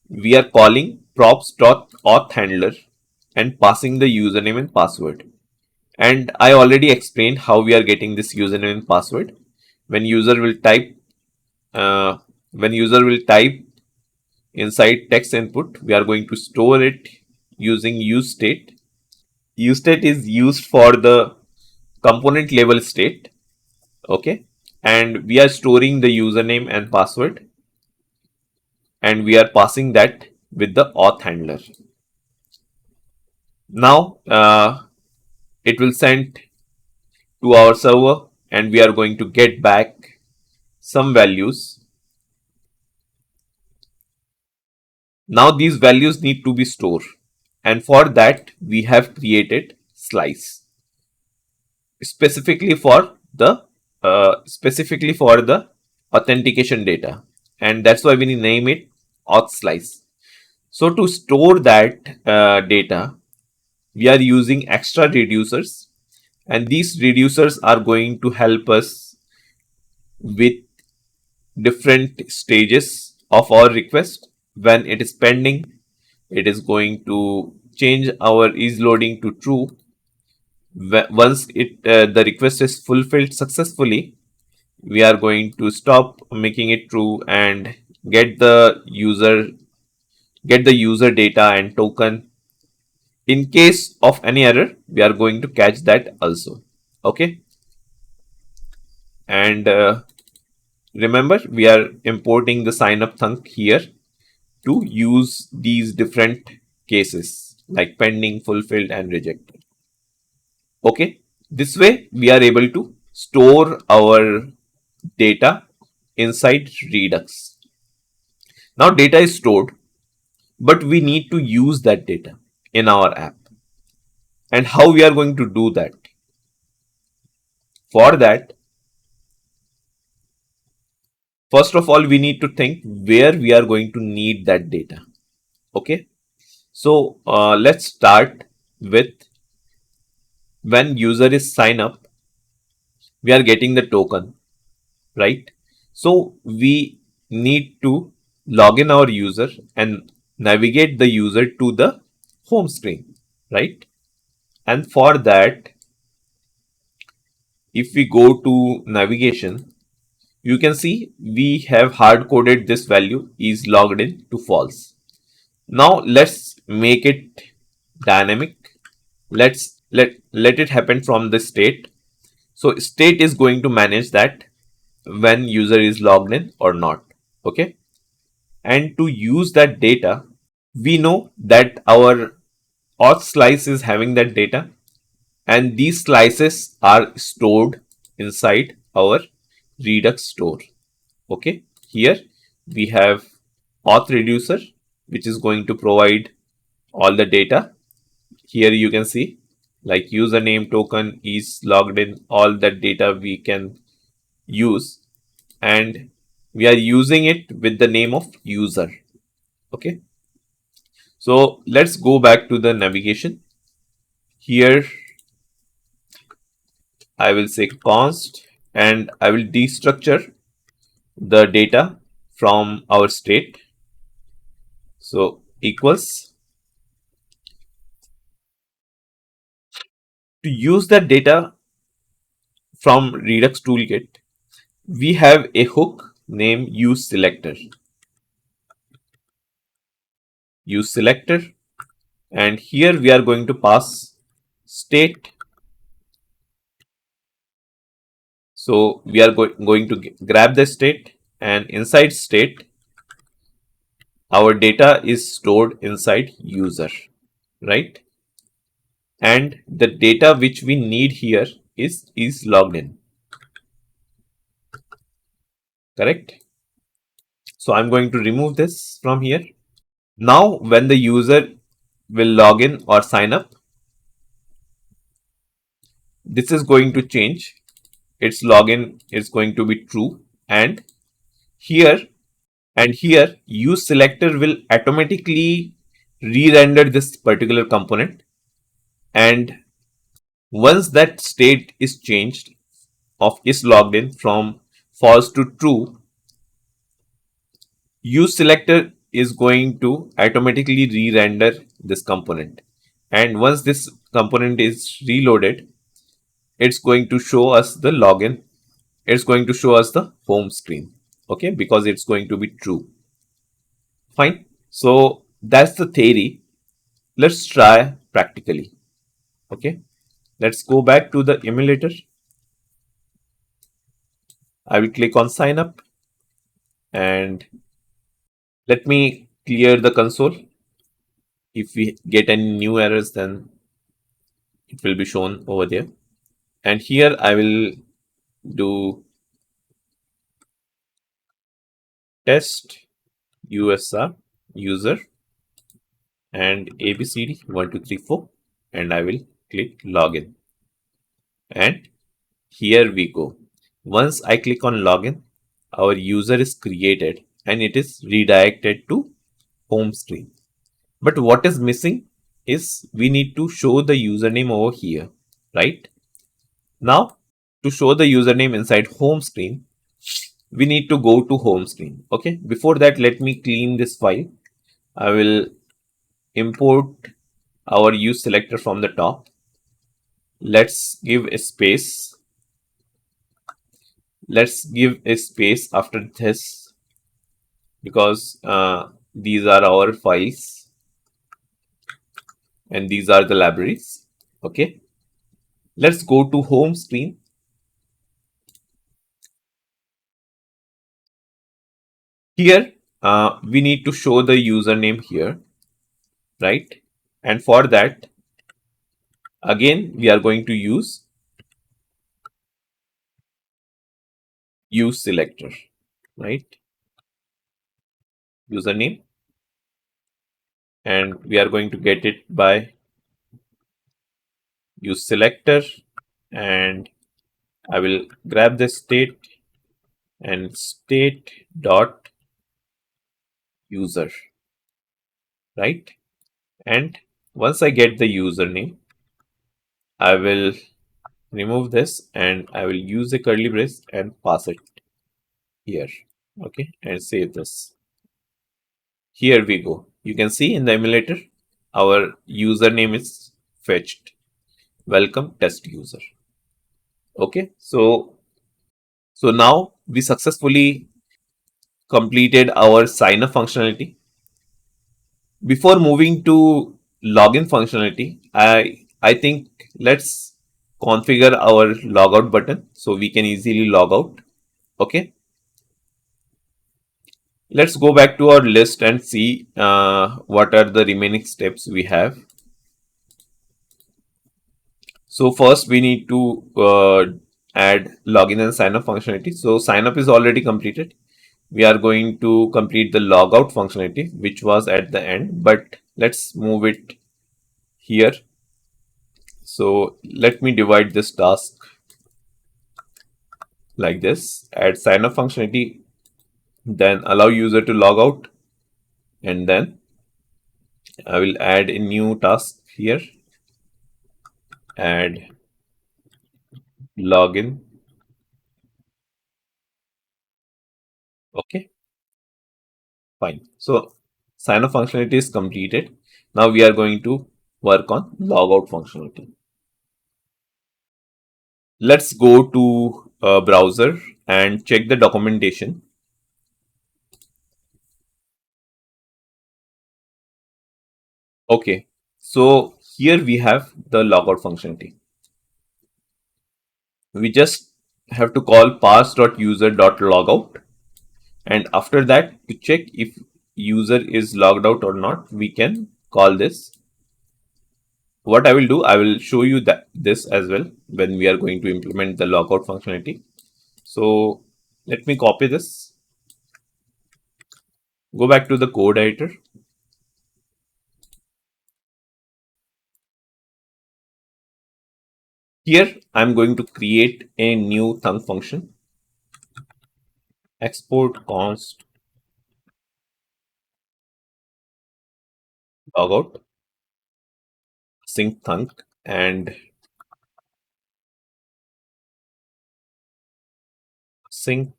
we are calling props.auth handler and passing the username and password. And I already explained how we are getting this username and password. When user will type uh, when user will type inside text input, we are going to store it using useState. UseState is used for the component level state. Okay. And we are storing the username and password, and we are passing that with the auth handler. Now it will send to our server, and we are going to get back some values. Now these values need to be stored, and for that we have created slice specifically for the authentication data, and that's why we name it auth slice. So to store that data, we are using extra reducers, and these reducers are going to help us with different stages of our request. When it is pending, it is going to change our is loading to true. Once the request is fulfilled successfully, we are going to stop making it true and get the user data and token. In case of any error, we are going to catch that also. Okay. And remember, we are importing the sign up thunk here to use these different cases like pending, fulfilled, and rejected. Okay. This way we are able to store our data inside Redux. Now data is stored, but we need to use that data in our app. And how we are going to do that? For that, first of all, we need to think where we are going to need that data. Okay. So let's start with when user is sign up, we are getting the token, right? So we need to log in our user and navigate the user to the home screen, right? And for that, if we go to navigation, you can see we have hard coded this value is logged in to false. Now let's make it dynamic. Let it happen from the state. So state is going to manage that when user is logged in or not. Okay. And to use that data, we know that our auth slice is having that data, and these slices are stored inside our Redux store. Okay. Here we have auth reducer, which is going to provide all the data. Here you can see like username, token, is logged in, all that data we can use, and we are using it with the name of user. Okay. So let's go back to the navigation. Here I will say const, and I will destructure the data from our state. So equals To use that data from Redux Toolkit, we have a hook named useSelector, and here we are going to pass state. So we are going to grab the state, and inside state our data is stored inside user, right? And the data which we need here is logged in, correct? So I'm going to remove this from here. Now when the user will log in or sign up, this is going to change. Its login is going to be true, and here here use selector will automatically re-render this particular component, and once that state is changed of is logged in from false to true, use selector is going to automatically re-render this component, and once this component is reloaded, it's going to show us the login. It's going to show us the home screen, okay, because it's going to be true. Fine. So that's the theory. Let's try practically. Okay. Let's go back to the emulator. I will click on sign up and let me clear the console. If we get any new errors, then it will be shown over there. And here I will do test USR user and ABCD 1234, and I will click login. And here we go. Once I click on login, our user is created and it is redirected to home screen. But what is missing is we need to show the username over here, right? Now, to show the username inside home screen, we need to go to home screen. Okay, before that, let me clean this file. I will import our use selector from the top. Let's give a space. Let's give a space after this because these are our files and these are the libraries. Okay, let's go to home screen. Here we need to show the username here, right? And for that, again we are going to use selector, right? Username, and we are going to get it by use selector, and I will grab the state and state dot user, right? And once I get the username, I will remove this and I will use a curly brace and pass it here. Okay, and save this. Here we go. You can see in the emulator, our username is fetched. Welcome test user. Okay, so now we successfully completed our sign up functionality. Before moving to login functionality, I think let's configure our logout button so we can easily log out. Okay, let's go back to our list and see what are the remaining steps we have. So first we need to add login and sign up functionality. So sign up is already completed. We are going to complete the logout functionality, which was at the end, but let's move it here. So let me divide this task like this. Add sign up functionality, then allow user to log out, and then I will add a new task here. Add login. Okay, fine. So sign up functionality is completed. Now we are going to work on logout functionality. Let's go to a browser and check the documentation. Okay, so here we have the logout functionality. We just have to call parse.user.logout, and after that, to check if user is logged out or not, we can call this. What I will do, I will show you that this as well when we are going to implement the logout functionality. So let me copy this, go back to the code editor. Here I'm going to create a new thunk function, export const logout sync thunk, and sync.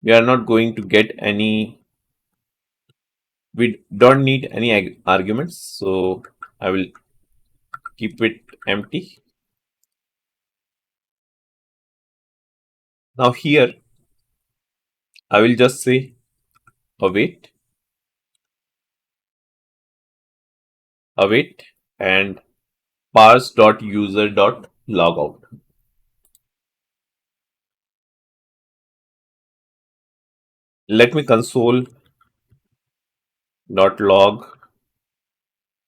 We are not going to get any, we don't need any arguments, so I will keep it empty. Now here I will just say await, await, and parse.user.logout. Let me console.log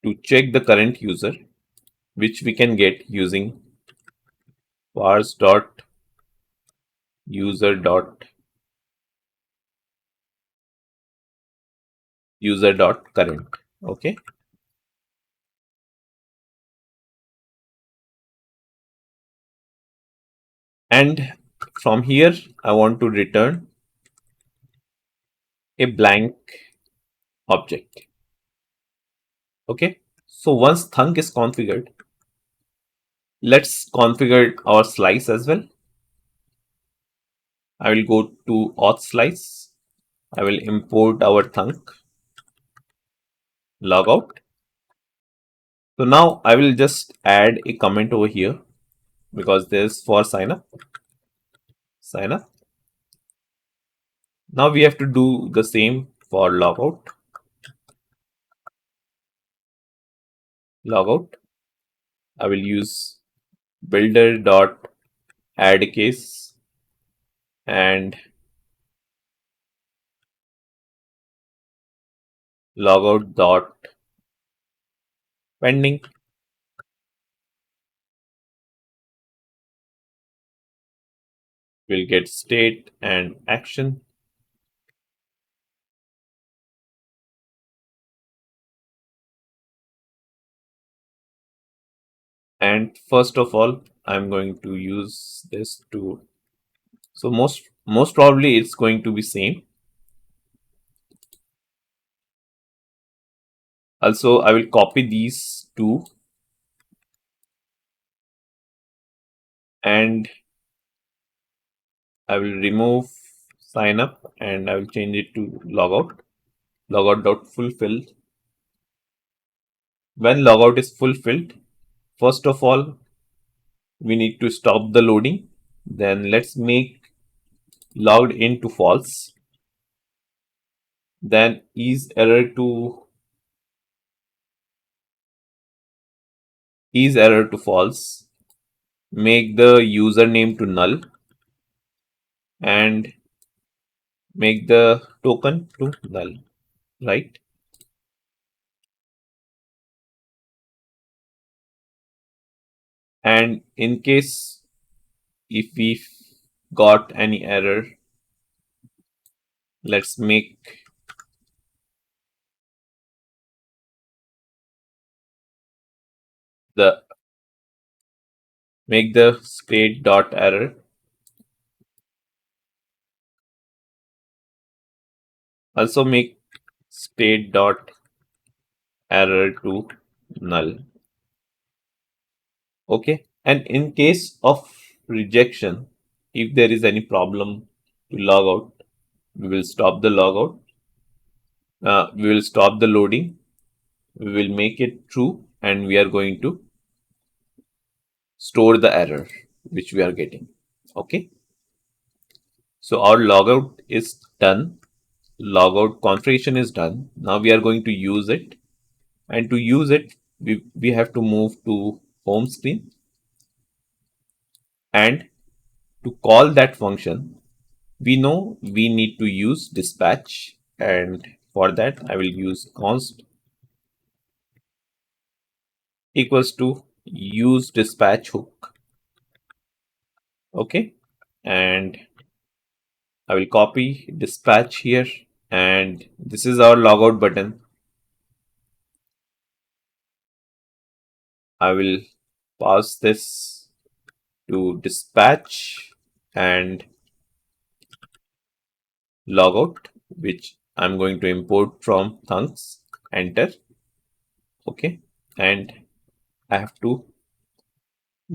to check the current user, which we can get using parse.user.current. Okay. And from here, I want to return a blank object. Okay. So once thunk is configured, let's configure our slice as well. I will go to auth slice. I will import our thunk logout. So now I will just add a comment over here because there's for sign up. Sign up. Now we have to do the same for logout. Logout. I will use builder dot add case and logout dot pending. We'll get state and action. And first of all, I'm going to use this to, so most probably it's going to be same. Also, I will copy these two and I will remove sign up and I will change it to logout. Logout.fulfilled. When logout is fulfilled, first of all, we need to stop the loading. Then let's make logged in to false. Then is error to false. Make the username to null and make the token to null, right? And in case if we got any error, let's make the state dot error. Also make state dot error to null. Okay, and in case of rejection, if there is any problem to log out, we will stop the logout. We will stop the loading. We will make it true and we are going to store the error. which we are getting. Okay. So our logout is done. Logout configuration is done. Now we are going to use it. And to use it, we have to move to home screen. And to call that function, we know we need to use dispatch. And for that, I will use const equals to use dispatch hook. Okay. And I will copy dispatch here. And this is our logout button. I will pass this to dispatch and logout, which I'm going to import from thunks. Enter. Okay. And I have to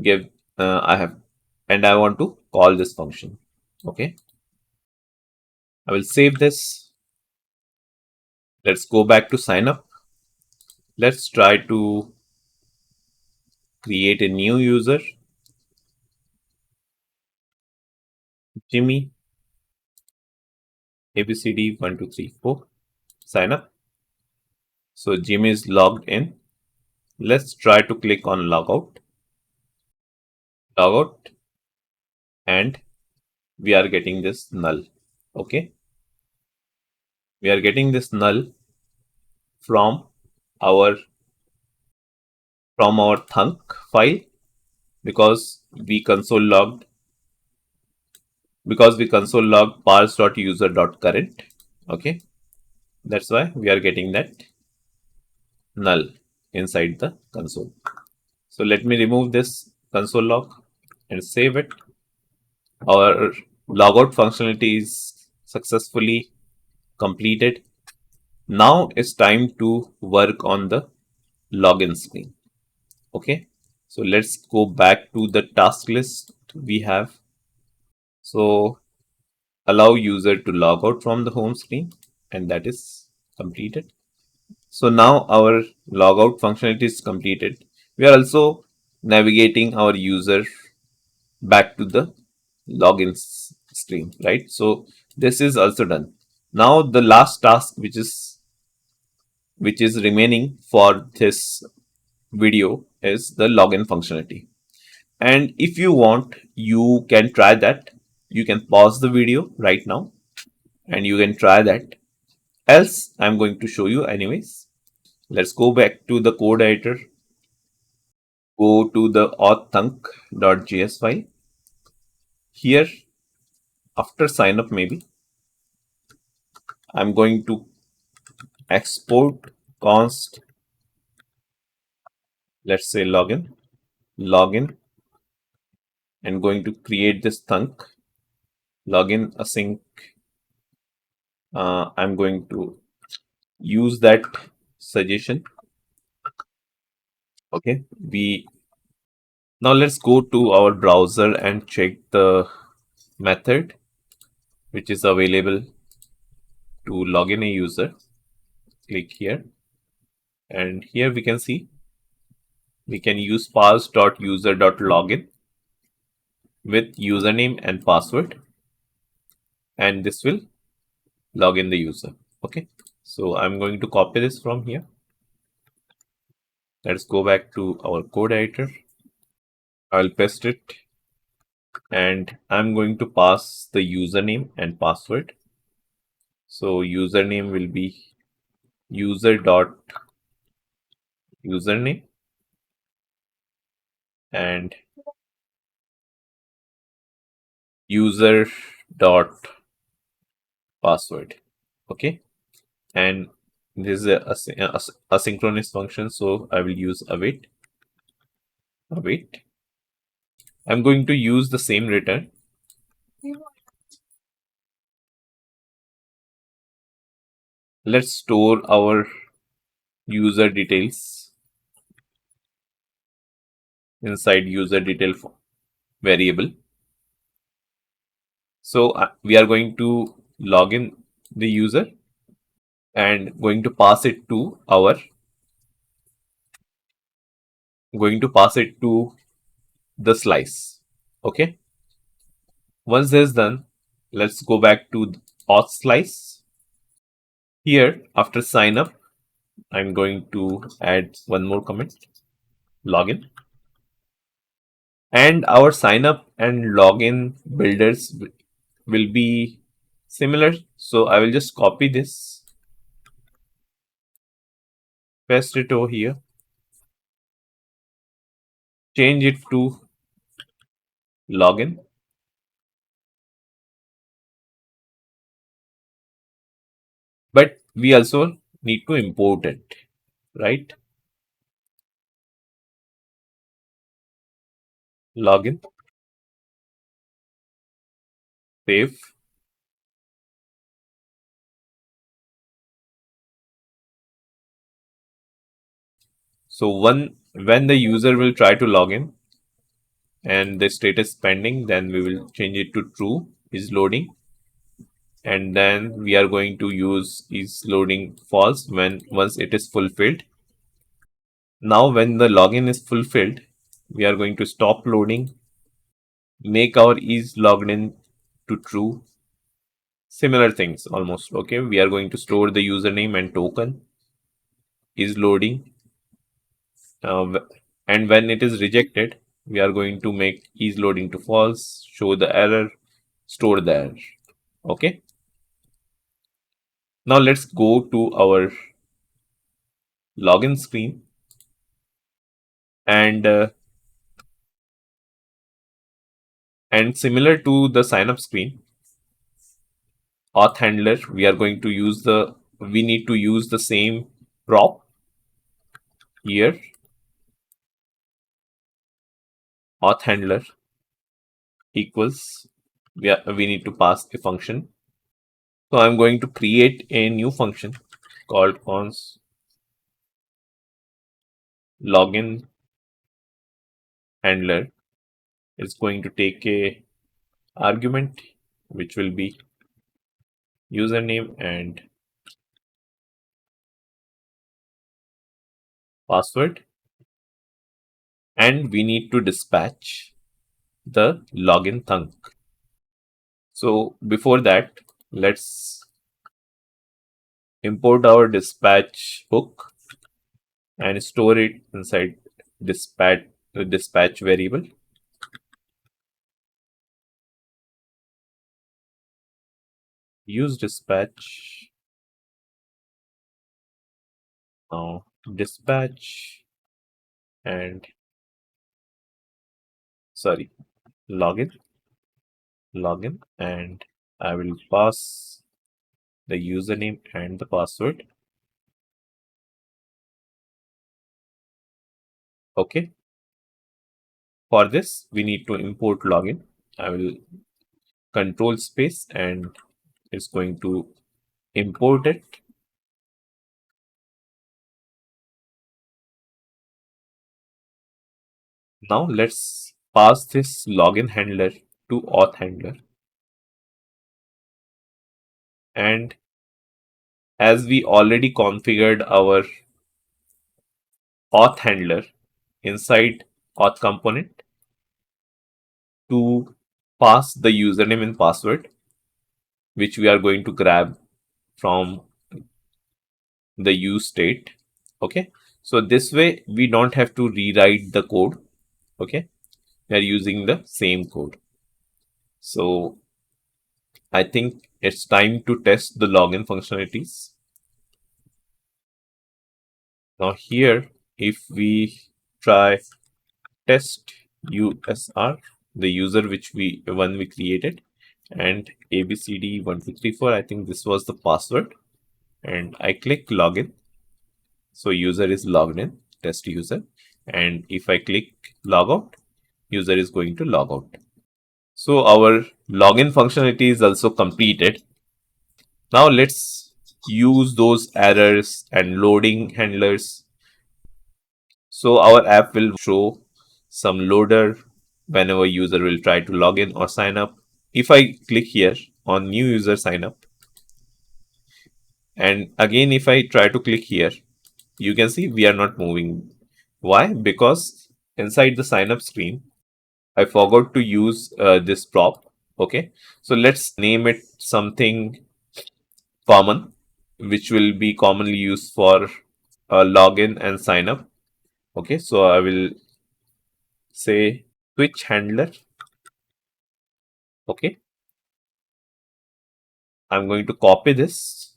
give, I want to call this function. Okay. I will save this. Let's go back to sign up. Let's try to create a new user. Jimmy ABCD 1234. Sign up. So Jimmy is logged in. Let's try to click on logout. Logout. And we are getting this null. Okay. We are getting this null from our thunk file because we console logged parse.user.current. Okay. That's why we are getting that null inside the console. So let me remove this console log and save it. Our logout functionality is successfully completed. Now it's time to work on the login screen. Okay, so let's go back to the task list we have. So allow user to log out from the home screen, and that is completed. So now our logout functionality is completed. We are also navigating our user back to the login screen, right? So this is also done. Now the last task which is remaining for this video is the login functionality. And if you want, you can try that. You can pause the video right now and you can try that. Else, I'm going to show you anyways. Let's go back to the code editor. Go to the auththunk.js file. Here, after sign up, maybe I'm going to export const, let's say login, and going to create this thunk login async. I'm going to use that suggestion. Okay, now let's go to our browser and check the method which is available to log in a user. Click here, and here we can see we can use parse.user.login with username and password, and this will log in the user. Okay, so I'm going to copy this from here. Let's go back to our code editor. I'll paste it, and I'm going to pass the username and password. So username will be user.username and user.password. Okay, and this is a asynchronous function, so I will use await. I'm going to use the same return. Let's store our user details inside user detail variable. So we are going to log in the user and going to pass it to the slice. Okay. Once this is done, let's go back to the auth slice. Here, after sign up, I'm going to add one more comment, login. And our sign up and login builders will be similar. So I will just copy this, paste it over here, change it to login. But we also need to import it, right? Login, save. So when the user will try to log in and the status pending, then we will change it to true, is loading. And then we are going to use is loading false when once it is fulfilled. Now when the login is fulfilled, we are going to stop loading, make our is logged in to true. Similar things almost. Okay, we are going to store the username and token, is loading. And when it is rejected, we are going to make is loading to false, show the error, store the error. Okay. Now let's go to our login screen, and similar to the sign up screen, auth handler, we need to use the same prop here. Auth handler equals, we need to pass a function. So I'm going to create a new function called const login handler. It's going to take a argument which will be username and password, and we need to dispatch the login thunk. So before that, let's import our dispatch hook and store it inside dispatch variable. Use dispatch. Now dispatch and login, and I will pass the username and the password. Okay. For this, we need to import login. I will control space and it's going to import it. Now let's pass this login handler to auth handler. And as we already configured our auth handler inside auth component to pass the username and password, which we are going to grab from the use state. Okay, so this way we don't have to rewrite the code. Okay, we are using the same code. So I think it's time to test the login functionalities. Now here, if we try test USR, the user which we created, and ABCD1234, I think this was the password, and I click login. So user is logged in, test user, and if I click logout, user is going to log out. So our login functionality is also completed. Now let's use those errors and loading handlers. So our app will show some loader whenever user will try to log in or sign up. If I click here on new user sign up, and again if I try to click here, you can see we are not moving. Why? Because inside the sign up screen, I forgot to use this prop. Okay, so let's name it something common, which will be commonly used for login and sign up. Okay, so I will say switch handler. Okay, I'm going to copy this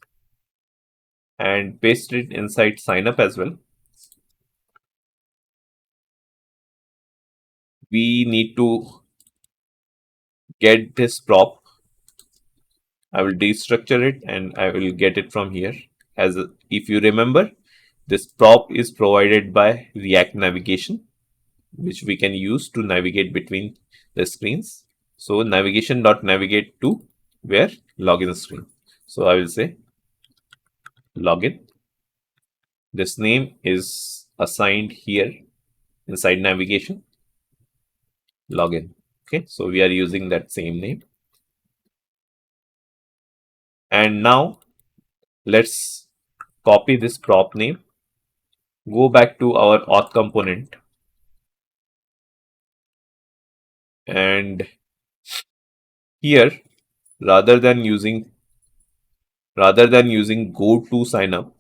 and paste it inside sign up as well. We need to get this prop. I will destructure it and I will get it from here. If you remember, this prop is provided by React Navigation, which we can use to navigate between the screens. So navigate to where? Login screen. So I will say login. This name is assigned here inside navigation, login. Okay, so we are using that same name. And now let's copy this prop name, go back to our auth component, and here rather than using go to sign up,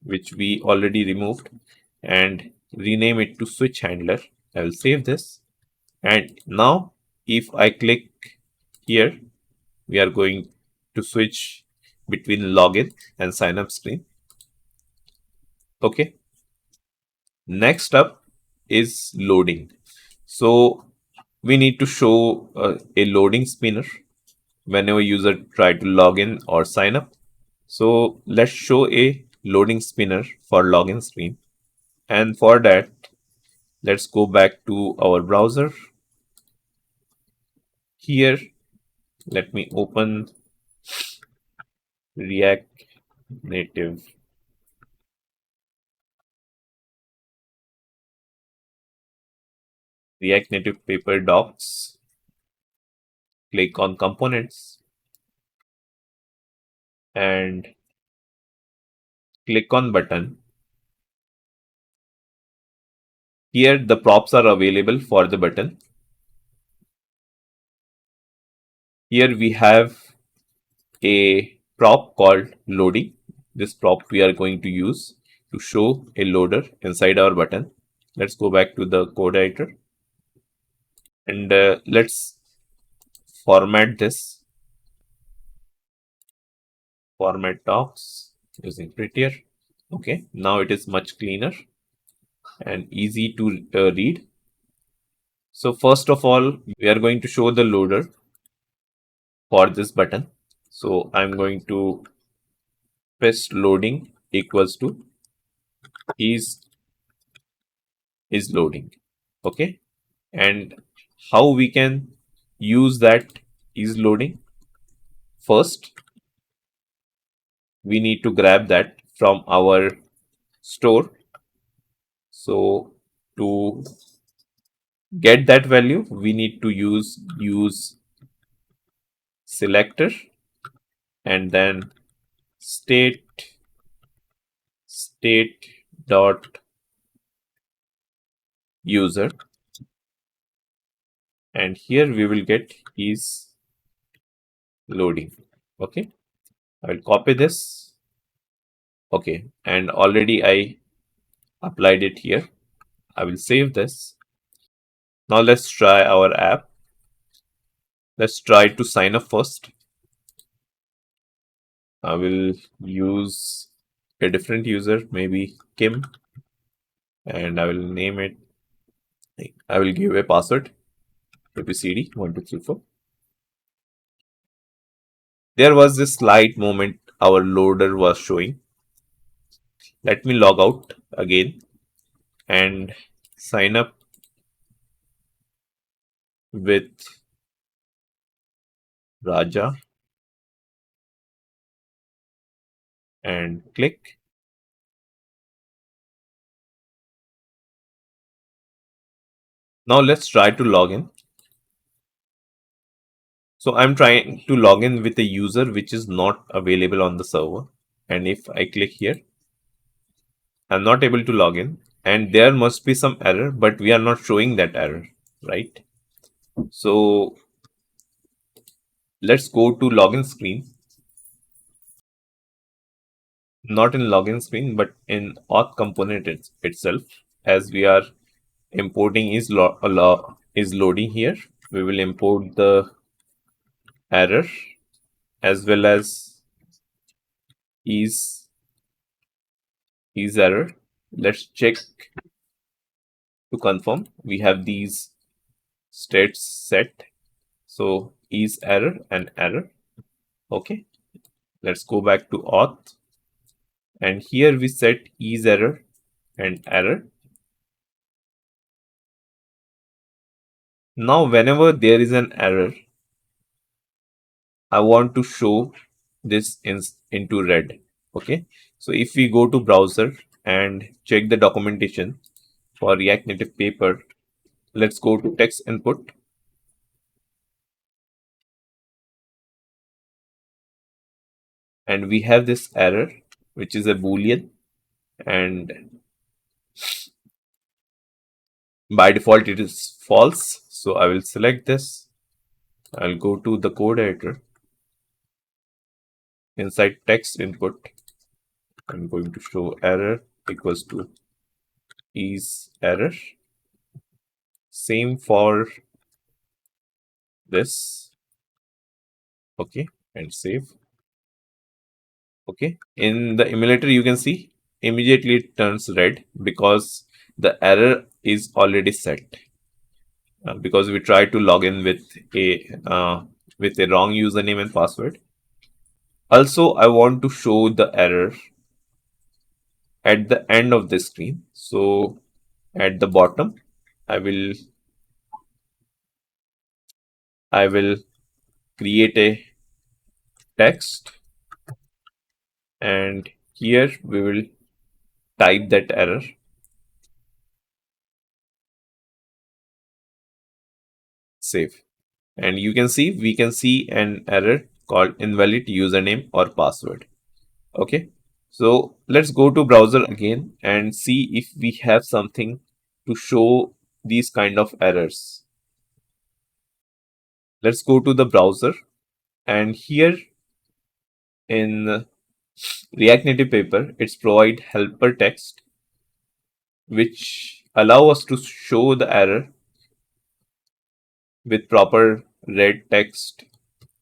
which we already removed, and rename it to switch handler, I will save this. And now if I click here, we are going to switch between login and sign up screen. Okay, next up is loading. So we need to show a loading spinner whenever user try to log in or sign up. So let's show a loading spinner for login screen. And for that, let's go back to our browser. Here, let me open React Native. React Native paper docs. Click on components and click on button. Here the props are available for the button. Here we have a prop called loading. This prop we are going to use to show a loader inside our button. Let's go back to the code editor and let's format this. Format docs using prettier. Okay, now it is much cleaner and easy to read. So first of all, we are going to show the loader for this button. So I'm going to paste loading equals to is loading. Okay, and how we can use that is loading? First, we need to grab that from our store. So to get that value, we need to use selector and then state dot user, and here we will get is loading. Okay, I will copy this. Okay, and already I applied it here. I will save this. Now let's try our app. Let's try to sign up first. I will use a different user, maybe Kim, and I will name it. I will give a password ABCD1234. There was this slight moment our loader was showing. Let me log out again and sign up with Raja and click. Now let's try to log in. So I'm trying to log in with a user which is not available on the server. And if I click here, I'm not able to log in. And there must be some error, but we are not showing that error, right? So let's go to login screen. Not in login screen, but in auth component itself, as we are importing is loading here. We will import the error as well as is error. Let's check to confirm we have these states set. So is error and error. Okay, let's go back to auth, and here we set is error and error. Now whenever there is an error, I want to show this into red. Okay, so if we go to browser and check the documentation for React Native paper, let's go to text input, and we have this error which is a boolean, and by default it is false. So I will select this. I'll go to the code editor. Inside text input, I'm going to show error equals to is error. Same for this. Okay, and save. Okay, in the emulator you can see immediately it turns red because the error is already set, because we tried to log in with a wrong username and password. Also, I want to show the error at the end of the screen. So at the bottom, I will create a text, and here we will type that error. Save. And you can see we can see an error called invalid username or password. Okay, so let's go to browser again and see if we have something to show these kind of errors. Let's go to the browser, and here in React Native paper it's provide helper text which allow us to show the error with proper red text.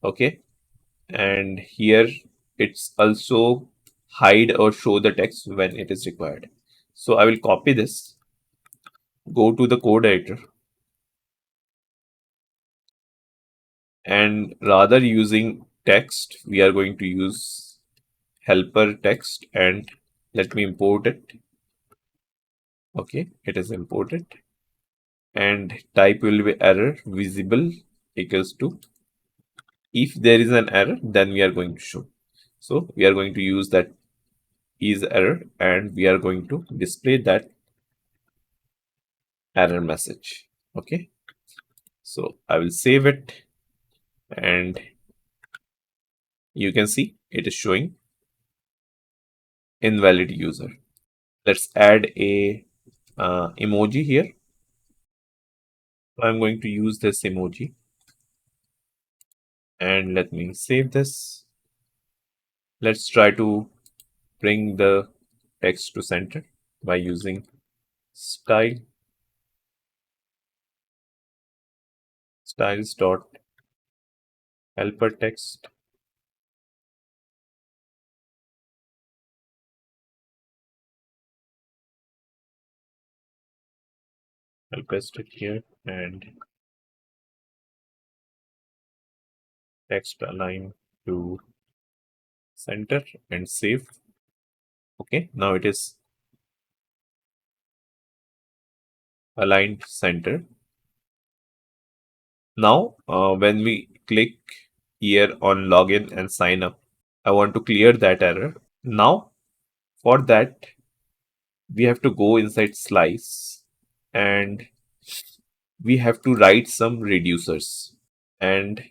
Okay, and here it's also hide or show the text when it is required. So I will copy this, go to the code editor, and rather using text we are going to use helper text, and let me import it. Okay, it is imported, and type will be error visible equals to, if there is an error then we are going to show. So we are going to use that is error, and we are going to display that error message. Okay, so I will save it, and you can see it is showing invalid user. Let's add a emoji here. I'm going to use this emoji, and let me save this. Let's try to bring the text to center by using style styles dot helper text. I'll paste it here, and text align to center and save. Okay, now it is aligned center. Now when we click here on login and sign up, I want to clear that error. Now for that we have to go inside slice, and we have to write some reducers, and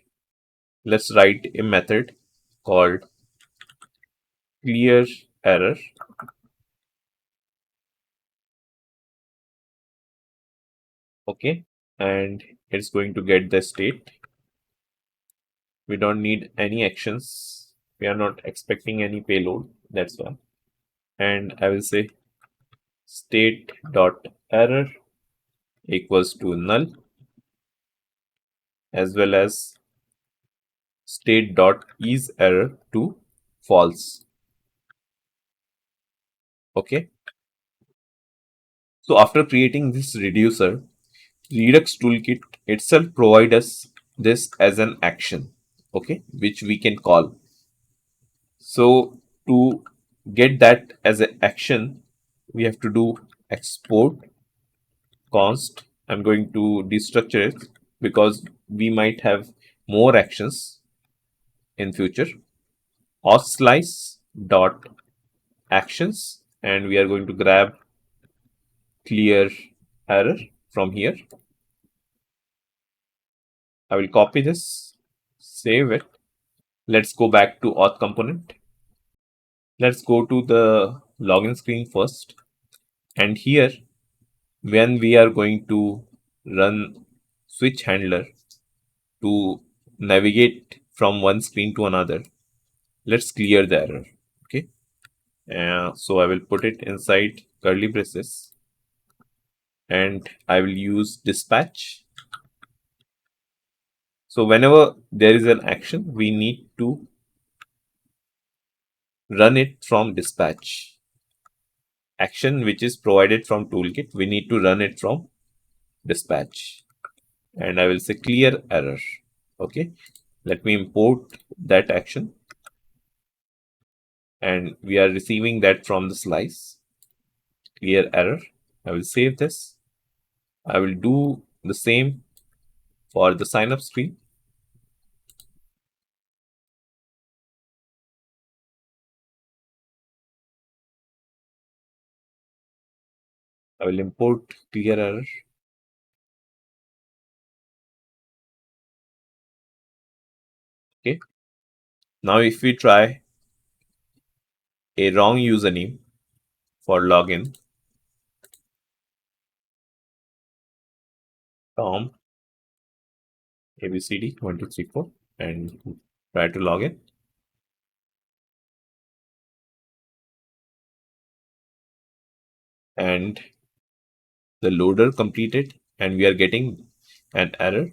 let's write a method called clear error. Okay, and it's going to get the state. We don't need any actions. We are not expecting any payload. That's why. And I will say state dot error equals to null, as well as state dot is error to false. Okay. So after creating this reducer, Redux Toolkit itself provides us this as an action, okay, which we can call. So to get that as an action, we have to do export const. I'm going to destructure it because we might have more actions in future. Slice dot actions, and we are going to grab clear error from here. I will copy this, save it. Let's go back to auth component. Let's go to the login screen first. And here, when we are going to run switch handler to navigate from one screen to another, let's clear the error. Okay. So I will put it inside curly braces and I will use dispatch. So whenever there is an action, we need to run it from dispatch. Action which is provided from toolkit, we need to run it from dispatch. And I will say clear error. Okay. Let me import that action. And we are receiving that from the slice. Clear error. I will save this. I will do the same for the sign up screen. I will import clear error. Okay. Now if we try a wrong username for login, Tom ABCD1234, and try to log in. And the loader completed and we are getting an error.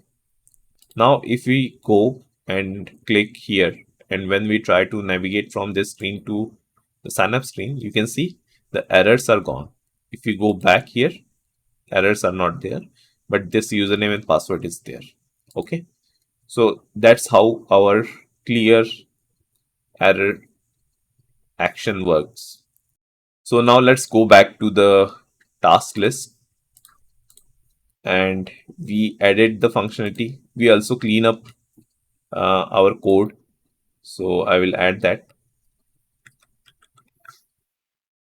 Now if we go and click here, and when we try to navigate from this screen to the sign up screen, you can see the errors are gone. If we go back here, errors are not there, but this username and password is there. Okay. So that's how our clear error action works. So now let's go back to the task list, and we added the functionality. We also clean up our code. So I will add that.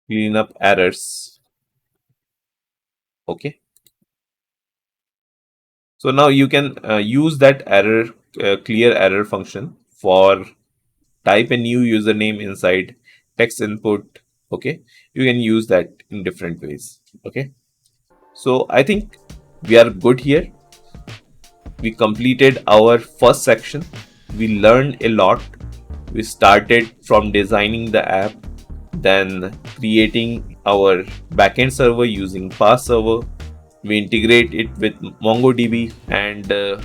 Clean up errors. Okay. So now you can use that error clear error function for type a new username inside text input. Okay. You can use that in different ways. Okay. So I think we are good here. We completed our first section. We learned a lot. We started from designing the app, then creating our backend server using Parse Server. We integrate it with MongoDB, and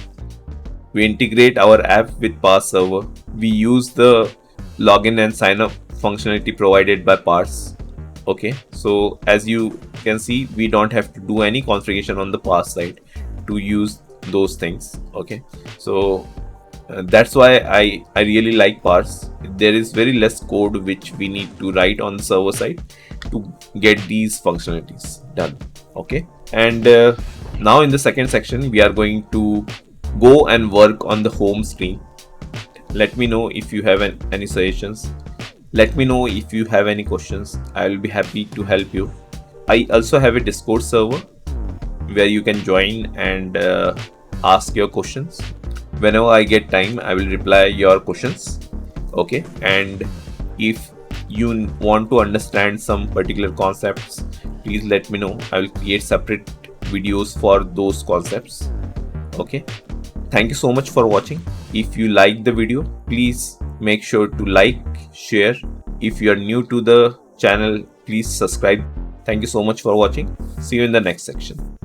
we integrate our app with Parse Server. We use the login and sign up functionality provided by Parse. Okay, so as you can see, we don't have to do any configuration on the Parse side to use those things. Okay, so that's why I really like Parse. There is very less code which we need to write on the server side to get these functionalities done. Okay, and now in the second section we are going to go and work on the home screen. Let me know if you have any suggestions. Let me know if you have any questions. I will be happy to help you. I also have a Discord server where you can join and ask your questions. Whenever I get time, I will reply your questions. Okay, and if you want to understand some particular concepts, please let me know. I will create separate videos for those concepts. Okay. Thank you so much for watching. If you like the video, please make sure to like, share. If you are new to the channel, please subscribe. Thank you so much for watching. See you in the next section.